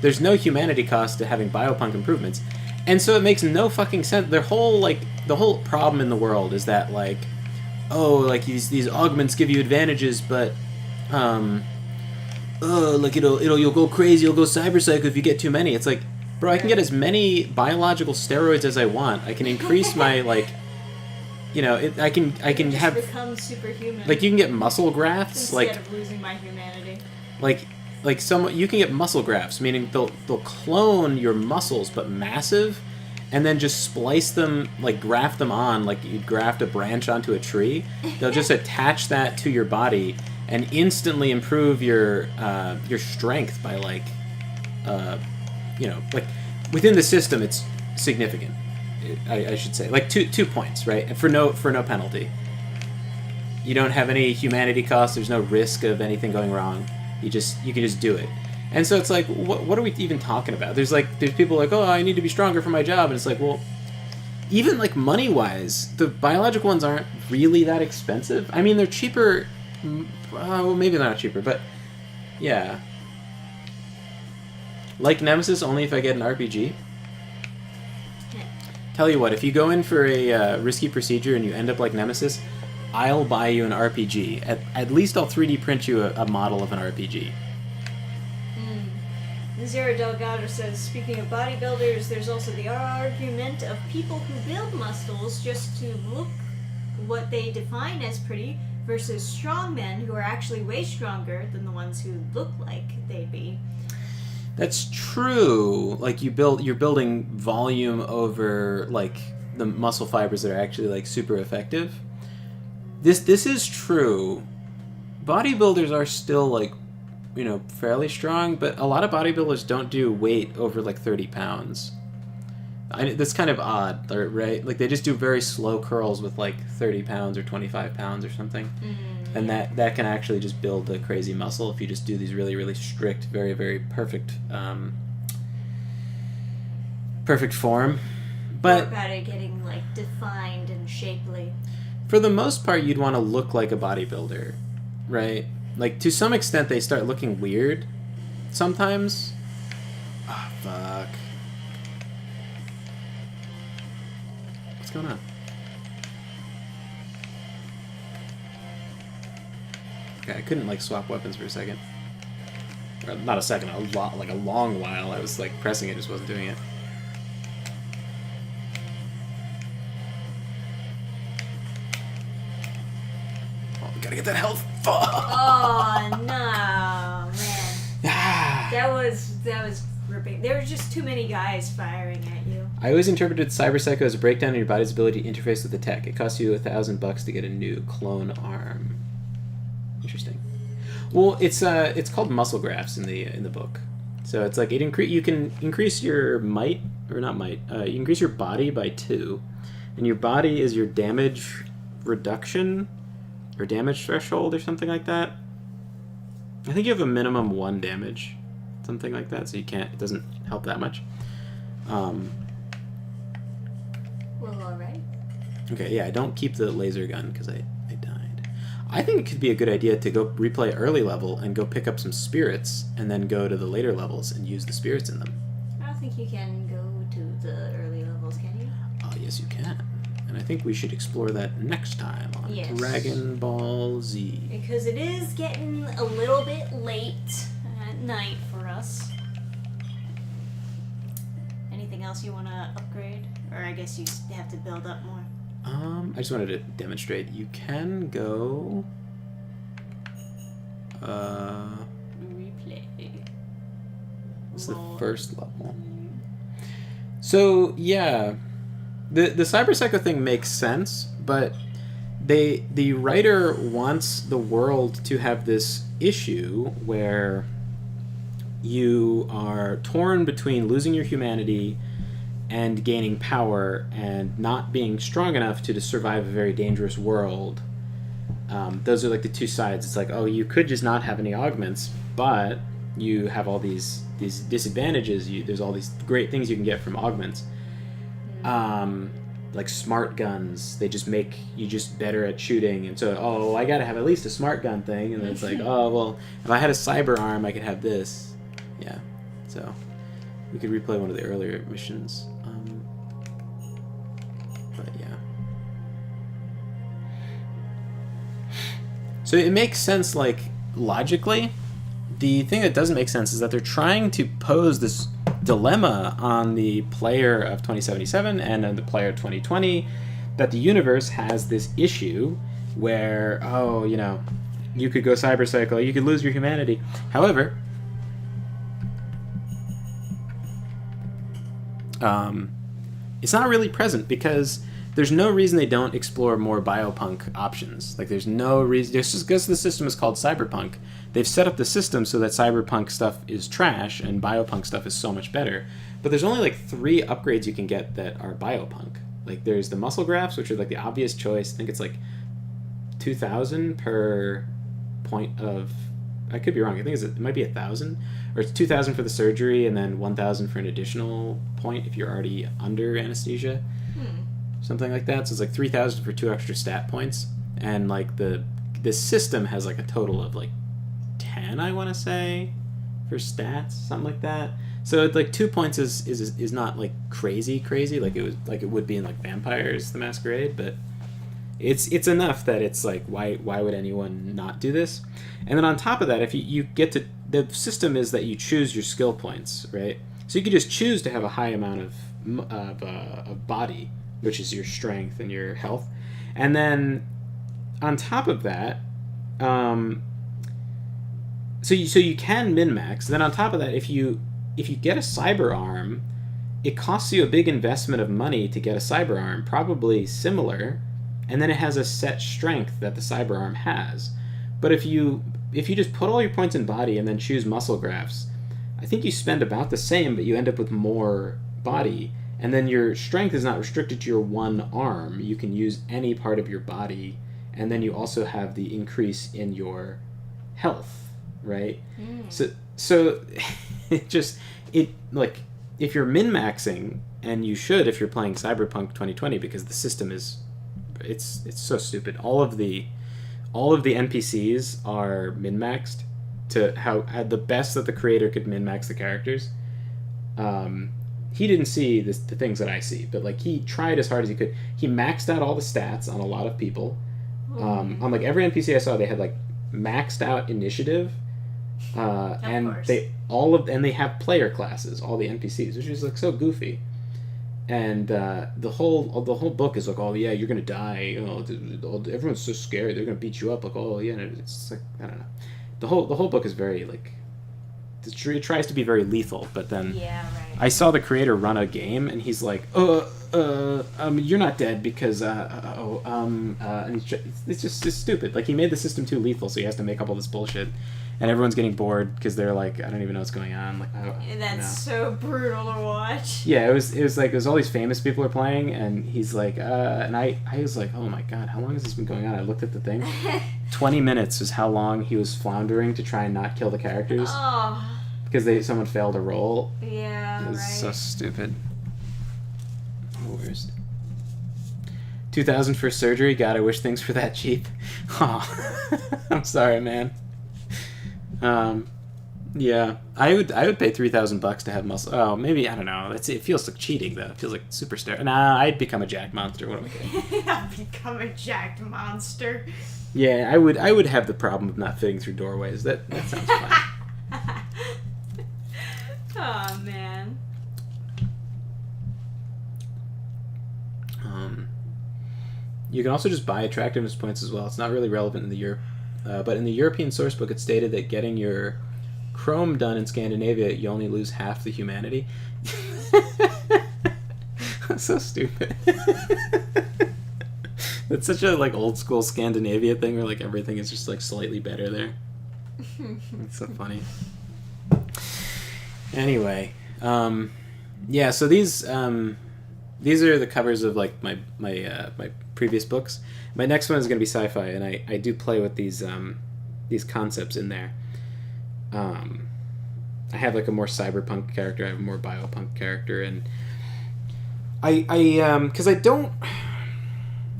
there's no humanity cost to having biopunk improvements. And so it makes no fucking sense. The whole problem in the world is that like, oh, like these augments give you advantages, but like you'll go crazy, you'll go cyber psycho if you get too many. It's like, bro, I can get as many biological steroids as I want. I can increase my like, I can just have become superhuman. Like you can get muscle grafts instead of losing my humanity. You can get muscle grafts, meaning they'll clone your muscles but massive, and then just splice them, like graft them on, like you'd graft a branch onto a tree. They'll just attach that to your body and instantly improve your strength by like within the system it's significant. I should say like 2 points, right? And for no penalty. You don't have any humanity cost. There's no risk of anything going wrong. You can just do it. And so it's like, what are we even talking about? There's people like, oh, I need to be stronger for my job, and it's like, well, even like money wise, the biological ones aren't really that expensive. I mean, they're cheaper. Well, maybe they're not cheaper, but yeah. Like Nemesis, only if I get an RPG. Tell you what, if you go in for a risky procedure and you end up like Nemesis, I'll buy you an RPG. At least I'll 3D print you a model of an RPG. Zero Delgado says, speaking of bodybuilders, there's also the argument of people who build muscles just to look what they define as pretty versus strongmen who are actually way stronger than the ones who look like they'd be. That's true. Like you're building volume over like the muscle fibers that are actually like super effective. This is true. Bodybuilders are still like, you know, fairly strong, but a lot of bodybuilders don't do weight over like 30 pounds. That's kind of odd, right? Like they just do very slow curls with like 30 pounds or 25 pounds or something. And that can actually just build a crazy muscle if you just do these really, really strict, very, very perfect perfect form. But more about it getting like defined and shapely. For the most part, you'd want to look like a bodybuilder, right? Like, to some extent, they start looking weird sometimes. Ah, oh, fuck. What's going on? Okay, I couldn't, like, swap weapons for a second. Or, not a second, like a long while. I was, like, pressing it, just wasn't doing it. Gotta get that health. Fuck. Oh no, man. that was ripping. There were just too many guys firing at you. I always interpreted Cyber Psycho as a breakdown in your body's ability to interface with the tech. It costs you $1,000 to get a new clone arm. Interesting. Well, it's called muscle grafts in the book. So it's like you can increase your might, or not might. You increase your body by 2, and your body is your damage reduction. Or damage threshold or something like that. I think you have a minimum 1 damage. Something like that, so it doesn't help that much. Well, alright. Okay, yeah, I don't keep the laser gun because I died. I think it could be a good idea to go replay early level and go pick up some spirits and then go to the later levels and use the spirits in them. I don't think you can go to the early levels, can you? Oh, yes you can. And I think we should explore that next time on Dragon Ball Z. Because it is getting a little bit late at night for us. Anything else you want to upgrade? Or I guess you have to build up more. I just wanted to demonstrate. You can go... Replay. It's the first level. So, yeah... The Cyber Psycho thing makes sense, but the writer wants the world to have this issue where you are torn between losing your humanity and gaining power and not being strong enough to survive a very dangerous world. Those are like the two sides. It's like, oh, you could just not have any augments, but you have all these disadvantages. There's all these great things you can get from augments. Like smart guns, they just make you just better at shooting, and so I gotta have at least a smart gun thing, and then it's like, oh well, if I had a cyber arm I could have this. Yeah, so we could replay one of the earlier missions, but yeah. So it makes sense, like, logically. The thing that doesn't make sense is that they're trying to pose this dilemma on the player of 2077 and on the player of 2020, that the universe has this issue where, oh, you know, you could go Cyber Psycho, you could lose your humanity. However, it's not really present because there's no reason they don't explore more biopunk options. Like, there's no reason, just because the system is called cyberpunk, they've set up the system so that cyberpunk stuff is trash and biopunk stuff is so much better. But there's only like 3 upgrades you can get that are biopunk. Like, there's the muscle grafts, which are like the obvious choice. I think it's like 2,000 per point of, I could be wrong, I think it might be 1,000, or it's 2,000 for the surgery and then 1,000 for an additional point if you're already under anesthesia. Something like that. So it's like 3,000 for 2 extra stat points, and like the system has like a total of like 10, I want to say, for stats, something like that. So like 2 points is not like crazy like it would be in like Vampires the Masquerade, but it's enough that it's like why would anyone not do this? And then on top of that, if you get to, the system is that you choose your skill points, right? So you could just choose to have a high amount of body, which is your strength and your health, and then on top of that, so you can min max. Then on top of that, if you get a cyber arm, it costs you a big investment of money to get a cyber arm, probably similar, and then it has a set strength that the cyber arm has. But if you just put all your points in body and then choose muscle grafts, I think you spend about the same, but you end up with more body, and then your strength is not restricted to your one arm. You can use any part of your body, and then you also have the increase in your health, right? So it like, if you're min-maxing, and you should if you're playing Cyberpunk 2020, because the system is, it's so stupid. All of the NPCs are min-maxed to how the best that the creator could min-max the characters. He didn't see the things that I see, but like, he tried as hard as he could. He maxed out all the stats on a lot of people. On like every NPC I saw, they had like maxed out initiative, and course. they have player classes, all the NPCs, which is like so goofy. And the whole book is like, oh yeah, you're gonna die. Everyone's so scared. They're gonna beat you up. Like, oh yeah, and it's like, I don't know. The whole book is very like, it tries to be very lethal, but then Yeah, right. I saw the creator run a game, and he's like, you're not dead because and it's just stupid. Like, he made the system too lethal, so he has to make up all this bullshit, and everyone's getting bored because they're like, I don't even know what's going on. Like, That's so brutal to watch. yeah, it was all these famous people are playing, and he's like, and I was like, oh my god, how long has this been going on? I looked at the thing. 20 minutes is how long he was floundering to try and not kill the characters. Oh. Because someone failed a roll. Yeah, It was right. so stupid. The worst. 2,000 for surgery. God, I wish things were that cheap. Oh, I'm sorry, man. Yeah, I would pay $3,000 to have muscle. Oh, maybe, I don't know. It feels like cheating though. It feels like superstar. Nah, I'd become a jacked monster. What am I kidding? I'll become a jacked monster. Yeah, I would have the problem of not fitting through doorways. That sounds fun. Oh man. You can also just buy attractiveness points as well. It's not really relevant in the Europe, but in the European sourcebook, it stated that getting your Chrome done in Scandinavia, you only lose half the humanity. That's so stupid. It's such a like old school Scandinavia thing where like everything is just like slightly better there. It's so funny. Anyway, yeah. So these are the covers of like my previous books. My next one is going to be sci-fi, and I do play with these concepts in there. I have like a more cyberpunk character. I have a more biopunk character, and I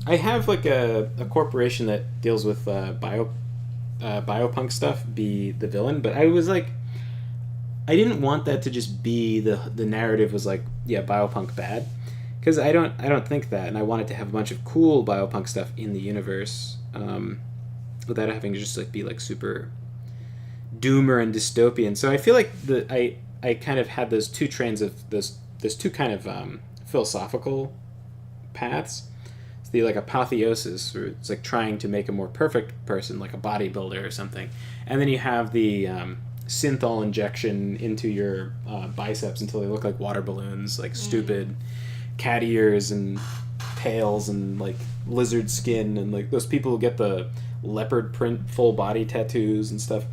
have like a corporation that deals with biopunk stuff be the villain, but I was like, I didn't want that to just be the narrative was like, yeah, biopunk bad, because I don't think that, and I wanted to have a bunch of cool biopunk stuff in the universe, without having to just like be like super doomer and dystopian. So I feel like I kind of had those two trains of those two kind of philosophical paths. It's the like apotheosis, where it's like trying to make a more perfect person, like a bodybuilder or something, and then you have the synthol injection into your biceps until they look like water balloons, like stupid cat ears and tails and like lizard skin, and like those people who get the leopard print full body tattoos and stuff,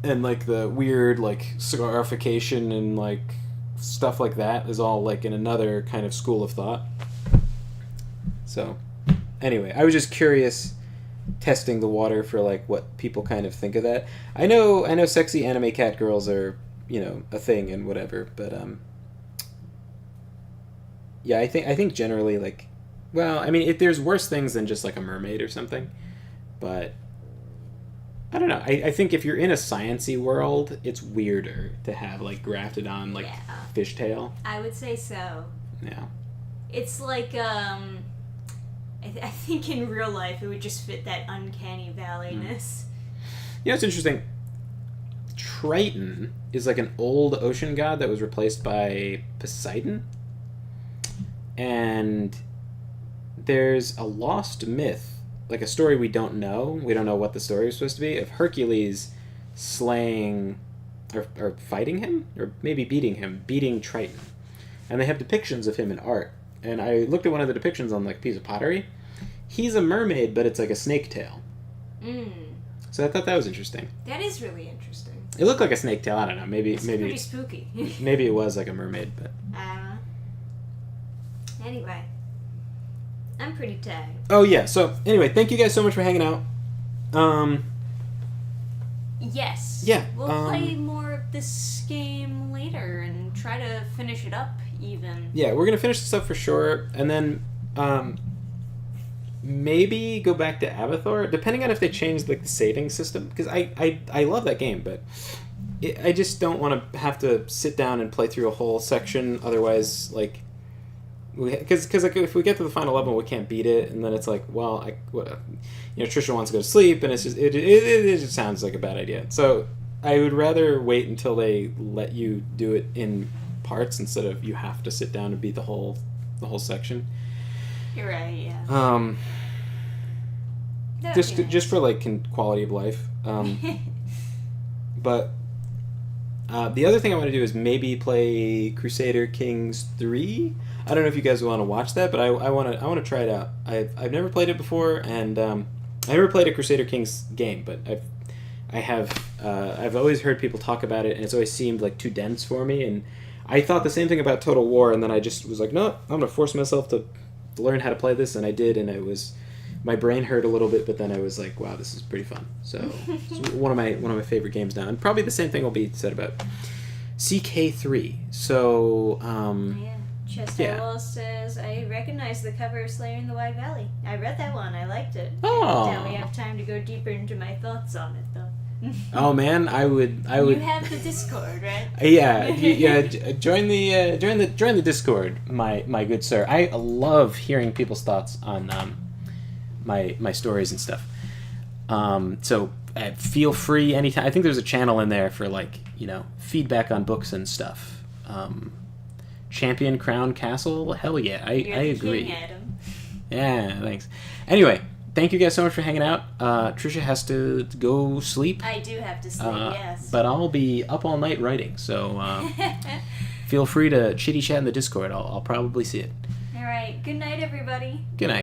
and like the weird like scarification and like stuff like that is all like in another kind of school of thought. So anyway, I was just curious, testing the water for like what people kind of think of that. I know sexy anime cat girls are, a thing and whatever, but yeah, I think generally like, well, I mean, there's worse things than just like a mermaid or something, but I don't know. I think if you're in a sciencey world, it's weirder to have like grafted on like fishtail. I would say so. Yeah. It's like I think in real life it would just fit that uncanny valleyness. You know, it's interesting. Triton is like an old ocean god that was replaced by Poseidon. And there's a lost myth, like a story we don't know. We don't know what the story is supposed to be, of Hercules slaying or fighting him, or maybe beating Triton. And they have depictions of him in art. And I looked at one of the depictions on like a piece of pottery. He's a mermaid, but it's like a snake tail. So I thought that was interesting. That is really interesting. It looked like a snake tail. I don't know. Maybe pretty spooky. Maybe it was like a mermaid, but anyway, I'm pretty tagged. Oh yeah. So anyway, thank you guys so much for hanging out. Yes. Yeah. We'll play more of this game later and try to finish it up even. Yeah, we're gonna finish this up for sure, and then maybe go back to Abathor, depending on if they change like the saving system. Because I love that game, but I just don't want to have to sit down and play through a whole section. Otherwise, like, because like if we get to the final level, we can't beat it, and then it's like, well, Trisha wants to go to sleep, and it's just it just sounds like a bad idea. So I would rather wait until they let you do it in parts instead of you have to sit down and beat the whole section. You're right. Yeah. Just for like quality of life. But the other thing I want to do is maybe play Crusader Kings 3. I don't know if you guys want to watch that, but I want to try it out. I've never played it before, and I never played a Crusader Kings game, but I've always heard people talk about it, and it's always seemed like too dense for me. And I thought the same thing about Total War, and then I just was like, no, I'm gonna force myself to learn how to play this, and I did, and my brain hurt a little bit, but then I was like, wow, this is pretty fun. So it's one of my favorite games now, and probably the same thing will be said about CK3. So Chester Walls says, I recognize the cover of Slayer in the White Valley. I read that one. I liked it. Oh. Now we have time to go deeper into my thoughts on it, though. Oh man, I would. You have the Discord, right? Yeah. Join the Discord, my good sir. I love hearing people's thoughts on my stories and stuff. So feel free anytime. I think there's a channel in there for like feedback on books and stuff. Champion Crown Castle, hell yeah, I agree. King, Adam. Yeah, thanks. Anyway. Thank you guys so much for hanging out. Trisha has to go sleep. I do have to sleep, yes. But I'll be up all night writing, so feel free to chitty chat in the Discord. I'll probably see it. All right. Good night, everybody. Good night.